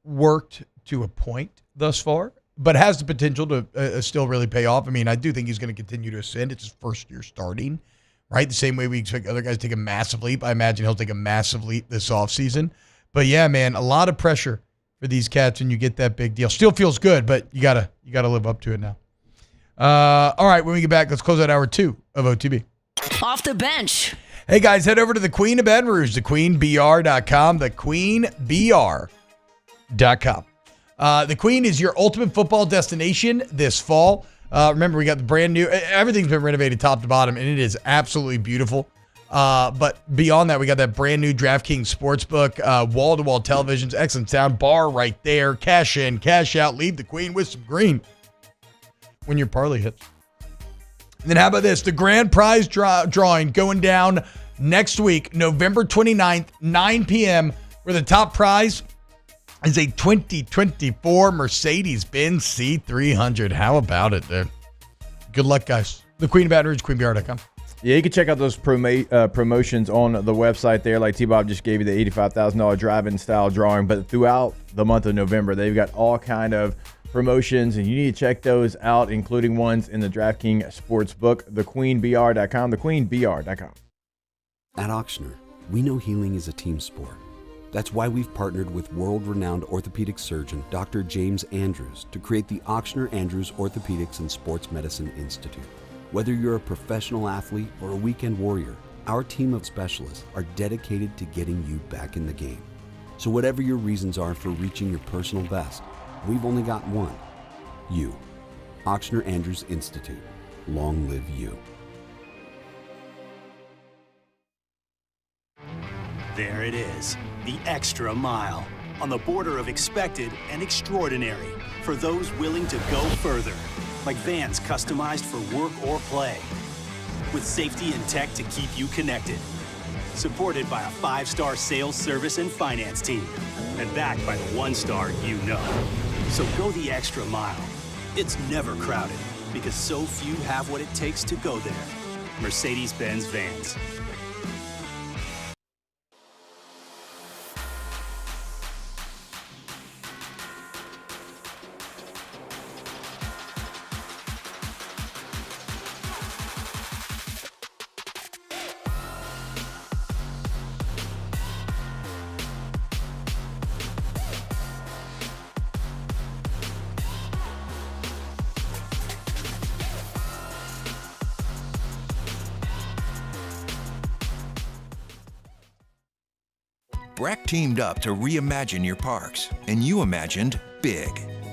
worked to a point thus far, but has the potential to still really pay off. I mean, I do think he's going to continue to ascend. It's his first year starting, right? The same way we expect other guys to take a massive leap. I imagine he'll take a massive leap this offseason. But yeah, man, a lot of pressure for these cats when you get that big deal. Still feels good, but you gotta live up to it now. All right, when we get back, let's close out hour 2 of OTB. Off the bench. Hey guys, head over to the Queen of Baton Rouge, thequeenbr.com, thequeenbr.com. The Queen is your ultimate football destination this fall. Remember, we got the brand new, everything's been renovated top to bottom, and it is absolutely beautiful. But beyond that, we got that brand new DraftKings Sportsbook, wall-to-wall televisions, excellent sound, bar right there, cash in, cash out, leave the Queen with some green when your parlay hits. And then how about this? The grand prize drawing going down next week, November 29th, 9 p.m., where the top prize is a 2024 Mercedes-Benz C300. How about it, dude? Good luck, guys. The Queen of Baton Rouge, queenbr.com. Yeah, you can check out those promotions on the website there. Like T-Bob just gave you the $85,000 drive-in style drawing. But throughout the month of November, they've got all kind of promotions, and you need to check those out, including ones in the DraftKings Sportsbook, thequeenbr.com, thequeenbr.com. At Ochsner, we know healing is a team sport. That's why we've partnered with world-renowned orthopedic surgeon Dr. James Andrews to create the Ochsner Andrews Orthopedics and Sports Medicine Institute. Whether you're a professional athlete or a weekend warrior, our team of specialists are dedicated to getting you back in the game. So whatever your reasons are for reaching your personal best, we've only got one. You. Ochsner Andrews Institute. Long live you. There it is, the extra mile, on the border of expected and extraordinary for those willing to go further, like vans customized for work or play, with safety and tech to keep you connected, supported by a 5-star sales, service, and finance team, and backed by the 1-star you know. So go the extra mile. It's never crowded, because so few have what it takes to go there. Mercedes-Benz Vans. Breck teamed up to reimagine your parks, and you imagined big.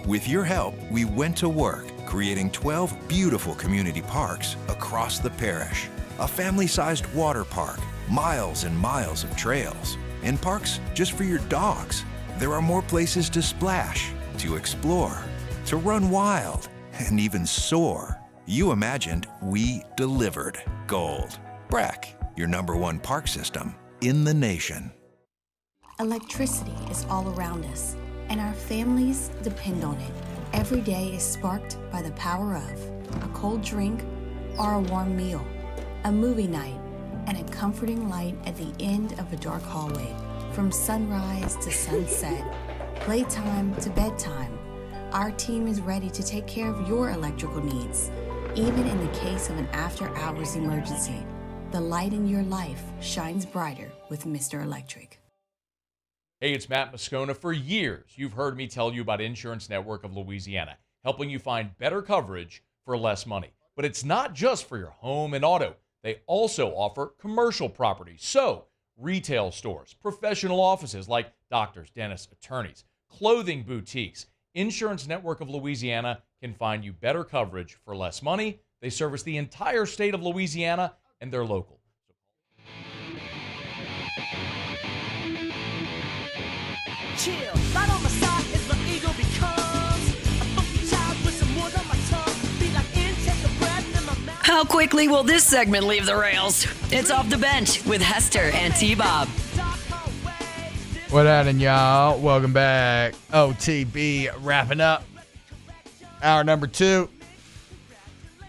With your help, we went to work, creating 12 beautiful community parks across the parish. A family-sized water park, miles and miles of trails, and parks just for your dogs. There are more places to splash, to explore, to run wild, and even soar. You imagined, we delivered. Gold. Brack, your #1 park system in the nation. Electricity is all around us, and our families depend on it. Every day is sparked by the power of a cold drink or a warm meal, a movie night, and a comforting light at the end of a dark hallway. From sunrise to sunset, playtime to bedtime, our team is ready to take care of your electrical needs. Even in the case of an after-hours emergency, the light in your life shines brighter with Mr. Electric. Hey, it's Matt Moscona. For years, you've heard me tell you about Insurance Network of Louisiana, helping you find better coverage for less money. But it's not just for your home and auto. They also offer commercial properties. So, retail stores, professional offices like doctors, dentists, attorneys, clothing boutiques. Insurance Network of Louisiana can find you better coverage for less money. They service the entire state of Louisiana, and they're local. Chill, right on my side is my ego becomes a funky child with some wood on my tongue. Be like in, take a breath in my mouth. How quickly will this segment leave the rails? It's Off the Bench with Hester and T-Bob. What happening, y'all? Welcome back. OTB wrapping up. Hour number 2.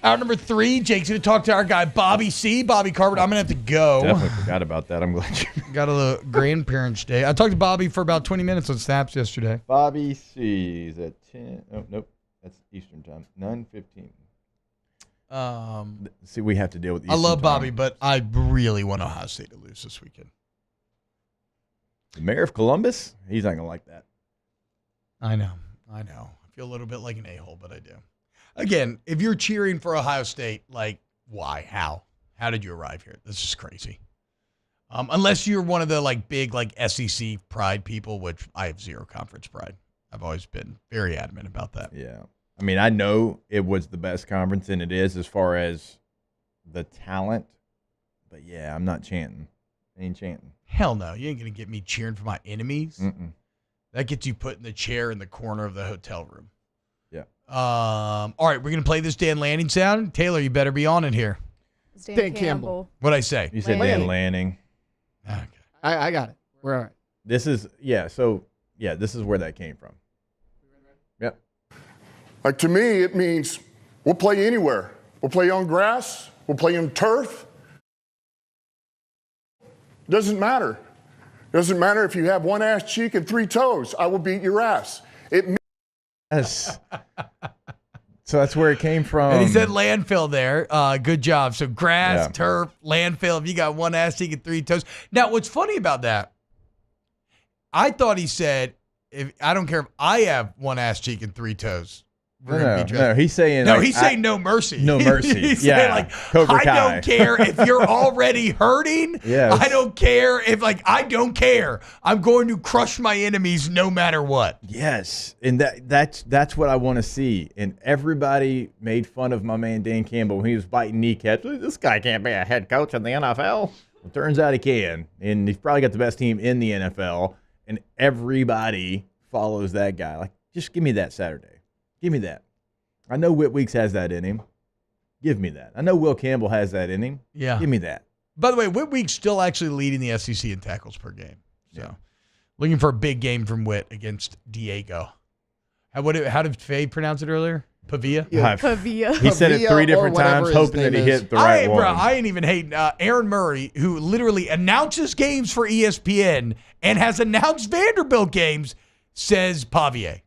Hour number 3, Jake's going to talk to our guy, Bobby C. Bobby Carpenter. I'm going to have to go. Definitely forgot about that. I'm glad you got a little grandparents' day. I talked to Bobby for about 20 minutes on Snaps yesterday. Bobby C. is at 10. Oh, nope. That's Eastern time. 9:15. See, we have to deal with Eastern I love time. Bobby, but I really want Ohio State to lose this weekend. The mayor of Columbus? He's not going to like that. I know. I feel a little bit like an a-hole, but I do. Again, if you're cheering for Ohio State, like, why? How? How did you arrive here? This is crazy. Unless you're one of the big SEC pride people, which I have zero conference pride. I've always been very adamant about that. Yeah. I mean, I know it was the best conference, and it is as far as the talent. But, yeah, I'm not chanting. I ain't chanting. Hell no. You ain't going to get me cheering for my enemies. Mm-mm. That gets you put in the chair in the corner of the hotel room. Yeah. All right, we're going to play this Dan Lanning sound. Taylor, you better be on it here. It's Dan Campbell. What'd I say? You said Dan Lanning. Okay. I got it. We're all right. This is, this is where that came from. Yep. Like, to me, it means we'll play anywhere. We'll play on grass. We'll play on turf. Doesn't matter. Doesn't matter if you have one ass cheek and 3 toes. I will beat your ass. Yes. So that's where it came from. And he said landfill there. Good job. So grass, Yeah. turf, landfill. If you got one ass cheek and 3 toes. Now, what's funny about that, I thought he said, I don't care if I have one ass cheek and 3 toes. We're gonna be No, he's saying he's saying no mercy. No mercy. He's Yeah. saying Cobra I Kai. don't care if you're already hurting. Yes. I don't care if I don't care. I'm going to crush my enemies no matter what. Yes, and that's what I want to see. And everybody made fun of my man Dan Campbell when he was biting kneecaps. This guy can't be a head coach in the NFL. Well, turns out he can, and he's probably got the best team in the NFL. And everybody follows that guy. Just give me that Saturday. Give me that. I know Whit Weeks has that in him. Give me that. I know Will Campbell has that in him. Yeah. Give me that. By the way, Whit Weeks still actually leading the SEC in tackles per game. So, looking for a big game from Whit against Diego. How did Faye pronounce it earlier? Pavia? Yeah, Pavia. He said it 3 different times, hoping that he hit the right one. Bro, I ain't even hating. Aaron Murray, who literally announces games for ESPN and has announced Vanderbilt games, says Pavia.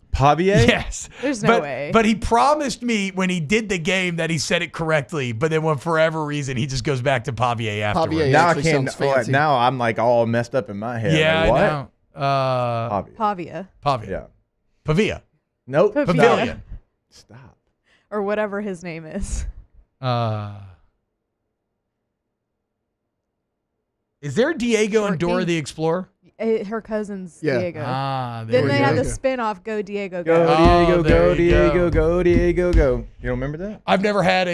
Pavia? Yes. There's no way. But he promised me when he did the game that he said it correctly, but then for whatever reason, he just goes back to Pavia afterwards. Pavia Now I actually can't. sounds fancy. Now I'm all messed up in my head. Yeah, Like, what? I know. Pavia. Pavia. Yeah. Pavia. Nope. Pavia. Pavilion. Stop. Or whatever his name is. Is there Diego and Dora the Explorer? Her cousin's Diego. There Then they you had go. the spin-off Go Diego Go, Go. Diego, there go, you Diego, go. go, Diego, go. You don't remember that? I've never had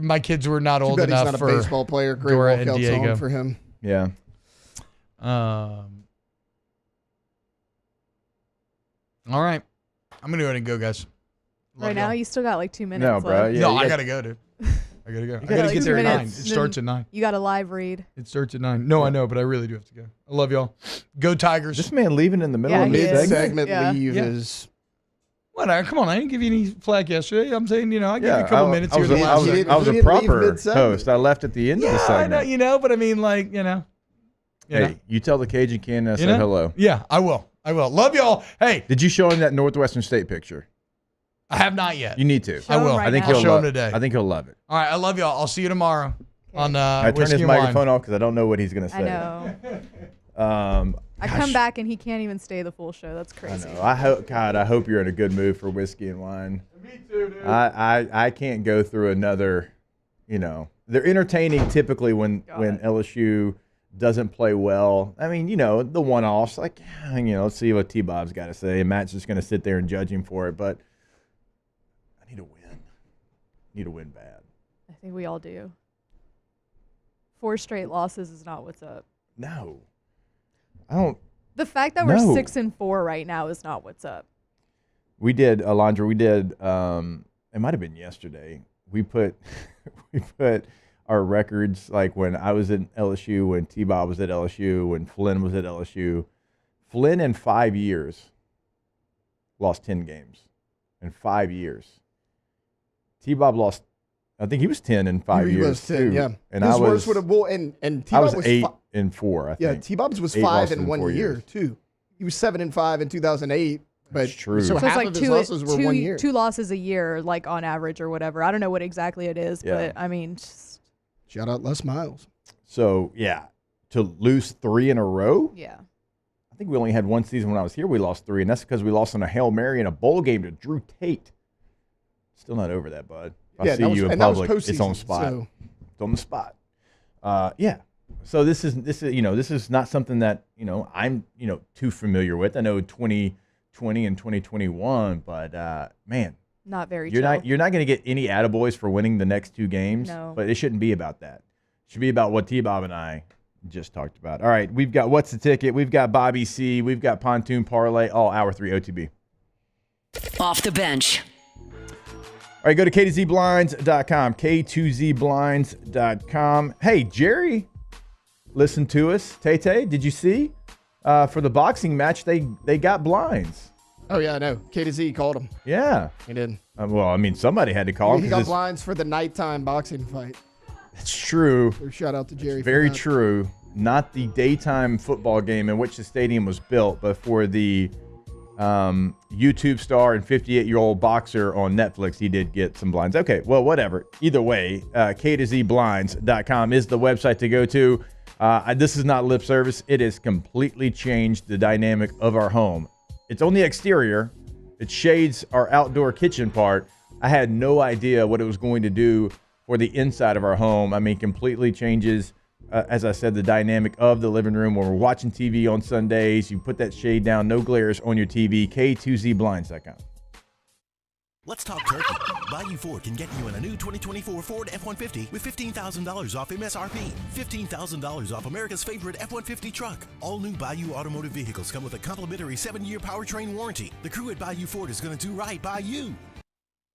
my kids were not Too old bad he's enough not a for baseball player. Great Dora and walkout Diego. song for him. Yeah. All right. I'm going to go ahead and go, guys. Love Right now, y'all. you still got like 2 minutes No, left. bro. Yeah, No, you I got- got to go, dude. I got to go. I You got to like get 2 there at 9. It minutes, starts then at 9. You got a live read. It starts at 9. No, I know, but I really do have to go. I love y'all. Go Tigers. This man leaving in the middle Yeah, of he is. mid-segment. Segment leave Yeah. is. What? Come on. I didn't give you any flack yesterday. I'm saying, I give you a couple I minutes was here. a- the I last was a- segment. I was He a didn't leave proper mid-segment. host. I left at the end of the Yeah, I know, segment. but I mean, like, Hey, you tell the Cajun Ken I said know? hello. Yeah, I will. Love y'all. Hey, Did you show him that Northwestern State picture? I have not yet. You need to. I will. right I think now. he'll I'll show love him today. I think he'll love it. All right, I love y'all. I'll see you tomorrow on I turn Whiskey his and microphone Wine. off because I don't know what he's going to say. I know. I come Gosh, back and he can't even stay the full show. That's I crazy. know. I hope you're in a good mood for whiskey and wine. Me too, dude. I can't go through another. They're entertaining typically when LSU doesn't play well. I mean, the one-offs, like, let's see what T-Bob's got to say. And Matt's just going to sit there and judge him for it. But I need to win. Need to win bad. I think we all do. 4 straight losses is not what's up. No. I don't. The fact that No. we're 6-4 right now is not what's up. We did, Alondra, it might have been yesterday. We put our records, like when I was at LSU, when T-Bob was at LSU, when Flynn was at LSU. Flynn in 5 years lost 10 games. In 5 years. T-Bob lost, I think he was 10 in 5 He years was 10, too. yeah. And His I was, worst would have, and I T-Bob was 8 fi- and 4, I think. Yeah, T-Bob's was 8 5 losses in 1 4 year, years. too. He was 7-5 in 2008. But That's true. So So half it's like of his losses were 1 year. 2 losses a year, like on average or whatever. I don't know what exactly it is, Yeah. but I mean, just, Shout out Les Miles. So, yeah, to lose 3 in a row? yeah. I think we only had one season when I was here. We lost 3, and that's because we lost on a Hail Mary in a bowl game to Drew Tate. Still not over that, bud. If I see you in public, it's on spot. So. It's on the spot. Yeah. So this is not something that I'm too familiar with. I know 2020 and 2021, but man, Not very you're chill. not going to get any attaboys for winning the next 2 games. No. But it shouldn't be about that. It should be about what T-Bob and I just talked about. All right, we've got What's the Ticket? We've got Bobby C. We've got Pontoon Parlay. All Hour 3 OTB. Off the bench. All right, go to K2ZBlinds.com. K2ZBlinds.com. Hey, Jerry, listen to us. Tay, did you see? For the boxing match, they got blinds. Oh, yeah, I know. K to Z called him. Yeah. He did. Well, I mean, somebody had to call him. He 'cause got it's- blinds for the nighttime boxing fight. It's true. So shout out to Jerry. Very for that. true. Not the daytime football game in which the stadium was built, but for the YouTube star and 58-year-old boxer on Netflix, he did get some blinds. Okay, well, whatever. Either way, K2ZBlinds.com is the website to go to. This is not lip service. It has completely changed the dynamic of our home. It's on the exterior. It shades our outdoor kitchen part. I had no idea what it was going to do for the inside of our home. I mean, completely changes, as I said, the dynamic of the living room. When we're watching TV on Sundays, you put that shade down, no glares on your TV, K2ZBlinds.com. Let's talk turkey. Bayou Ford can get you in a new 2024 Ford F-150 with $15,000 off MSRP. $15,000 off America's favorite F-150 truck. All new Bayou automotive vehicles come with a complimentary 7-year powertrain warranty. The crew at Bayou Ford is going to do right by you.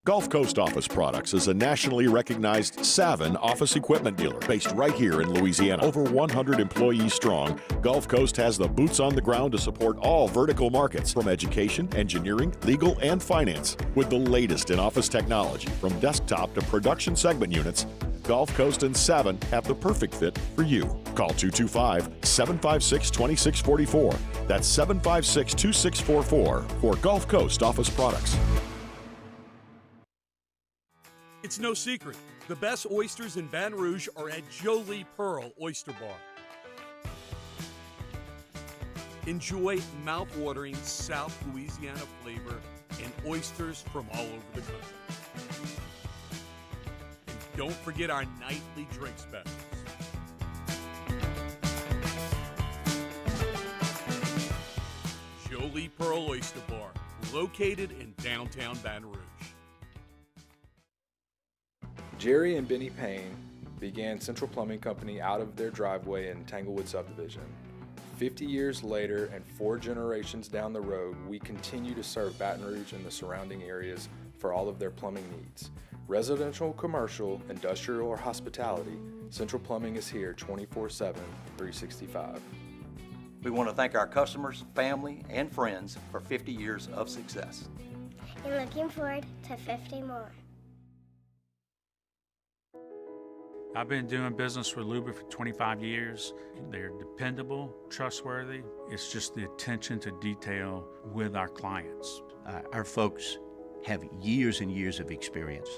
Gulf Coast Office Products is a nationally recognized Savin office equipment dealer based right here in Louisiana. Over 100 employees strong, Gulf Coast has the boots on the ground to support all vertical markets from education, engineering, legal, and finance. With the latest in office technology, from desktop to production segment units, Gulf Coast and Savin have the perfect fit for you. Call 225-756-2644. That's 756-2644 for Gulf Coast Office Products. It's no secret. The best oysters in Baton Rouge are at Jolie Pearl Oyster Bar. Enjoy mouth-watering South Louisiana flavor and oysters from all over the country. And don't forget our nightly drink specials. Jolie Pearl Oyster Bar, located in downtown Baton Rouge. Jerry and Benny Payne began Central Plumbing Company out of their driveway in Tanglewood subdivision. 50 years later and 4 generations down the road, we continue to serve Baton Rouge and the surrounding areas for all of their plumbing needs. Residential, commercial, industrial, or hospitality, Central Plumbing is here 24/7, 365. We want to thank our customers, family, and friends for 50 years of success. And looking forward to 50 more. I've been doing business with Luba for 25 years. They're dependable, trustworthy. It's just the attention to detail with our clients. Our folks have years and years of experience.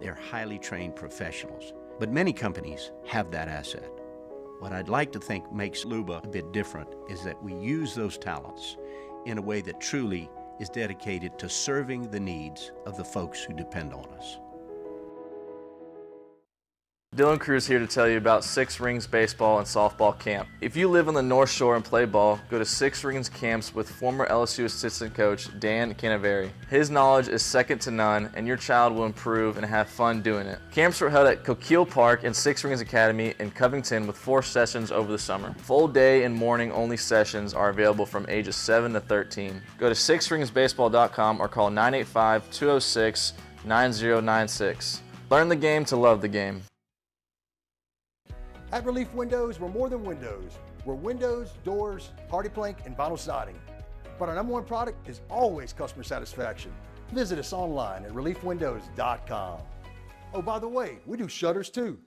They're highly trained professionals, but many companies have that asset. What I'd like to think makes Luba a bit different is that we use those talents in a way that truly is dedicated to serving the needs of the folks who depend on us. Dylan Cruz here to tell you about Six Rings Baseball and Softball Camp. If you live on the North Shore and play ball, go to Six Rings Camps with former LSU assistant coach Dan Canaveri. His knowledge is second to none, and your child will improve and have fun doing it. Camps were held at Coquille Park and Six Rings Academy in Covington with 4 sessions over the summer. Full day and morning only sessions are available from ages 7 to 13. Go to sixringsbaseball.com or call 985-206-9096. Learn the game to love the game. At Relief Windows, we're more than windows. We're windows, doors, hardy plank, and vinyl siding. But our #1 product is always customer satisfaction. Visit us online at reliefwindows.com. Oh, by the way, we do shutters too.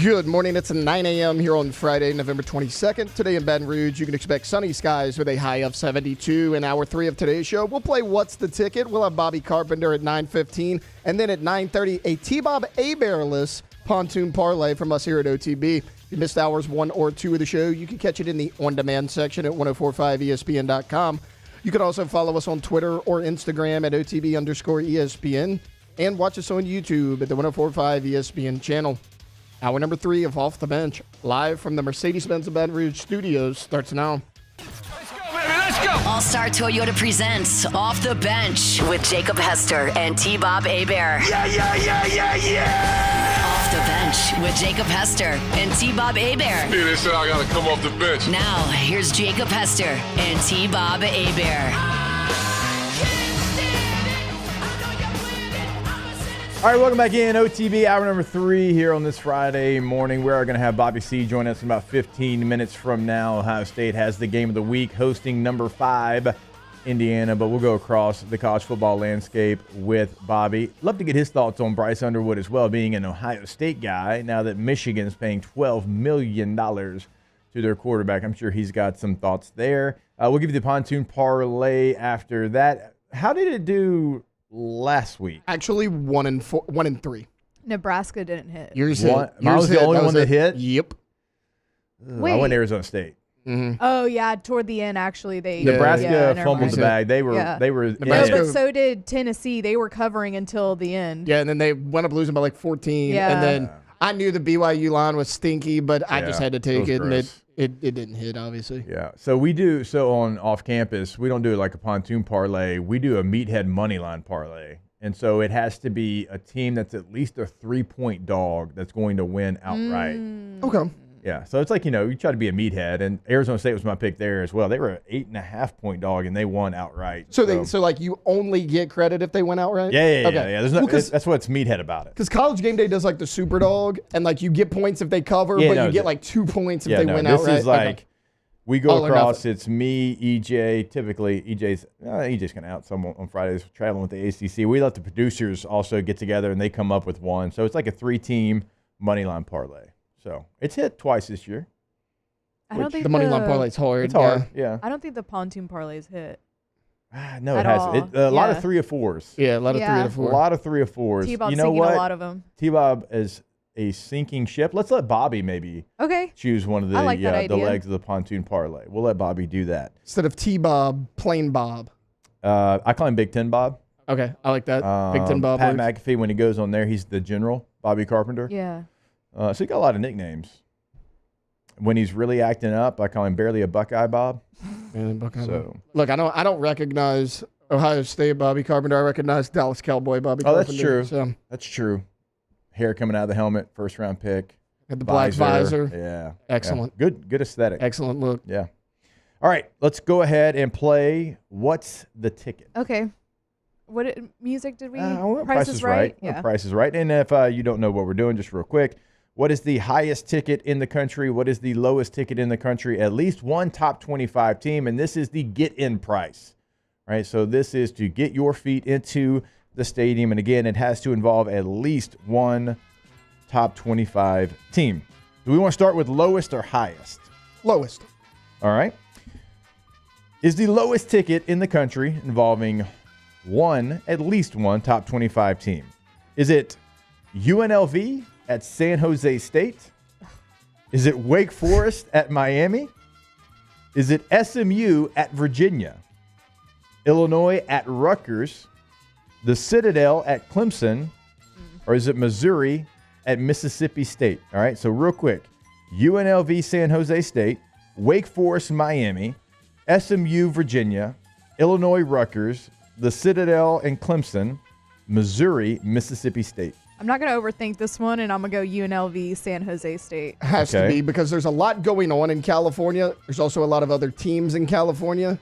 Good morning. It's 9 a.m. here on Friday, November 22nd. Today in Baton Rouge, you can expect sunny skies with a high of 72. In hour 3 of today's show, we'll play What's the Ticket? We'll have Bobby Carpenter at 9:15. And then at 9:30, a T-Bob A-Bearless pontoon parlay from us here at OTB. If you missed hours 1 or 2 of the show, you can catch it in the on-demand section at 1045ESPN.com. You can also follow us on Twitter or Instagram at OTB_ESPN. And watch us on YouTube at the 1045 ESPN channel. Hour number 3 of Off the Bench, live from the Mercedes-Benz of Baton Rouge studios, starts now. Let's go! All-Star Toyota presents Off the Bench with Jacob Hester and T-Bob Hebert. Off the Bench with Jacob Hester and T-Bob Hebert. Yeah, they said I gotta come off the bench. Now, here's Jacob Hester and T-Bob Hebert. All right, welcome back in. OTB, hour number 3 here on this Friday morning. We are going to have Bobby C join us in about 15 minutes from now. Ohio State has the game of the week, hosting number 5, Indiana. But we'll go across the college football landscape with Bobby. Love to get his thoughts on Bryce Underwood as well, being an Ohio State guy, now that Michigan's paying $12 million to their quarterback. I'm sure he's got some thoughts there. We'll give you the pontoon parlay after that. How did it do last week? Actually, 1 and 3. Nebraska didn't hit. Yours hit. I was the only one that hit? Yep. Wait. I went to Arizona State. Mm-hmm. Oh yeah, toward the end actually they Nebraska fumbled the bag. They were No, but so did Tennessee. They were covering until the end. Yeah, and then they went up losing by like 14. Yeah. And then I knew the BYU line was stinky, but I just had to take it, and gross. it didn't hit, obviously. Yeah. So we do, on off campus, we don't do it like a pontoon parlay. We do a meathead money line parlay. And so it has to be a team that's at least a 3-point dog that's going to win outright. Okay. Yeah. So it's like, you try to be a meathead, and Arizona State was my pick there as well. They were an 8.5-point dog, and they won outright. So like you only get credit if they win outright? Yeah. Okay. There's no, that's what's meathead about it. Because College Game Day does like the super dog, and like you get points if they cover, but you get like 2 points if they win outright. This is like we go All or across. It's me, EJ. Typically, EJ's kind of out some on Fridays traveling with the ACC. We let the producers also get together, and they come up with one. So it's like a 3-team money line parlay. So it's hit twice this year. I don't think the money line parlay is hard. It's hard, yeah. I don't think the pontoon parlays hit. No, it hasn't. A lot of 3 or 4s. Yeah, a lot of 3 or 4. A lot of 3 or 4s. T-Bob's singing a lot of them. T-Bob is a sinking ship. Let's let Bobby maybe choose one of the the legs of the pontoon parlay. We'll let Bobby do that. Instead of T-Bob, plain Bob. I call him Big Ten Bob. Okay, I like that. Big Ten Bob. Pat McAfee, when he goes on there, he's the general. Bobby Carpenter. Yeah. So he got a lot of nicknames. When he's really acting up, I call him barely a Buckeye Bob. Buckeye So Bob. Look, I don't recognize Ohio State Bobby Carpenter. I recognize Dallas Cowboy Bobby Carpenter. That's true. So. That's true. Hair coming out of the helmet, first round pick. Had the black visor. Yeah. Excellent. Yeah. Good aesthetic. Excellent look. Yeah. All right, let's go ahead and play What's the Ticket? Okay. What music did we? Price is Right. Yeah. Price is Right. And if you don't know what we're doing, just real quick, what is the highest ticket in the country? What is the lowest ticket in the country? At least one top 25 team, and this is the get-in price, right? So this is to get your feet into the stadium, and again, it has to involve at least one top 25 team. Do we want to start with lowest or highest? Lowest. All right. Is the lowest ticket in the country involving at least one top 25 team? Is it UNLV at San Jose State? Is it Wake Forest at Miami? Is it SMU at Virginia? Illinois at Rutgers? The Citadel at Clemson? Or is it Missouri at Mississippi State? All right, so real quick. UNLV San Jose State, Wake Forest Miami, SMU Virginia, Illinois Rutgers, the Citadel and Clemson, Missouri Mississippi State. I'm not going to overthink this one, and I'm going to go UNLV San Jose State. Has to be, because there's a lot going on in California. There's also a lot of other teams in California,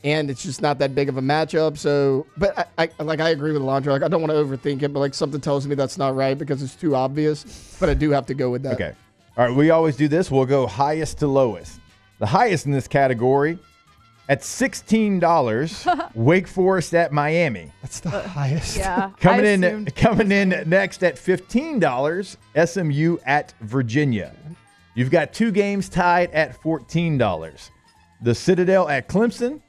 and it's just not that big of a matchup. So, but I agree with Alondra. Like, I don't want to overthink it, but like something tells me that's not right because it's too obvious. But I do have to go with that. Okay. All right, we always do this. We'll go highest to lowest. The highest in this category at $16, Wake Forest at Miami. That's the highest. Yeah. Coming in next at $15, SMU at Virginia. You've got two games tied at $14. The Citadel at Clemson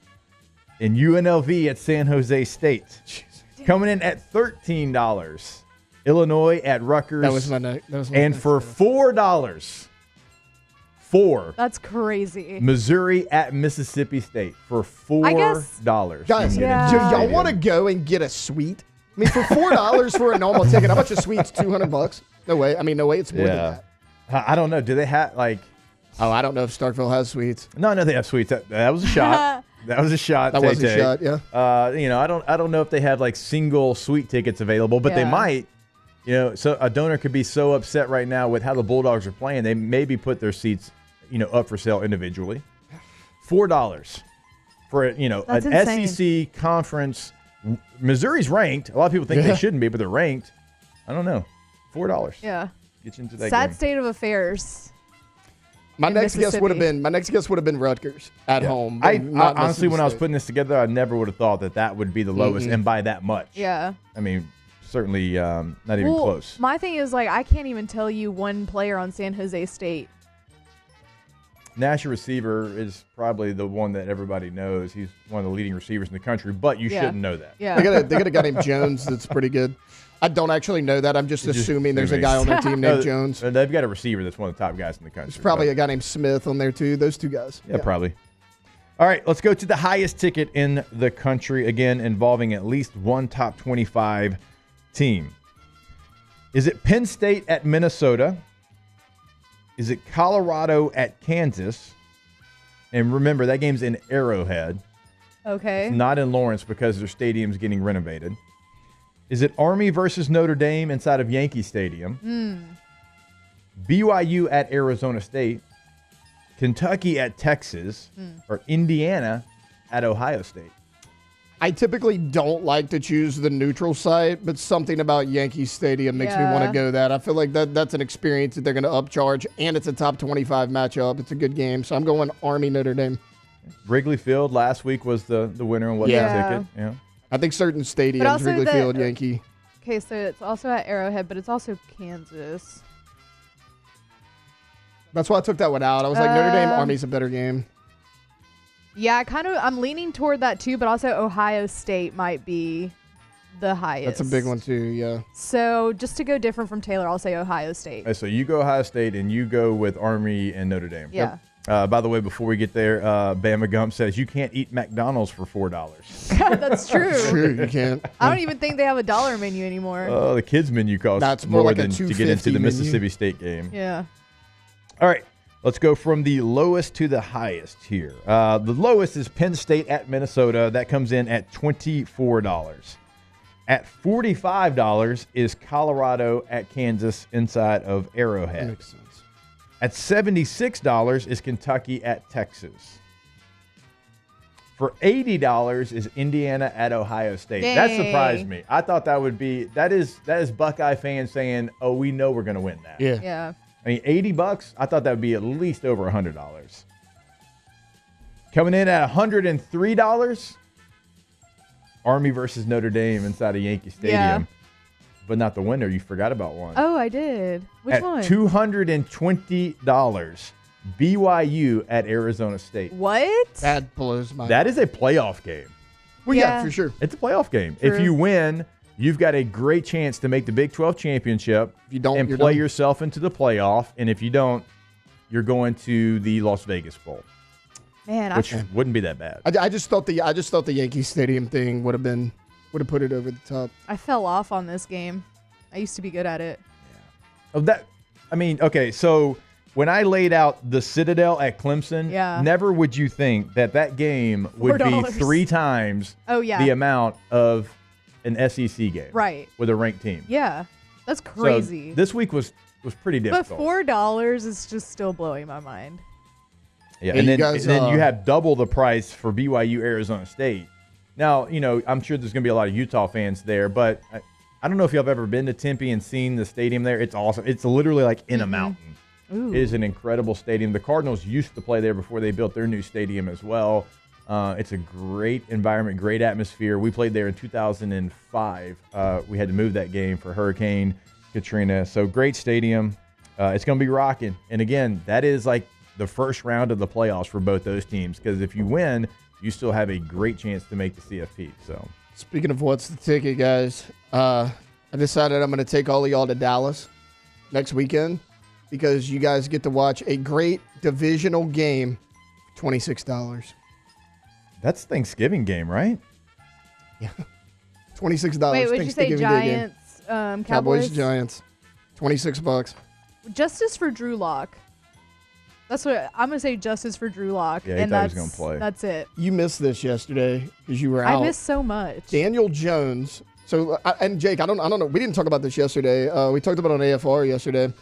and UNLV at San Jose State. Jeez. Coming in at $13, Illinois at Rutgers. That was my note. And for $4. That's crazy. Missouri at Mississippi State for $4. Guys, do y'all want to go and get a suite? I mean, for $4 for a normal ticket, how much a suite's $200? No way. I mean, no way. It's more than that. I don't know. Do they have Oh, I don't know if Starkville has suites. No, they have suites. That was a shot. That was a shot. That was a shot. Yeah. I don't know if they have like single suite tickets available, but they might. So a donor could be so upset right now with how the Bulldogs are playing, they maybe put their seats up for sale individually. $4 for That's an insane. SEC conference. Missouri's ranked. A lot of people think they shouldn't be, but they're ranked. I don't know. $4. Yeah. Get you into that Sad game. state of affairs. My next guess would have been Rutgers at home. I honestly, when I was putting this together, I never would have thought that would be the lowest, and by that much. Yeah. I mean, certainly not even close. My thing is, I can't even tell you one player on San Jose State. National receiver is probably the one that everybody knows. He's one of the leading receivers in the country, but you shouldn't know that. Yeah. They got a guy named Jones that's pretty good. I don't actually know that. I'm just assuming there's a guy on their team named Jones. They've got a receiver that's one of the top guys in the country. There's probably a guy named Smith on there too. Those two guys. Yeah, probably. All right, let's go to the highest ticket in the country, again, involving at least one top 25 team. Is it Penn State at Minnesota? Is it Colorado at Kansas? And remember, that game's in Arrowhead. Okay. It's not in Lawrence because their stadium's getting renovated. Is it Army versus Notre Dame inside of Yankee Stadium? BYU at Arizona State? Kentucky at Texas? Or Indiana at Ohio State? I typically don't like to choose the neutral site, but something about Yankee Stadium makes me want to go that. I feel like that's an experience that they're going to upcharge, and it's a top 25 matchup. It's a good game, so I'm going Army Notre Dame. Wrigley Field last week was the winner on what's the ticket. Yeah. I think certain stadiums, Wrigley Field, Yankee. Okay, so it's also at Arrowhead, but it's also Kansas. That's why I took that one out. I was like, Notre Dame, Army's a better game. Yeah, I'm leaning toward that too, but also Ohio State might be the highest. That's a big one too, yeah. So just to go different from Taylor, I'll say Ohio State. So you go Ohio State and you go with Army and Notre Dame. Yeah. By the way, before we get there, Bama Gump says you can't eat McDonald's for $4. That's true. True, you can't. I don't even think they have a $1 menu anymore. Oh, the kids menu costs That's more like a than to get into the $2.50 Mississippi menu. State game. Yeah. All right, let's go from the lowest to the highest here. The lowest is Penn State at Minnesota. That comes in at $24. At $45 is Colorado at Kansas inside of Arrowhead. Makes sense. At $76 is Kentucky at Texas. For $80 is Indiana at Ohio State. Dang. That surprised me. I thought that is Buckeye fans saying, "Oh, we know we're going to win that." Yeah. Yeah. I mean, $80. I thought that would be at least over $100. Coming in at $103. Army versus Notre Dame inside of Yankee Stadium. Yeah. But not the winner. You forgot about one. Oh, I did. Which at one? $220, BYU at Arizona State. What? That blows my That is a playoff game. Well, yeah, for sure. It's a playoff game. True. If you win, you've got a great chance to make the Big 12 championship. If you don't, and you're play done. yourself into the playoff. And if you don't, you're going to the Las Vegas Bowl, Man, which wouldn't be that bad. I just thought the Yankee Stadium thing would have put it over the top. I fell off on this game. I used to be good at it. Okay, so when I laid out the Citadel at Clemson, Yeah. never would you think that game would be $4. 3 times Oh, yeah. the amount of an SEC game. Right. With a ranked team. Yeah. That's So crazy. this week was pretty but difficult. $4 is just still blowing my mind. Yeah, Hey, and you then, guys, and then you have double the price for BYU Arizona State. Now, I'm sure there's going to be a lot of Utah fans there, but I don't know if y'all have ever been to Tempe and seen the stadium there. It's awesome. It's literally like in a mountain. Ooh. It is an incredible stadium. The Cardinals used to play there before they built their new stadium as well. It's a great environment, great atmosphere. We played there in 2005. We had to move that game for Hurricane Katrina. So great stadium. It's going to be rocking. And again, that is like the first round of the playoffs for both those teams, because if you win, you still have a great chance to make the CFP. So Speaking of what's the ticket, guys, I decided I'm going to take all of y'all to Dallas next weekend because you guys get to watch a great divisional game for $26. that's Thanksgiving game, right? $26. Wait, would you say Thanksgiving Day game. Giants, Cowboys, Cowboys? Giants. $26. Justice for Drew Lock. That's what I'm gonna say. Justice for Drew Lock, Yeah, he and thought he that's was gonna play. That's it. You missed this yesterday because you were out. I missed so much. Daniel Jones. So, and Jake, I don't know. We didn't talk about this yesterday. We talked about it on AFR yesterday.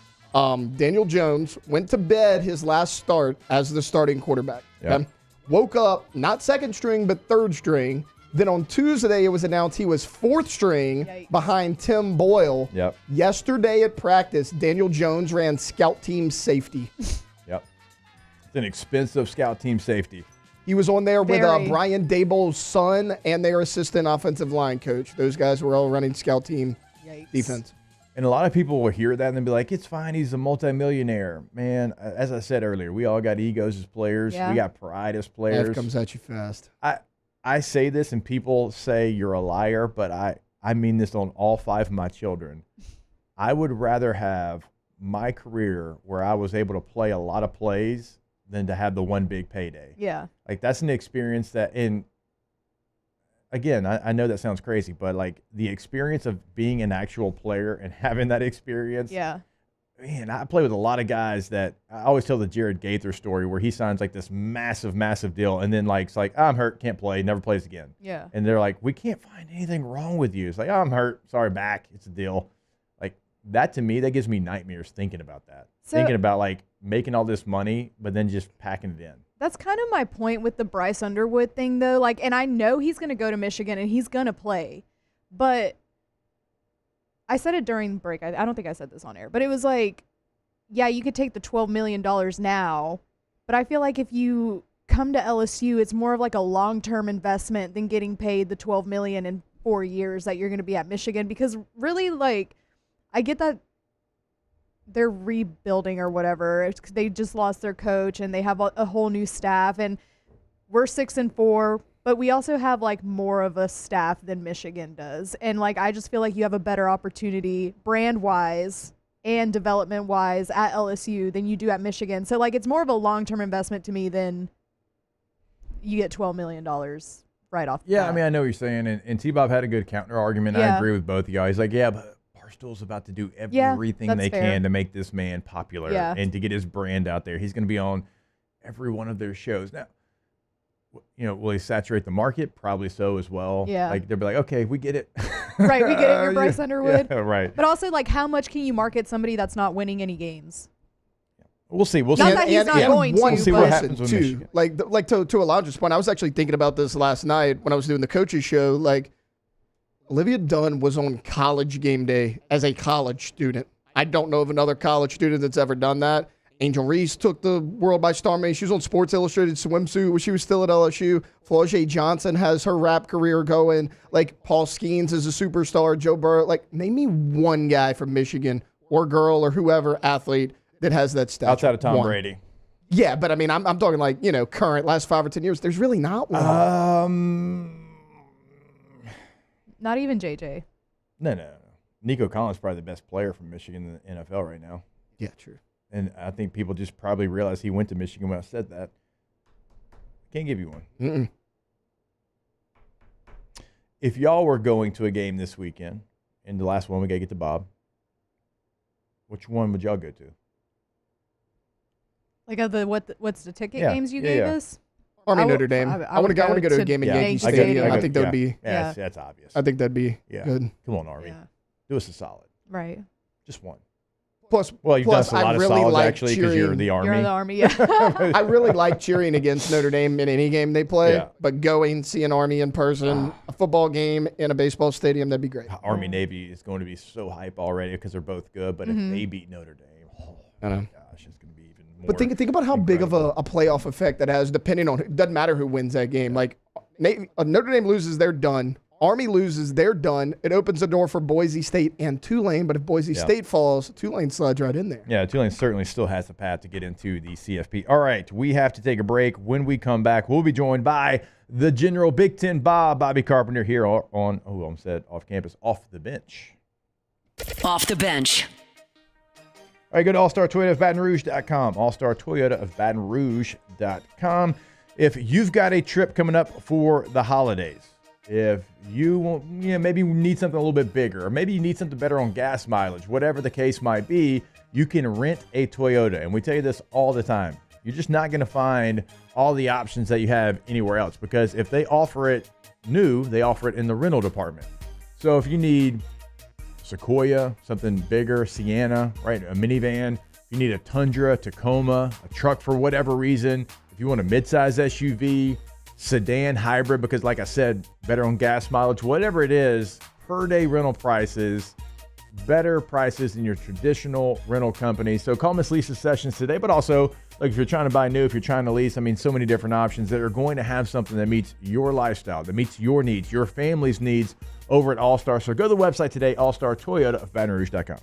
Daniel Jones went to bed his last start as the starting quarterback. Yeah. Okay? Woke up, not second string, but third string. Then on Tuesday, it was announced he was fourth string behind Tim Boyle. Yep. Yesterday at practice, Daniel Jones ran scout team safety. Yep. It's an expensive scout team safety. He was on there with Very. Brian Daboll's son and their assistant offensive line coach. Those guys were all running scout team defense. And a lot of people will hear that and they'll be like, it's fine, he's a multimillionaire. Man, as I said earlier, we all got egos as players. Yeah. We got pride as players. Life comes at you fast. I say this and people say you're a liar, but I mean this on all 5 of my children. I would rather have my career where I was able to play a lot of plays than to have the one big payday. Yeah. Like that's an experience that, and again, I know that sounds crazy, but like the experience of being an actual player and having that experience. Yeah. Man, I play with a lot of guys that I always tell the Jared Gaither story where he signs like this massive, massive deal. And then like, it's like, I'm hurt, can't play, never plays again. Yeah. And they're like, we can't find anything wrong with you. It's like, I'm hurt, sorry, back. It's a deal. Like that to me, that gives me nightmares thinking about that. So- Thinking about like making all this money, but then just packing it in. That's kind of my point with the Bryce Underwood thing, though. Like, and I know he's going to go to Michigan and he's going to play, but I said it during the break. I don't think I said this on air, but it was like, yeah, you could take the $12 million now, but I feel like if you come to LSU, it's more of like a long-term investment than getting paid the $12 million in 4 years that you're going to be at Michigan. Because really, like, I get that they're rebuilding or whatever. They just lost their coach and they have a whole new staff, and we're 6-4, but we also have like more of a staff than Michigan does. And like, I just feel like you have a better opportunity brand wise and development-wise at LSU than you do at Michigan. So, like, it's more of a long-term investment to me than you get $12 million right off the bat. I mean, I know what you're saying, and T-Bob had a good counter argument. Yeah. I agree with both of y'all. He's like, yeah, but Barstool's about to do everything they can to make this man popular and to get his brand out there. He's going to be on every one of their shows. Now, will he saturate the market? Probably so as well. Yeah. Like, they'll be like, okay, we get it. Right, we get it, you're Bryce Underwood. Yeah, right. But also, like, how much can you market somebody that's not winning any games? We'll see. We'll Not see. that he's not going to. We'll see what happens with too. Michigan. Like to Alondra's point, I was actually thinking about this last night when I was doing the coaches show. Like, Olivia Dunn was on College Game Day as a college student. I don't know of another college student that's ever done that. Angel Reese took the world by storm. She was on Sports Illustrated swimsuit when she was still at LSU. Flau'jae Johnson has her rap career going. Like, Paul Skeens is a superstar. Joe Burrow. Like, name me one guy from Michigan or girl or whoever athlete that has that stature. Outside of Tom Brady. Yeah, but I mean, I'm talking like, current last 5 or 10 years. There's really not one. Not even JJ. No. Nico Collins is probably the best player from Michigan in the NFL right now. Yeah, true. And I think people just probably realize he went to Michigan when I said that. Can't give you one. Mm-mm. If y'all were going to a game this weekend, and the last one we got to get to Bob, which one would y'all go to? Like, what's the ticket games you gave us? Army Notre Dame. I want to go to a game in Yankee Stadium. I think that would be. Yeah, that's obvious. I think that'd be good. Come on, Army. Yeah. Do us a solid. Right. Just one. Plus, you've done us a lot of solids actually because you're the Army. You're the Army, yeah. I really like cheering against Notre Dame in any game they play, but going, seeing Army in person, a football game in a baseball stadium, that'd be great. Army Navy is going to be so hype already because they're both good, but if they beat Notre Dame, I know. Gosh, it's going to be even more. But think about how big of a playoff effect that has, depending on, it doesn't matter who wins that game. Like, Notre Dame loses, they're done. Army loses, they're done. It opens the door for Boise State and Tulane, but if Boise State falls, Tulane slides right in there. Yeah, Tulane certainly still has the path to get into the CFP. All right, we have to take a break. When we come back, we'll be joined by the General Big Ten Bobby Carpenter here on off campus, off the bench. Off the bench. All right, go to All-Star Toyota of Baton Rouge.com, All-Star Toyota of Baton Rouge.com. If you've got a trip coming up for the holidays, if you want, maybe you need something a little bit bigger, or maybe you need something better on gas mileage, whatever the case might be, you can rent a Toyota. And we tell you this all the time. You're just not going to find all the options that you have anywhere else, because if they offer it new, they offer it in the rental department. So if you need Sequoia, something bigger, Sienna, right, a minivan, if you need a Tundra, Tacoma, a truck for whatever reason, if you want a midsize SUV, sedan, hybrid, because like I said, better on gas mileage, whatever it is, per day rental prices, better prices than your traditional rental company. So call Miss Lisa Sessions today, but also, like, if you're trying to buy new, if you're trying to lease, I mean, so many different options that are going to have something that meets your lifestyle, that meets your needs, your family's needs over at All-Star. So go to the website today, All-Star Toyota of Baton Rouge.com.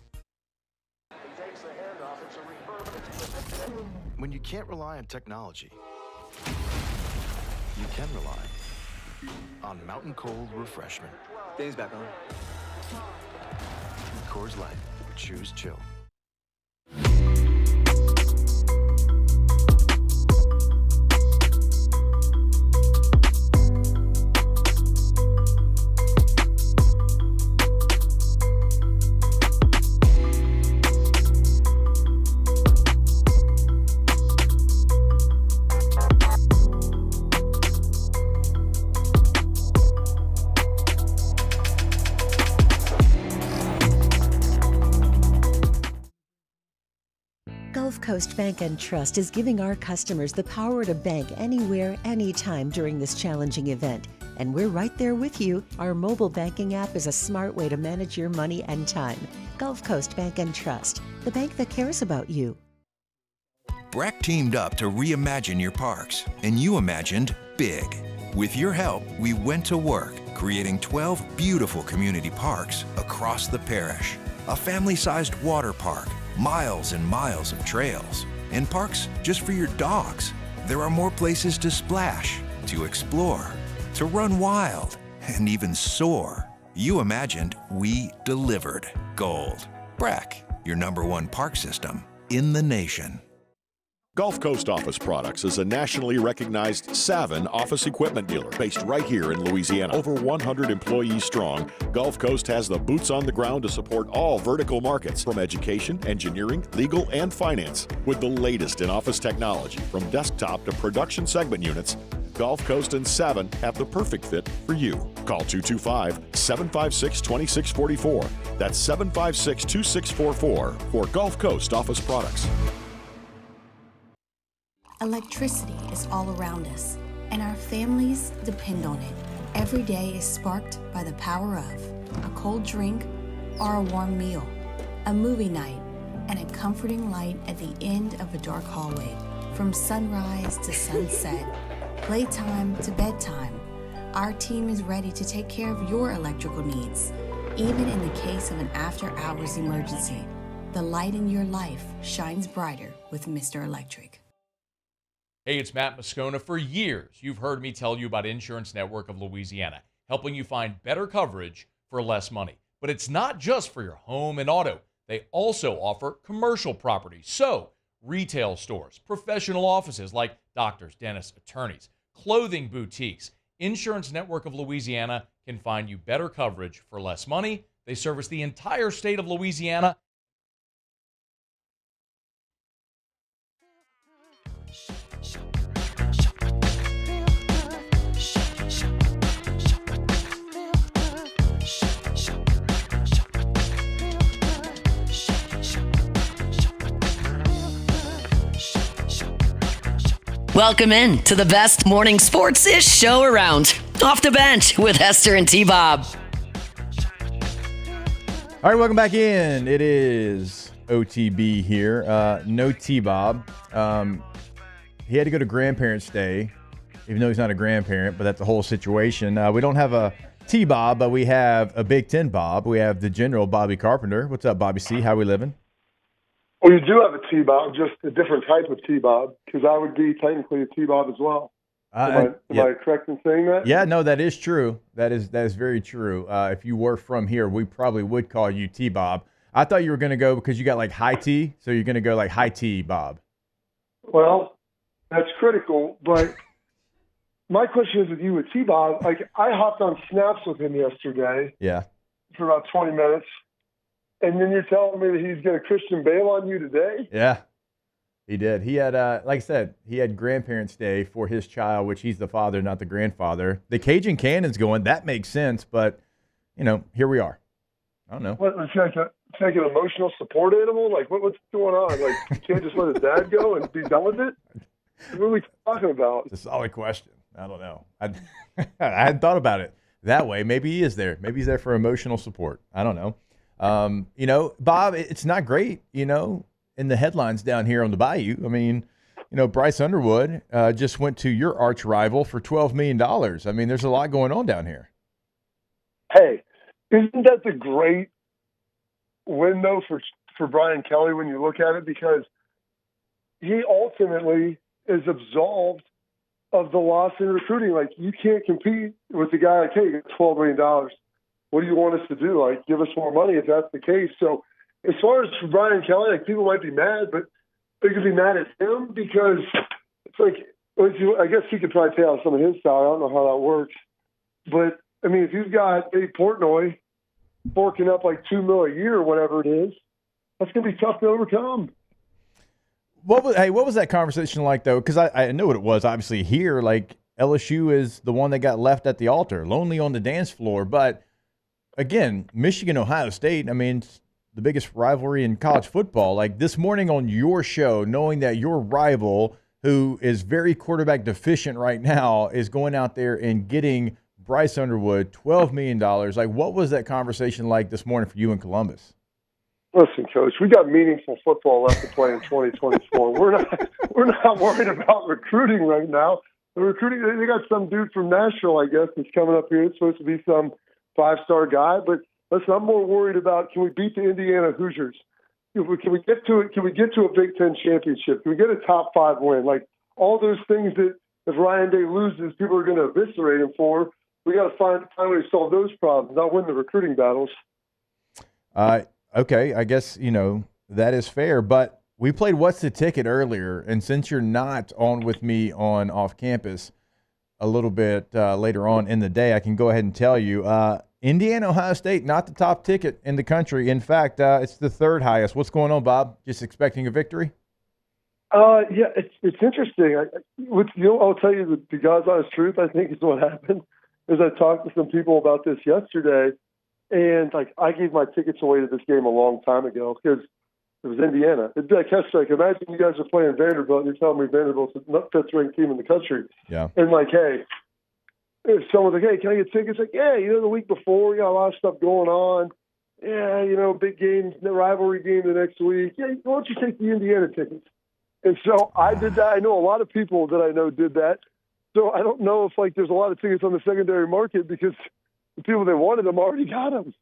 When you can't rely on technology, you can rely on Mountain Cold Refreshment. Dave's back on. Coors Light. Choose chill. Gulf Coast Bank and Trust is giving our customers the power to bank anywhere, anytime during this challenging event. And we're right there with you. Our mobile banking app is a smart way to manage your money and time. Gulf Coast Bank and Trust, the bank that cares about you. BRAC teamed up to reimagine your parks, and you imagined big. With your help, we went to work, creating 12 beautiful community parks across the parish. A family-sized water park, miles and miles of trails, and parks just for your dogs. There are more places to splash, to explore, to run wild, and even soar. You imagined, we delivered. Gold. BRAC. your #1 park system in the nation. Gulf Coast Office Products is a nationally recognized Savin office equipment dealer based right here in Louisiana. Over 100 employees strong, Gulf Coast has the boots on the ground to support all vertical markets, from education, engineering, legal, and finance. With the latest in office technology, from desktop to production segment units, Gulf Coast and Savin have the perfect fit for you. Call 225-756-2644. That's 756-2644 for Gulf Coast Office Products. Electricity is all around us, and our families depend on it. Every day is sparked by the power of a cold drink or a warm meal, a movie night, and a comforting light at the end of a dark hallway. From sunrise to sunset, playtime to bedtime, our team is ready to take care of your electrical needs, even in the case of an after-hours emergency. The light in your life shines brighter with Mr. Electric. Hey, it's Matt Moscona. For years, you've heard me tell you about Insurance Network of Louisiana, helping you find better coverage for less money. But it's not just for your home and auto. They also offer commercial property. So, retail stores, professional offices like doctors, dentists, attorneys, clothing boutiques. Insurance Network of Louisiana can find you better coverage for less money. They service the entire state of Louisiana. Welcome in to the best morning sports-ish show around. Off the Bench with Hester and T-Bob. All right, welcome back in. It is OTB here. No T-Bob. He had to go to Grandparents' Day, even though he's not a grandparent, but that's the whole situation. We don't have a T-Bob, but we have a Big Ten Bob. We have the General, Bobby Carpenter. What's up, Bobby C? How we living? Well, you do have a T-Bob, just a different type of T-Bob, because I would be technically a T-Bob as well. Am I correct in saying that? Yeah, no, that is true. That is very true. If you were from here, we probably would call you T-Bob. I thought you were going to go because you got like high T, so you're going to go like high T Bob. Well, that's critical, but my question is with you with T-Bob, like I hopped on snaps with him yesterday. Yeah. For about 20 minutes. And then you're telling me that he's going to Christian Bale on you today? Yeah, he did. He had, like I said, he had Grandparents' Day for his child, which he's the father, not the grandfather. The Cajun Cannon's going. That makes sense, but, here we are. I don't know. What, it's like an emotional support animal? Like, what's going on? Like, you can't just let his dad go and be done with it? What are we talking about? It's a solid question. I don't know. I hadn't thought about it that way. Maybe he is there. Maybe he's there for emotional support. I don't know. Bob, it's not great, in the headlines down here on the Bayou. I mean, Bryce Underwood just went to your arch rival for $12 million. I mean, there's a lot going on down here. Hey, isn't that the great window for Brian Kelly when you look at it? Because he ultimately is absolved of the loss in recruiting. Like, you can't compete with the guy like, hey, you got $12 million. What do you want us to do? Like, give us more money if that's the case. So as far as for Brian Kelly, like, people might be mad, but they could be mad at him because it's like, I guess he could probably pay out some of his salary. I don't know how that works. But, I mean, if you've got Dave Portnoy forking up like $2 million a year or whatever it is, that's going to be tough to overcome. What was that conversation like, though? Because I know what it was. Obviously here, like, LSU is the one that got left at the altar, lonely on the dance floor. But again, Michigan, Ohio State, I mean, it's the biggest rivalry in college football. Like this morning on your show, knowing that your rival, who is very quarterback deficient right now, is going out there and getting Bryce Underwood $12 million. Like, what was that conversation like this morning for you in Columbus? Listen, Coach, we got meaningful football left to play in 2024. We're not worried about recruiting right now. The recruiting, they got some dude from Nashville, I guess, that's coming up here. It's supposed to be some 5-star guy, but listen, I'm more worried about, can we beat the Indiana Hoosiers? Can we get to it? Can we get to a Big Ten championship? Can we get a top 5 win? Like all those things that if Ryan Day loses, people are going to eviscerate him for. We got to find a way to solve those problems, not win the recruiting battles. Okay, I guess That is fair, but we played What's the Ticket earlier, and since you're not on with me on Off Campus a little bit later on in the day, I can go ahead and tell you, Indiana, Ohio State, not the top ticket in the country. In fact, it's the third highest. What's going on, Bob? Just expecting a victory? Yeah, it's interesting. I'll tell you the God's honest truth. I think is what happened. Is I talked to some people about this yesterday, and I gave my tickets away to this game a long time ago because it was Indiana. It'd be like Hester. Imagine you guys are playing Vanderbilt, and you're telling me Vanderbilt's the fifth ranked team in the country. Yeah. And hey, if someone's like, hey, can I get tickets? Yeah, the week before, we got a lot of stuff going on. Yeah, big games, the rivalry game the next week. Yeah, why don't you take the Indiana tickets? And so I did that. I know a lot of people that I know did that. So I don't know if there's a lot of tickets on the secondary market because the people that wanted them already got them.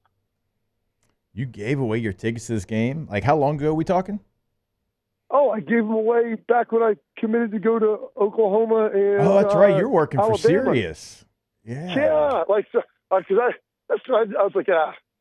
You gave away your tickets to this game? How long ago are we talking? Oh, I gave them away back when I committed to go to Oklahoma and oh, that's right. You're working Alabama. For Sirius. Yeah. Yeah. Because I was like,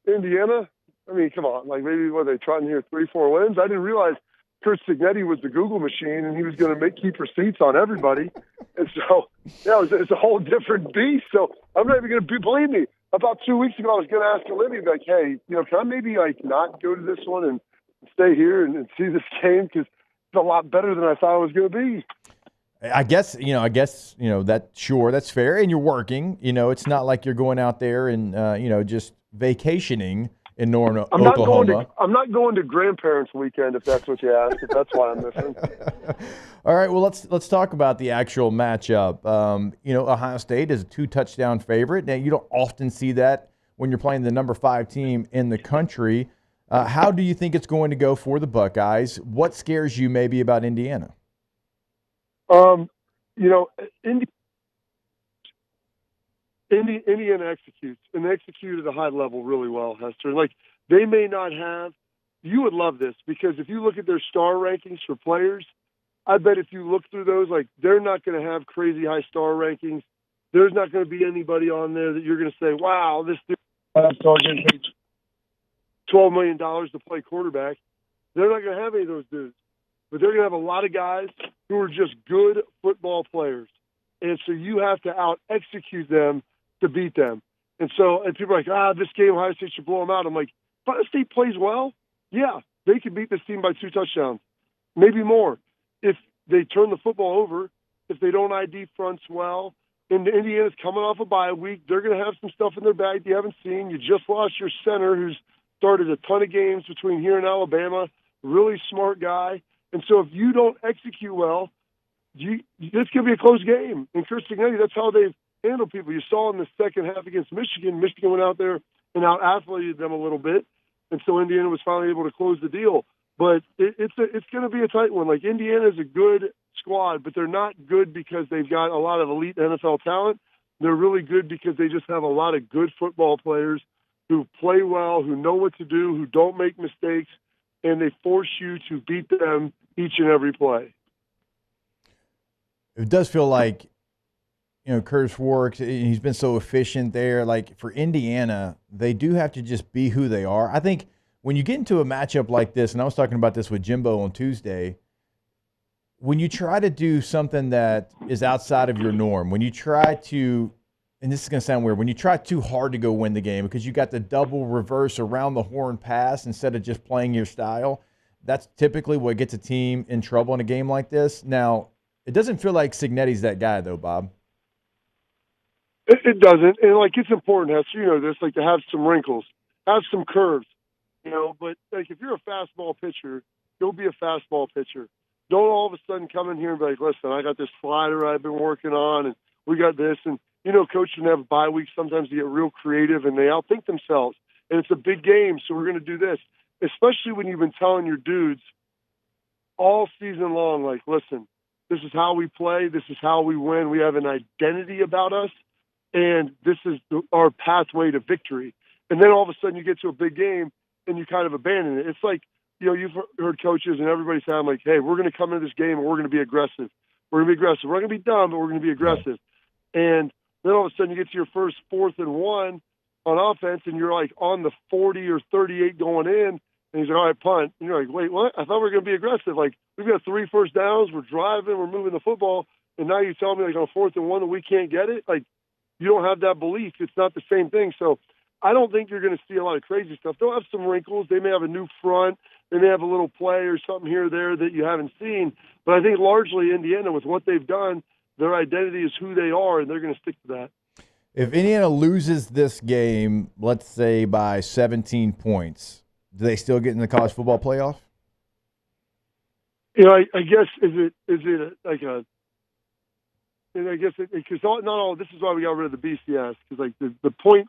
Indiana? I mean, come on. Maybe they trying to hear 3-4 wins? I didn't realize Kurt Signetti was the Google machine, and he was going to keep receipts on everybody. And so, it's a whole different beast. So I'm not even going to believe me. About 2 weeks ago, I was going to ask Olivia, hey, can I maybe not go to this one and stay here and see this game because it's a lot better than I thought it was going to be. I guess that's fair. And you're working. It's not like you're going out there and just vacationing in Norman, Oklahoma. I'm not going to grandparents' weekend if that's what you asked. If that's why I'm missing. All right. Well, let's talk about the actual matchup. Ohio State is a 2-touchdown favorite. Now, you don't often see that when you're playing the number 5 team in the country. How do you think it's going to go for the Buckeyes? What scares you maybe about Indiana? Indiana executes, and they execute at a high level really well, Hester. They may not have – you would love this because if you look at their star rankings for players, I bet if you look through those, they're not going to have crazy high star rankings. There's not going to be anybody on there that you're going to say, wow, this dude getting paid $12 million to play quarterback. They're not going to have any of those dudes. But they're going to have a lot of guys who are just good football players. And so you have to out-execute them to beat them. And people are like, this game, Ohio State should blow them out. I'm like, if Ohio State plays well, yeah, they can beat this team by 2 touchdowns, maybe more. If they turn the football over, if they don't ID fronts well, and Indiana's coming off a bye week, they're going to have some stuff in their bag you haven't seen. You just lost your center who's started a ton of games between here and Alabama, really smart guy. And so if you don't execute well, this could be a close game. And Kurt Signetti, that's how they've handled people. You saw in the second half against Michigan. Michigan went out there and out-athleted them a little bit. And so Indiana was finally able to close the deal. But it's going to be a tight one. Indiana is a good squad, but they're not good because they've got a lot of elite NFL talent. They're really good because they just have a lot of good football players who play well, who know what to do, who don't make mistakes, and they force you to beat them each and every play. It does feel like, Curtis works. He's been so efficient there. For Indiana, they do have to just be who they are. I think when you get into a matchup like this, and I was talking about this with Jimbo on Tuesday, when you try to do something that is outside of your norm, when you try to, and this is going to sound weird, when you try too hard to go win the game because you got the double reverse around the horn pass instead of just playing your style, that's typically what gets a team in trouble in a game like this. Now, it doesn't feel like Signetti's that guy, though, Bob. It doesn't. And, it's important, Hester, this, to have some wrinkles, have some curves, But, if you're a fastball pitcher, go be a fastball pitcher. Don't all of a sudden come in here and be like, listen, I got this slider I've been working on, and we got this. And, coaches have a bye week. Sometimes they get real creative, and they outthink themselves. And it's a big game, so we're going to do this. Especially when you've been telling your dudes all season long, listen, this is how we play. This is how we win. We have an identity about us, and this is our pathway to victory. And then all of a sudden you get to a big game, and you kind of abandon it. It's you've heard coaches and everybody sound like, hey, we're going to come into this game, and we're going to be aggressive. We're going to be aggressive. We're not going to be dumb, but we're going to be aggressive. And then all of a sudden you get to your first 4th and 1 on offense, and you're on the 40 or 38 going in, And he's like, all right, punt. And you're like, wait, what? I thought we were going to be aggressive. Like, we've got 3 first downs. We're driving. We're moving the football. And now you tell me, like, on 4th and 1 that we can't get it? Like, you don't have that belief. It's not the same thing. So I don't think you're going to see a lot of crazy stuff. They'll have some wrinkles. They may have a new front. They may have a little play or something here or there that you haven't seen. But I think largely Indiana, with what they've done, their identity is who they are, and they're going to stick to that. If Indiana loses this game, let's say by 17 points, do they still get in the college football playoff? You know, I guess is it like a? And I guess because not all. This is why we got rid of the BCS, because like the point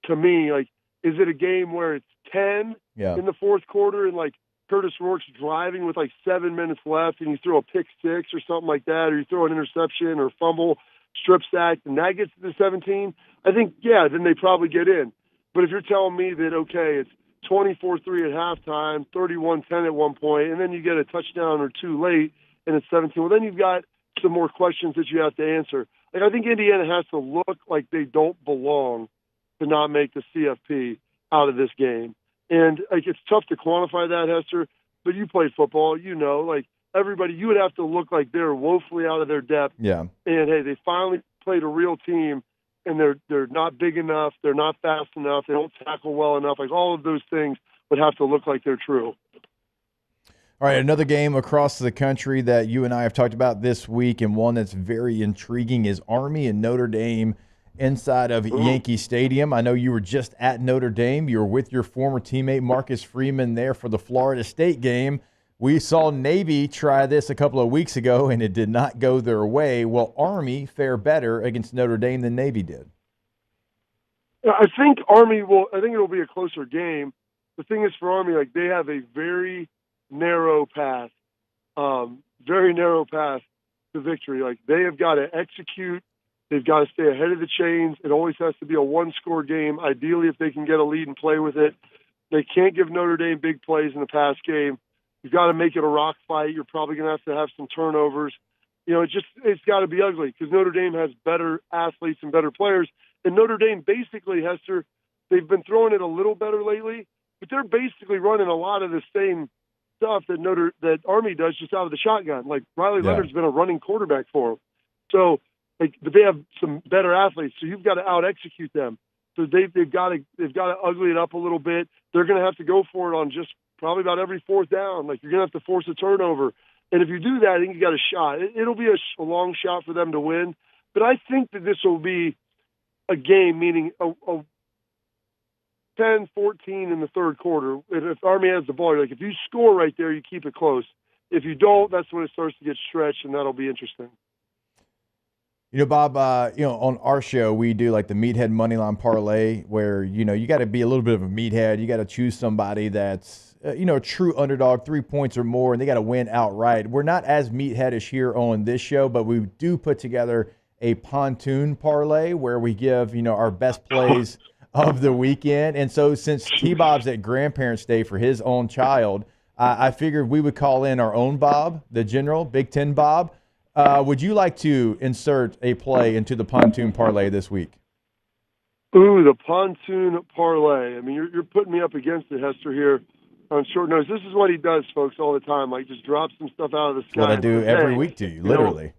to me, like, is it a game where it's 10 in the 4th quarter and like Curtis Rourke's driving with like 7 minutes left and you throw a pick 6 or something like that, or you throw an interception or fumble, strip sack, and that gets to the 17? I think then they probably get in. But if you're telling me that it's 24-3 at halftime, 31-10 at one point, and then you get a touchdown or 2 late, and it's 17. Well, then you've got some more questions that you have to answer. Like, I think Indiana has to look like they don't belong to not make the CFP out of this game. And, like, it's tough to quantify that, Hester, but you played football, like, everybody, you would have to look like they're woefully out of their depth. Yeah. And, hey, they finally played a real team, and they're not big enough, they're not fast enough, they don't tackle well enough. Like, all of those things would have to look like they're true. All right, another game across the country that you and I have talked about this week, and one that's very intriguing, is Army and Notre Dame inside of Yankee Stadium. I know you were just at Notre Dame. You were with your former teammate Marcus Freeman there for the Florida State game. We saw Navy try this a couple of weeks ago, and it did not go their way. Will Army fare better against Notre Dame than Navy did? I think it'll be a closer game. The thing is, for Army, like, they have a very narrow path to victory. Like, they have got to execute. They've got to stay ahead of the chains. It always has to be a one-score game. Ideally, if they can get a lead and play with it, they can't give Notre Dame big plays in the pass game. You've got to make it a rock fight. You're probably going to have some turnovers. It's got to be ugly because Notre Dame has better athletes and better players. And Notre Dame basically, Hester, they've been throwing it a little better lately, but they're basically running a lot of the same stuff that Army does, just out of the shotgun. Like, Riley Leonard's been a running quarterback for them. So, like, they have some better athletes, so you've got to out-execute them. So they've got to ugly it up a little bit. They're going to have to go for it on just probably about every 4th down. Like, you're going to have to force a turnover. And if you do that, I think you got a shot. It'll be a long shot for them to win. But I think that this will be a game, meaning a 10-14 in the 3rd quarter. And if Army has the ball, like, if you score right there, you keep it close. If you don't, that's when it starts to get stretched, and that'll be interesting. Bob, on our show, we do like the Meathead Moneyline Parlay where, you got to be a little bit of a meathead. You got to choose somebody that's, a true underdog, 3 points or more, and they got to win outright. We're not as meatheadish here on this show, but we do put together a pontoon parlay where we give, our best plays of the weekend. And so since T-Bob's at Grandparents' Day for his own child, I figured we would call in our own Bob, the general, Big Ten Bob. Would you like to insert a play into the pontoon parlay this week? Ooh, the pontoon parlay. I mean, you're putting me up against it, Hester, here on short notice. This is what he does, folks, all the time. Like, just drop some stuff out of the sky. What I do every week to you, literally.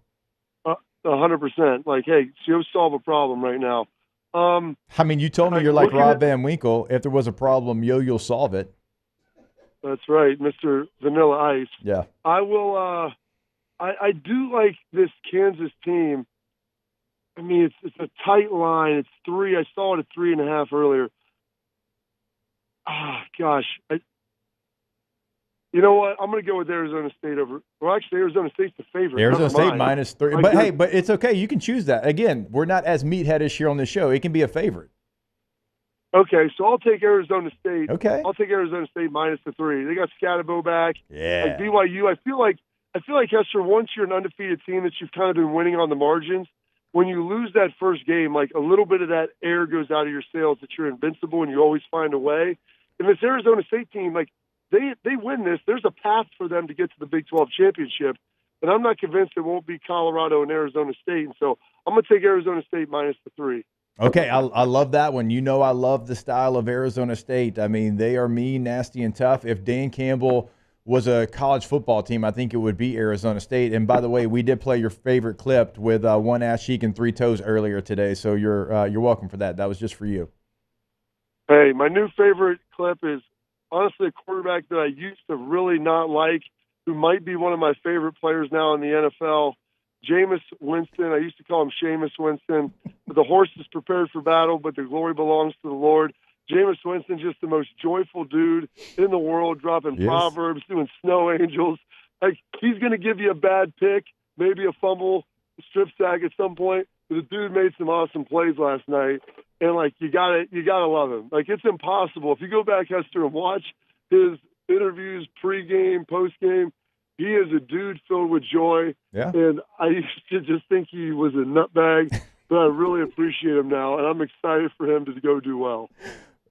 100%. Like, hey, go solve a problem right now. I mean, you told me you're like Rob Van Winkle. If there was a problem, you'll solve it. That's right, Mr. Vanilla Ice. Yeah. I will. I do like this Kansas team. I mean, it's a tight line. It's 3. I saw it at 3.5 earlier. Gosh. You know what? I'm going to go with Arizona State over. Well, actually, Arizona State's the favorite. Arizona State -3. But hey, but it's okay. You can choose that. Again, we're not as meatheadish here on the show. It can be a favorite. Okay, so I'll take Arizona State. Okay. I'll take Arizona State -3. They got Scatabo back. Yeah. Like BYU, I feel like Hester, once you're an undefeated team that you've kind of been winning on the margins, when you lose that first game, like, a little bit of that air goes out of your sails that you're invincible and you always find a way. And this Arizona State team, like, they win this. There's a path for them to get to the Big 12 championship, and I'm not convinced it won't be Colorado and Arizona State. And so I'm going to take Arizona State -3. Okay, I love that one. You know I love the style of Arizona State. I mean, they are mean, nasty, and tough. If Dan Campbell was a college football team, I think it would be Arizona State. And by the way, we did play your favorite clip with one ass cheek and three toes earlier today, so you're welcome for that. That was just for you. Hey, my new favorite clip is honestly a quarterback that I used to really not like, who might be one of my favorite players now in the NFL, Jameis Winston. I used to call him Seamus Winston. The horse is prepared for battle, but the glory belongs to the Lord. Jameis Winston, just the most joyful dude in the world, dropping proverbs, doing snow angels. Like, he's going to give you a bad pick, maybe a fumble, strip sack at some point. But the dude made some awesome plays last night, and like you gotta love him. Like, it's impossible if you go back, Hester, and watch his interviews, pregame, postgame. He is a dude filled with joy, and I used to just think he was a nutbag, but I really appreciate him now, and I'm excited for him to go do well.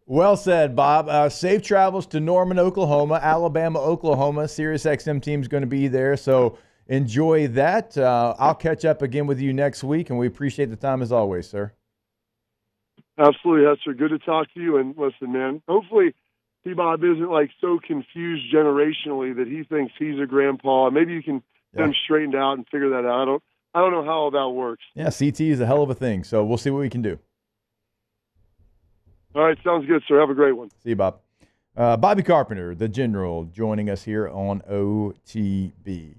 Well said, Bob. Safe travels to Norman, Oklahoma, Alabama, Oklahoma. SiriusXM team's going to be there, so enjoy that. I'll catch up again with you next week, and we appreciate the time as always, sir. Absolutely, Hester. Good to talk to you, and listen, man, hopefully T-Bob isn't like so confused generationally that he thinks he's a grandpa. Maybe you can get him straightened out and figure that out. I don't know how all that works. Yeah, CT is a hell of a thing, so we'll see what we can do. All right, sounds good, sir. Have a great one. See you, Bob. Bobby Carpenter, the general, joining us here on OTB.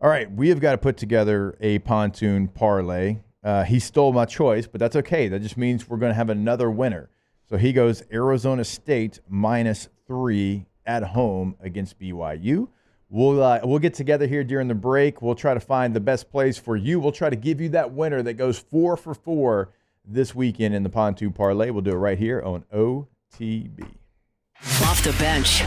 All right, we have got to put together a pontoon parlay. He stole my choice, but that's okay. That just means we're going to have another winner. So he goes Arizona State -3 at home against BYU. We'll get together here during the break. We'll try to find the best plays for you. We'll try to give you that winner that goes 4 for 4 this weekend in the pontoon parlay. We'll do it right here on OTB. Off the bench.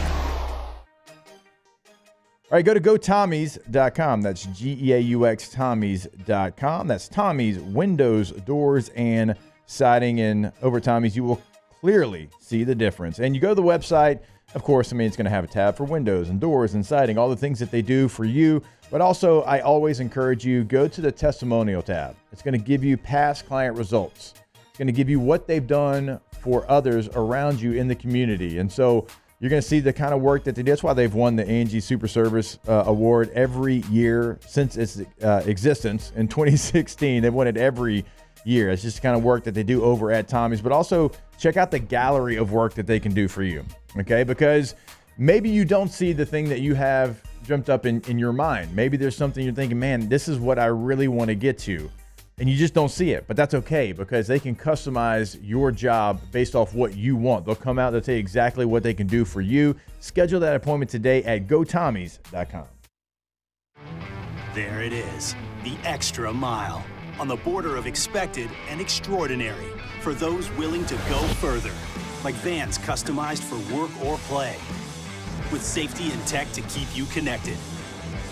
All right, go to GoTommies.com. That's GEAUX Tommies.com. That's Tommy's Windows, Doors, and Siding. And over Tommy's, you will clearly see the difference. And you go to the website, of course, I mean, it's going to have a tab for windows and doors and siding, all the things that they do for you. But also, I always encourage you, go to the testimonial tab. It's going to give you past client results. It's going to give you what they've done for others around you in the community. And so you're going to see the kind of work that they do. That's why they've won the Angie Super Service Award every year since its existence in 2016. They've won it every year. It's just the kind of work that they do over at Tommy's. But also check out the gallery of work that they can do for you, okay? Because maybe you don't see the thing that you have dreamt up in your mind. Maybe there's something you're thinking, man, this is what I really want to get to. And you just don't see it. But that's okay, because they can customize your job based off what you want. They'll come out, they'll tell you exactly what they can do for you. Schedule that appointment today at GoTommies.com. There it is, the extra mile. On the border of expected and extraordinary for those willing to go further. Like vans customized for work or play. With safety and tech to keep you connected.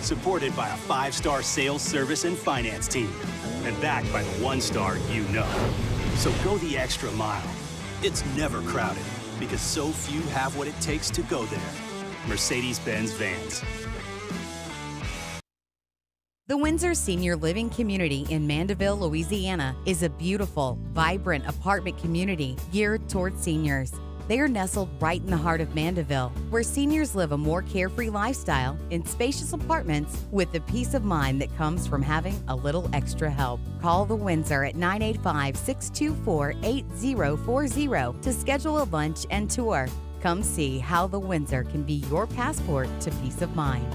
Supported by a 5-star sales, service, and finance team. And backed by the 1-star you know. So go the extra mile. It's never crowded because so few have what it takes to go there. Mercedes-Benz Vans. The Windsor Senior Living Community in Mandeville, Louisiana is a beautiful, vibrant apartment community geared towards seniors. They are nestled right in the heart of Mandeville, where seniors live a more carefree lifestyle in spacious apartments with the peace of mind that comes from having a little extra help. Call the Windsor at 985-624-8040 to schedule a lunch and tour. Come see how the Windsor can be your passport to peace of mind.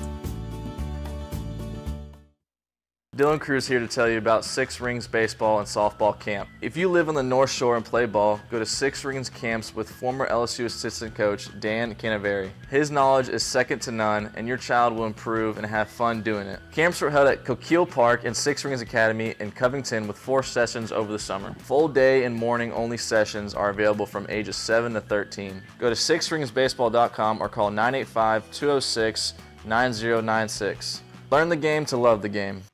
Dylan Cruz here to tell you about Six Rings Baseball and Softball Camp. If you live on the North Shore and play ball, go to Six Rings Camps with former LSU assistant coach Dan Canaveri. His knowledge is second to none, and your child will improve and have fun doing it. Camps were held at Coquille Park and Six Rings Academy in Covington with 4 sessions over the summer. Full day and morning only sessions are available from ages 7 to 13. Go to sixringsbaseball.com or call 985-206-9096. Learn the game to love the game.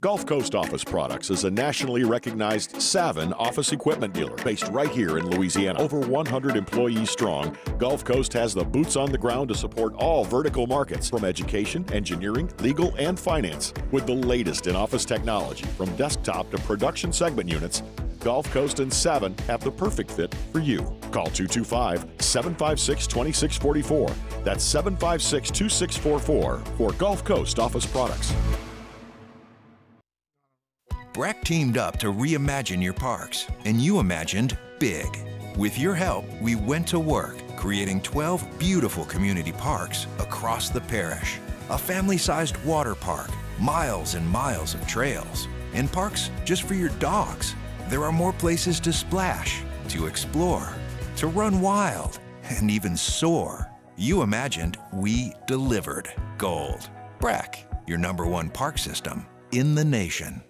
Gulf Coast Office Products is a nationally recognized Savin office equipment dealer based right here in Louisiana. Over 100 employees strong, Gulf Coast has the boots on the ground to support all vertical markets, from education, engineering, legal, and finance. With the latest in office technology, from desktop to production segment units, Gulf Coast and Savin have the perfect fit for you. Call 225-756-2644. That's 756-2644 for Gulf Coast office products. Breck teamed up to reimagine your parks, and you imagined big. With your help, we went to work, creating 12 beautiful community parks across the parish. A family-sized water park, miles and miles of trails, and parks just for your dogs. There are more places to splash, to explore, to run wild, and even soar. You imagined, we delivered. Gold. Breck, your #1 park system in the nation.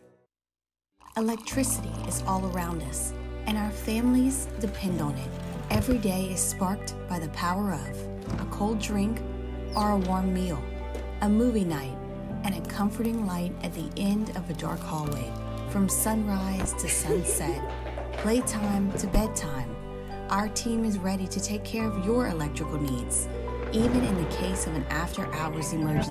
Electricity is all around us, and our families depend on it. Every day is sparked by the power of a cold drink or a warm meal, a movie night, and a comforting light at the end of a dark hallway. From sunrise to sunset, playtime to bedtime, our team is ready to take care of your electrical needs, even in the case of an after-hours emergency.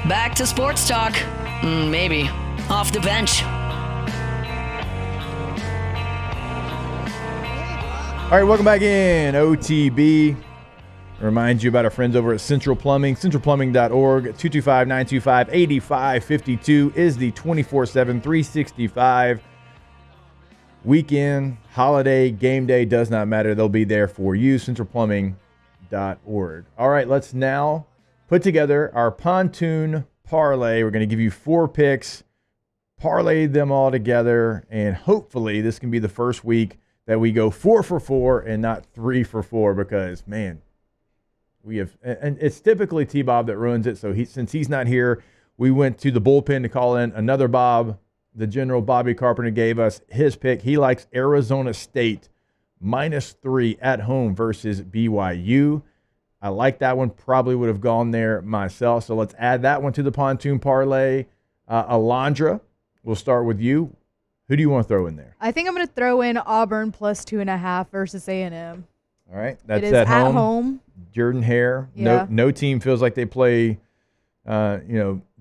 Back to sports talk. Maybe. Off the bench. All right, welcome back in. OTB. Remind you about our friends over at Central Plumbing. CentralPlumbing.org. 225-925-8552 is the 24/7, 365 weekend, holiday, game day, does not matter. They'll be there for you. CentralPlumbing.org. All right, let's now put together our pontoon parlay. We're going to give you 4 picks, parlay them all together, and hopefully this can be the first week that we go 4 for 4 and not 3 for 4 because, man, we have, and it's typically T-Bob that ruins it. So since he's not here, we went to the bullpen to call in another Bob. The general Bobby Carpenter gave us his pick. He likes Arizona State -3 at home versus BYU. I like that one. Probably would have gone there myself. So let's add that one to the pontoon parlay. Alondra, we'll start with you. Who do you want to throw in there? I think I'm going to throw in Auburn +2.5 versus A&M. All right. That's it is at home. home. Jordan Hare. Yeah. No team feels like they play,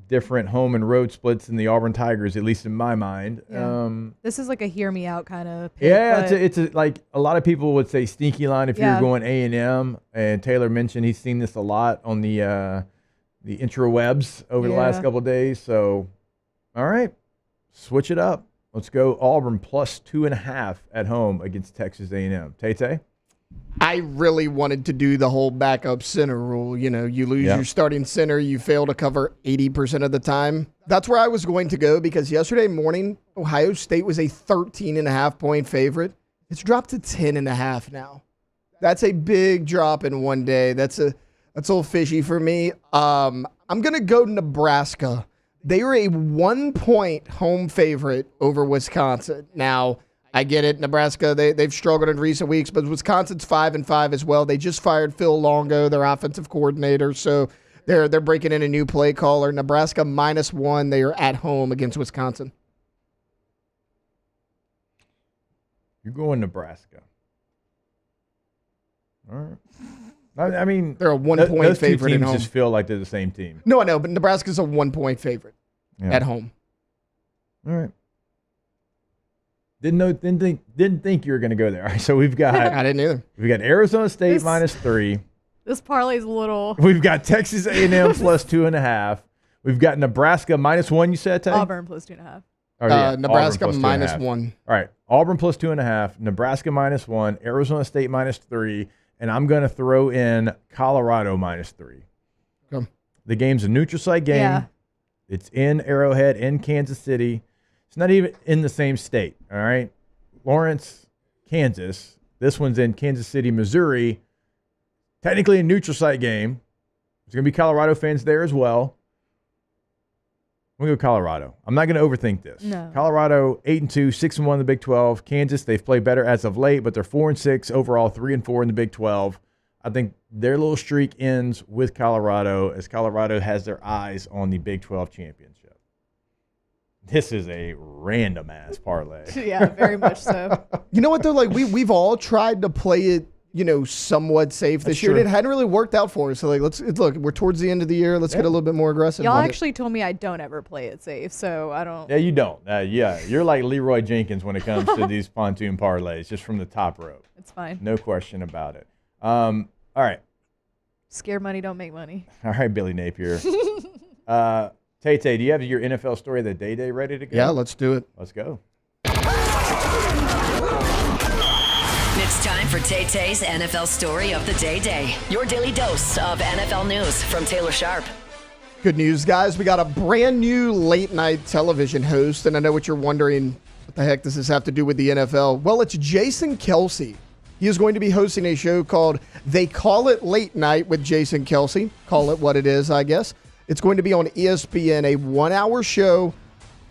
different home and road splits than the Auburn Tigers, at least in my mind. Yeah. This is like a hear me out kind of pick. Yeah, it's like a lot of people would say sneaky line if you're going A&M. And Taylor mentioned he's seen this a lot on the interwebs over the last couple of days. So, all right, switch it up. Let's go Auburn +2.5 at home against Texas A&M. Tay-Tay? I really wanted to do the whole backup center rule. You know, you lose your starting center, you fail to cover 80% of the time. That's where I was going to go because yesterday morning, Ohio State was a 13.5-point favorite. It's dropped to 10.5 now. That's a big drop in one day. That's a little fishy for me. I'm going to go Nebraska. They are a 1-point home favorite over Wisconsin. Now, I get it. Nebraska, they've struggled in recent weeks, but Wisconsin's 5-5 as well. They just fired Phil Longo, their offensive coordinator, so they're breaking in a new play caller. Nebraska -1. They are at home against Wisconsin. You're going Nebraska. All right. I mean, they're a 1-point favorite two at teams home. just feel like they're the same team. No, I know, but Nebraska's a 1-point favorite at home. All right. Didn't think you were going to go there. All right, so we've got. I didn't either. We've got Arizona State -3. This parlay's a little. We've got Texas A&M +2.5. We've got Nebraska -1. You said, Tay? Auburn +2.5. Oh, yeah, Nebraska Auburn -1. All right, Auburn +2.5. Nebraska -1. Arizona State -3. And I'm going to throw in Colorado -3. Come. The game's a neutral site game. Yeah. It's in Arrowhead, in Kansas City. It's not even in the same state, all right? Lawrence, Kansas. This one's in Kansas City, Missouri. Technically a neutral site game. There's going to be Colorado fans there as well. I'm going to go Colorado. I'm not going to overthink this. No. Colorado, 8-2, 6-1 in the Big 12. Kansas, they've played better as of late, but they're 4-6 overall, 3-4 in the Big 12. I think their little streak ends with Colorado as Colorado has their eyes on the Big 12 championship. this is a random ass parlay. Yeah, very much so. You know what though? Like we've all tried to play it, somewhat safe this year. true. It hadn't really worked out for us. So like, look. We're towards the end of the year. Let's get a little bit more aggressive. Y'all on it. actually told me I don't ever play it safe, so I don't. Yeah, you don't. You're like Leroy Jenkins when it comes to these pontoon parlays, just from the top rope. It's fine. No question about it. All right. Scare money don't make money. All right, Billy Napier. Tay, do you have your NFL story of the day ready to go? Yeah, let's do it. Let's go. It's time for Tay-Tay's NFL Story of the Day. Your daily dose of NFL news from Taylor Sharp. Good news, guys. We got a brand new late night television host, and I know what you're wondering. What the heck does this have to do with the NFL? Well, it's Jason Kelce. He is going to be hosting a show called They Call It Late Night with Jason Kelce. Call it what it is, I guess. It's going to be on ESPN, a 1-hour show,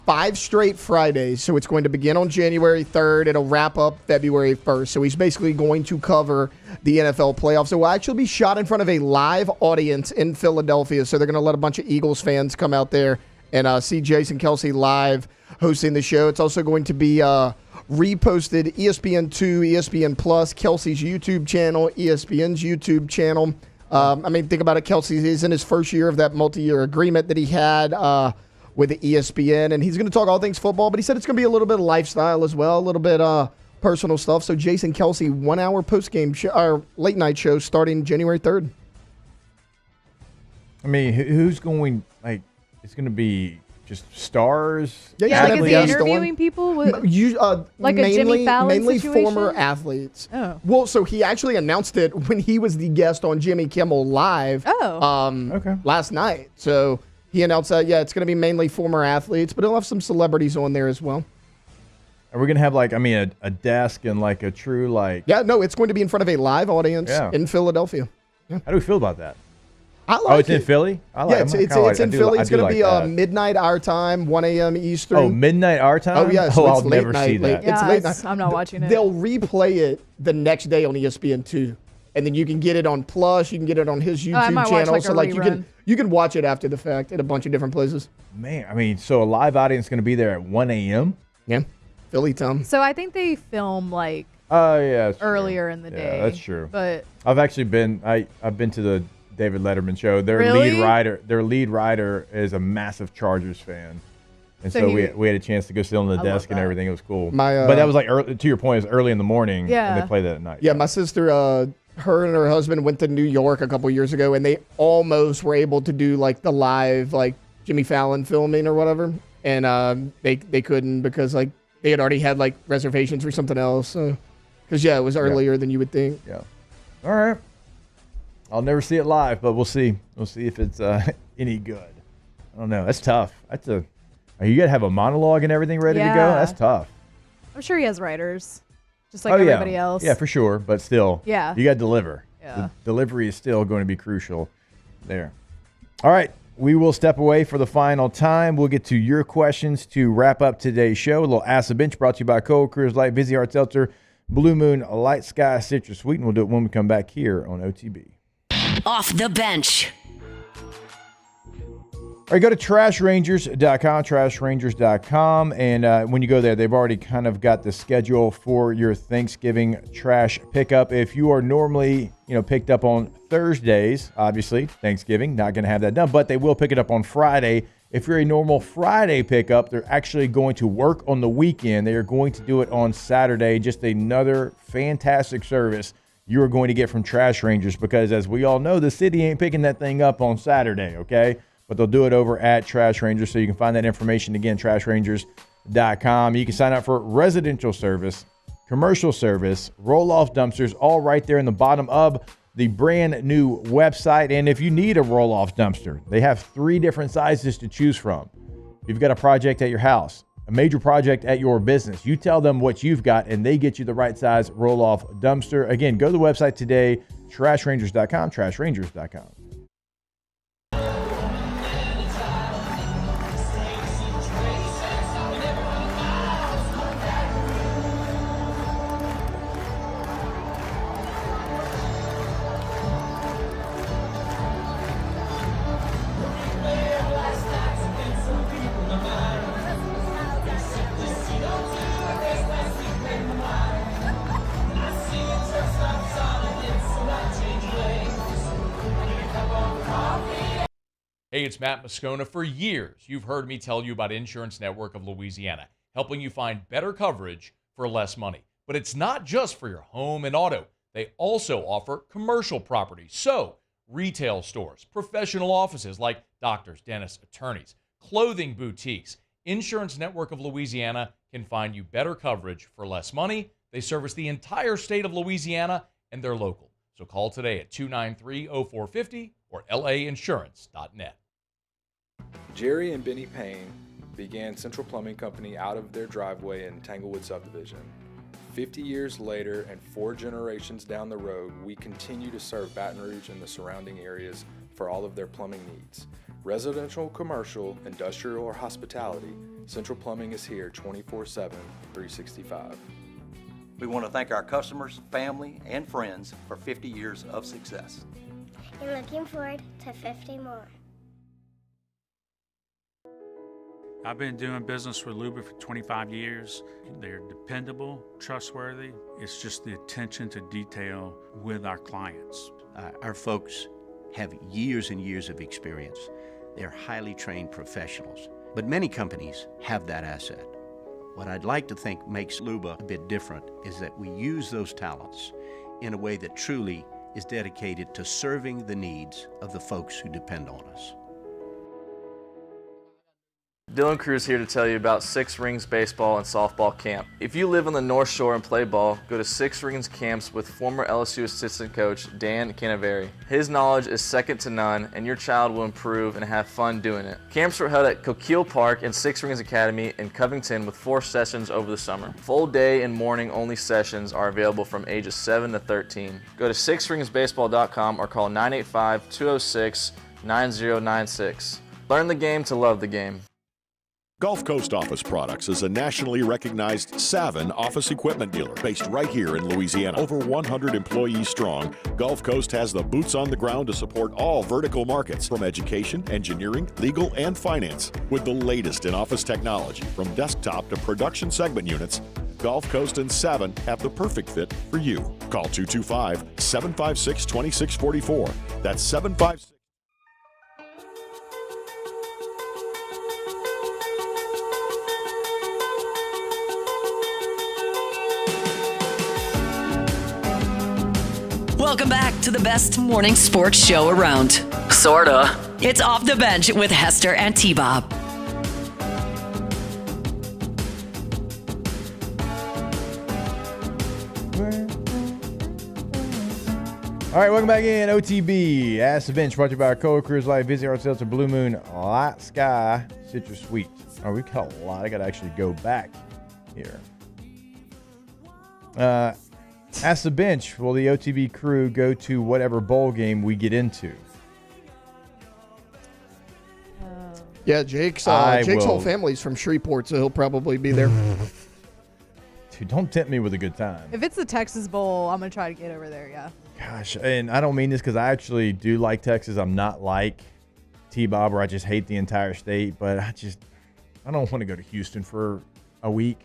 5 straight Fridays. So it's going to begin on January 3rd. It'll wrap up February 1st. So he's basically going to cover the NFL playoffs. It will actually be shot in front of a live audience in Philadelphia. So they're going to let a bunch of Eagles fans come out there and see Jason Kelce live hosting the show. It's also going to be reposted ESPN2, ESPN Plus, Kelce's YouTube channel, ESPN's YouTube channel. Think about it. Kelce is in his first year of that multi-year agreement that he had with the ESPN, and he's going to talk all things football, but he said it's going to be a little bit of lifestyle as well, a little bit personal stuff. So Jason Kelce, 1-hour post-game or late night show starting January 3rd. I mean, who's going, it's going to be just stars? Yeah, like is he interviewing people? Like a Jimmy Fallon mainly situation? former athletes. Oh. Well, so he actually announced it when he was the guest on Jimmy Kimmel Live last night. So he announced that, it's going to be mainly former athletes, but he'll have some celebrities on there as well. Are we going to have, a desk and, a true, Yeah, no, it's going to be in front of a live audience in Philadelphia. Yeah. How do we feel about that? I like it's in Philly? It's in Philly. It's going to be midnight our time, 1 a.m. Eastern. Oh, midnight our time? Oh, yeah. So I'll never see that. Yeah, it's late night. I'm not watching it. They'll replay it the next day on ESPN2. And then you can get it on Plus. You can get it on his YouTube channel. So you can watch it after the fact at a bunch of different places. Man, so a live audience is going to be there at 1 a.m.? Yeah. Philly time. So I think they film earlier in the day. Yeah, that's true. But I've actually been I've been to the David Letterman show. Their lead writer is a massive Chargers fan. And so we had a chance to go sit on the desk and everything. It was cool. But that was early, to your point, it was early in the morning and they play that at night. Yeah, my sister, her and her husband went to New York a couple years ago and they almost were able to do the live Jimmy Fallon filming or whatever. And they couldn't because they had already had reservations for something else. Because it was earlier than you would think. Yeah. All right. I'll never see it live, but we'll see. We'll see if it's any good. I don't know. That's tough. You got to have a monologue and everything ready to go? That's tough. I'm sure he has writers, just like everybody else. Yeah, for sure. But still, you got to deliver. Yeah. The delivery is still going to be crucial there. All right. We will step away for the final time. We'll get to your questions to wrap up today's show. A little Ask the Bench brought to you by Cold Coors Light, Vizzy Hard Seltzer, Blue Moon, Light Sky, Citrus Sweet. And we'll do it when we come back here on OTB. Off the bench. All right, go to trashrangers.com, and when you go there, they've already kind of got the schedule for your Thanksgiving trash pickup. If you are normally, picked up on Thursdays, obviously, Thanksgiving, not going to have that done, but they will pick it up on Friday. If you're a normal Friday pickup, they're actually going to work on the weekend. They are going to do it on Saturday. Just another fantastic service you are going to get from Trash Rangers because, as we all know, the city ain't picking that thing up on Saturday, okay? But they'll do it over at Trash Rangers, so you can find that information again, trashrangers.com. You can sign up for residential service, commercial service, roll-off dumpsters, all right there in the bottom of the brand new website. And if you need a roll-off dumpster, they have 3 different sizes to choose from. If you've got a project at your house, a major project at your business, you tell them what you've got, and they get you the right size roll-off dumpster. Again, go to the website today, trashrangers.com, trashrangers.com. Hey, it's Matt Moscona. For years, you've heard me tell you about Insurance Network of Louisiana, helping you find better coverage for less money. But it's not just for your home and auto. They also offer commercial property. So, retail stores, professional offices like doctors, dentists, attorneys, clothing boutiques. Insurance Network of Louisiana can find you better coverage for less money. They service the entire state of Louisiana, and they're local. So call today at 293-0450 or lainsurance.net. Jerry and Benny Payne began Central Plumbing Company out of their driveway in Tanglewood subdivision. 50 years later and 4 generations down the road, we continue to serve Baton Rouge and the surrounding areas for all of their plumbing needs. Residential, commercial, industrial, or hospitality, Central Plumbing is here 24/7, 365. We want to thank our customers, family, and friends for 50 years of success. And looking forward to 50 more. I've been doing business with Luba for 25 years. They're dependable, trustworthy. It's just the attention to detail with our clients. Our folks have years and years of experience. They're highly trained professionals, but many companies have that asset. What I'd like to think makes Luba a bit different is that we use those talents in a way that truly is dedicated to serving the needs of the folks who depend on us. Dylan Cruz here to tell you about Six Rings Baseball and Softball Camp. If you live on the North Shore and play ball, go to Six Rings Camps with former LSU assistant coach Dan Canaveri. His knowledge is second to none, and your child will improve and have fun doing it. Camps were held at Coquille Park and Six Rings Academy in Covington with 4 sessions over the summer. Full day and morning only sessions are available from ages 7 to 13. Go to sixringsbaseball.com or call 985-206-9096. Learn the game to love the game. Gulf Coast Office Products is a nationally recognized Savin office equipment dealer based right here in Louisiana. Over 100 employees strong, Gulf Coast has the boots on the ground to support all vertical markets, from education, engineering, legal, and finance. With the latest in office technology, from desktop to production segment units, Gulf Coast and Savin have the perfect fit for you. Call 225-756-2644. That's 756. Welcome back to the best morning sports show around. Sorta. It's Off the Bench with Hester and T-Bob. All right, welcome back in. OTB, Ask the Bench, brought to you by our co-workers like Visit ourselves to Blue Moon, Light Sky, Citrus Sweet. Oh, we've got a lot. I got to actually go back here. Ask the Bench, will the OTB crew go to whatever bowl game we get into? Yeah, Jake's whole family's from Shreveport, so he'll probably be there. Dude, don't tempt me with a good time. If it's the Texas Bowl, I'm going to try to get over there, yeah. Gosh, and I don't mean this because I actually do like Texas. I'm not like T-Bob where I just hate the entire state, but I don't want to go to Houston for a week.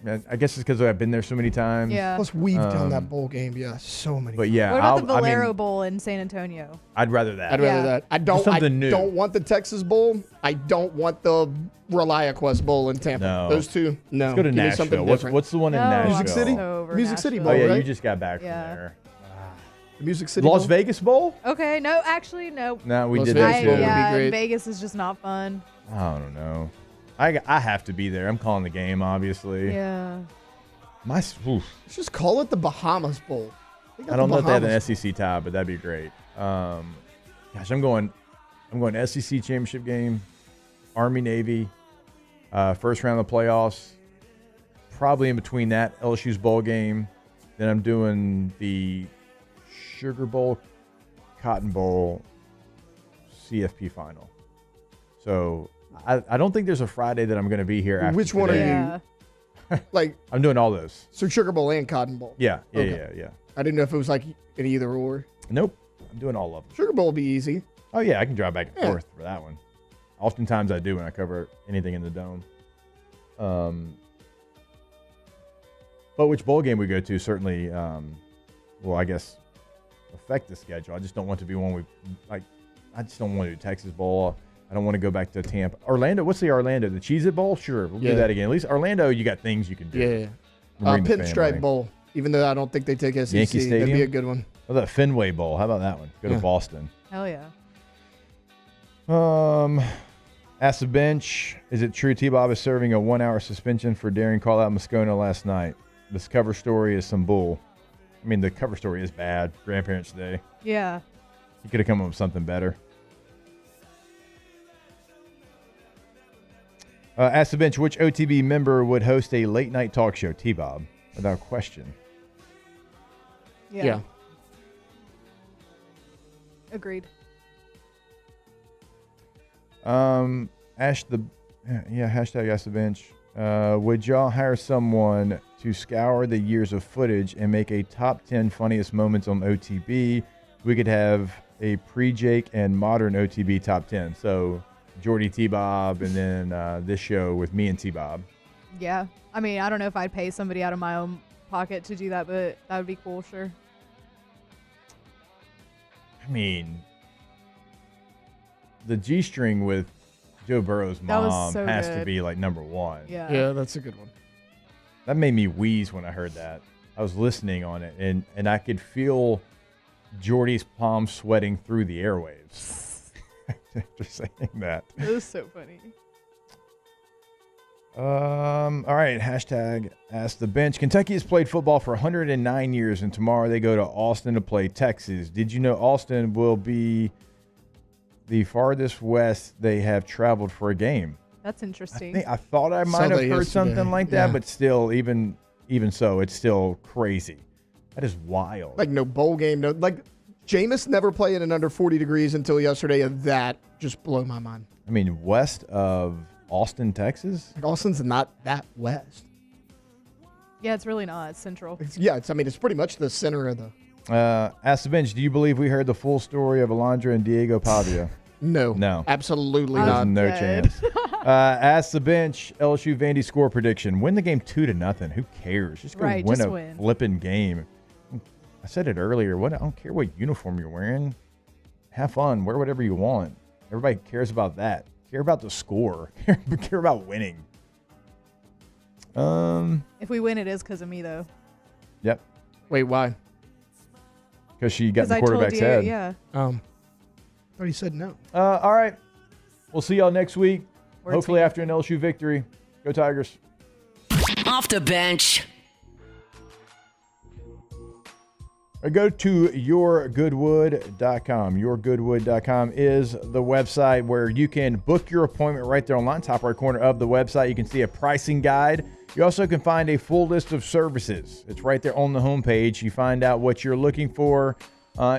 I guess it's because I've been there so many times. Yeah. Plus, we've done that bowl game, so many. But yeah, what about the Valero Bowl in San Antonio? I'd rather that. I'd rather that. I don't want the Texas Bowl. I don't want the ReliaQuest Bowl in Tampa. No. Those two, no. Let's go to Give me Nashville. something different. What's the one in Nashville? Music City? Music City Bowl, Oh, yeah, right? you just got back from there. The Music City Las Bowl? Vegas Bowl? Okay, no, actually, no. No, we Las did Vegas that Bowl too. would be Yeah, great. Vegas is just not fun. I don't know. I have to be there. I'm calling the game, obviously. Yeah. Let's just call it the Bahamas Bowl. I don't know if they have an SEC tie, but that'd be great. Gosh, I'm going SEC championship game, Army Navy, first round of the playoffs. Probably in between that, LSU's bowl game. Then I'm doing the Sugar Bowl, Cotton Bowl, CFP final. So I don't think there's a Friday that I'm going to be here after. Which one today. are you? Like, I'm doing all those. So Sugar Bowl and Cotton Bowl. Yeah. I didn't know if it was like an either or. Nope. I'm doing all of them. Sugar Bowl will be easy. Oh, yeah. I can drive back and forth for that one. Oftentimes I do when I cover anything in the dome. But which bowl game we go to certainly will, I guess, affect the schedule. I just don't want to be one we, like, I just don't want to do Texas Bowl. I don't want to go back to Tampa. Orlando, what's the Orlando? The Cheez-It Bowl? Sure, we'll do that again. At least Orlando, you got things you can do. Yeah. Pinstripe Bowl, even though I don't think they take SEC. Yankee Stadium? That'd be a good one. Oh, that Fenway Bowl. How about that one? Go to Boston. Hell yeah. Ask the bench, is it true T-Bob is serving a 1-hour suspension for daring call out Moscona last night? This cover story is some bull. I mean, the cover story is bad. Grandparents' Day. Yeah. He could have come up with something better. Ask the bench, which OTB member would host a late-night talk show? T-Bob, without question. Yeah. Agreed. Hashtag ask the bench. Would y'all hire someone to scour the years of footage and make a top 10 funniest moments on OTB? We could have a pre-Jake and modern OTB top 10. So Jordy T-Bob and then this show with me and T-Bob. Yeah. I mean, I don't know if I'd pay somebody out of my own pocket to do that, but that would be cool, sure. I mean, the G-string with Joe Burrow's mom has to be like number one. Yeah, that's a good one. That made me wheeze when I heard that. I was listening on it, and I could feel Jordy's palm sweating through the airwaves after saying that. It was so funny. All right, hashtag ask the bench. Kentucky has played football for 109 years, and tomorrow they go to Austin to play Texas. Did you know Austin will be the farthest west they have traveled for a game? That's interesting. I thought I might have heard something like that, but still, even so, it's still crazy. That is wild. Like no bowl game, no like Jameis never played in under 40 degrees until yesterday, and that just blew my mind. I mean, west of Austin, Texas? Like Austin's not that west. Yeah, it's really not. It's central. It's pretty much the center of the. Ask the bench, do you believe we heard the full story of Alondra and Diego Pavia? No. Absolutely not. No chance. Ask the bench, LSU-Vandy score prediction. Win the game 2-0. Who cares? Just go win. Flipping game. I said it earlier. I don't care what uniform you're wearing. Have fun. Wear whatever you want. Everybody cares about that. Care about the score. Care about winning. If we win, it is because of me, though. Yep. Wait, why? Because she got the quarterback's head. Yeah. Thought he said no. All right. We'll see y'all next week. We're Hopefully after an LSU victory. Go Tigers. Off the bench. Go to yourgoodwood.com. Yourgoodwood.com is the website where you can book your appointment right there online. Top right corner of the website, you can see a pricing guide. You also can find a full list of services. It's right there on the homepage. You find out what you're looking for.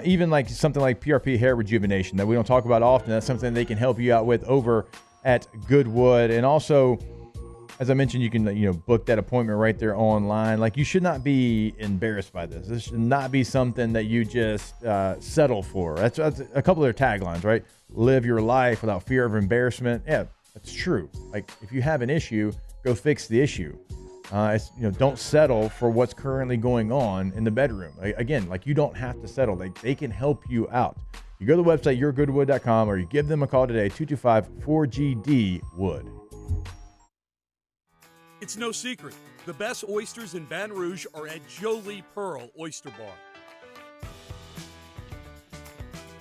Even like something like PRP hair rejuvenation that we don't talk about often. That's something they can help you out with over at Goodwood. And also, as I mentioned, you can book that appointment right there online. Like, you should not be embarrassed by this. This should not be something that you just settle for. That's a couple of their taglines, right? Live your life without fear of embarrassment. Yeah, that's true. Like, if you have an issue, go fix the issue. Don't settle for what's currently going on in the bedroom. Again, like, you don't have to settle. They can help you out. You go to the website, yourgoodwood.com, or you give them a call today, 225-4GD-WOOD. It's no secret. The best oysters in Baton Rouge are at Jolie Pearl Oyster Bar.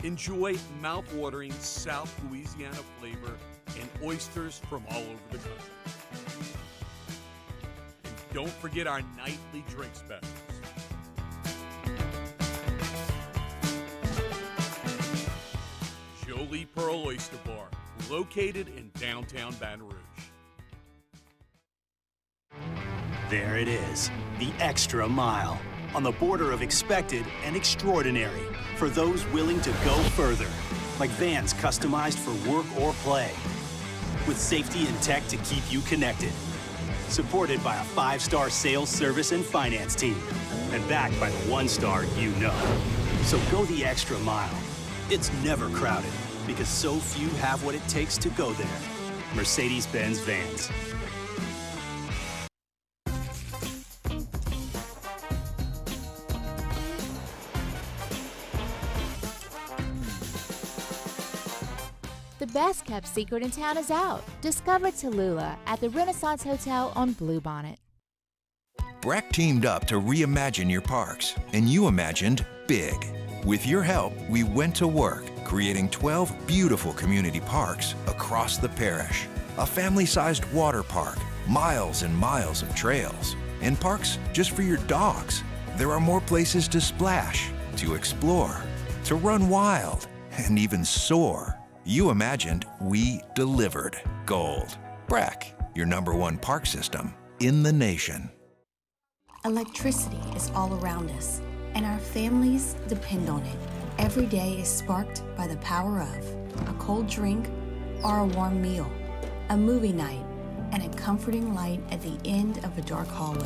Enjoy mouth-watering South Louisiana flavor and oysters from all over the country. And don't forget our nightly drink specials. Jolie Pearl Oyster Bar, located in downtown Baton Rouge. There it is, the extra mile, on the border of expected and extraordinary for those willing to go further, like vans customized for work or play, with safety and tech to keep you connected, supported by a 5-star sales, service, and finance team, and backed by the 1-star you know. So go the extra mile. It's never crowded, because so few have what it takes to go there. Mercedes-Benz Vans. best kept secret in town is out. Discover Tallulah at the Renaissance Hotel on Bluebonnet. Breck teamed up to reimagine your parks, and you imagined big. With your help, we went to work, creating 12 beautiful community parks across the parish. A family-sized water park, miles and miles of trails, and parks just for your dogs. There are more places to splash, to explore, to run wild, and even soar. You imagined, we delivered gold. Breck, your #1 park system in the nation. Electricity is all around us, and our families depend on it. Every day is sparked by the power of a cold drink or a warm meal, a movie night, and a comforting light at the end of a dark hallway.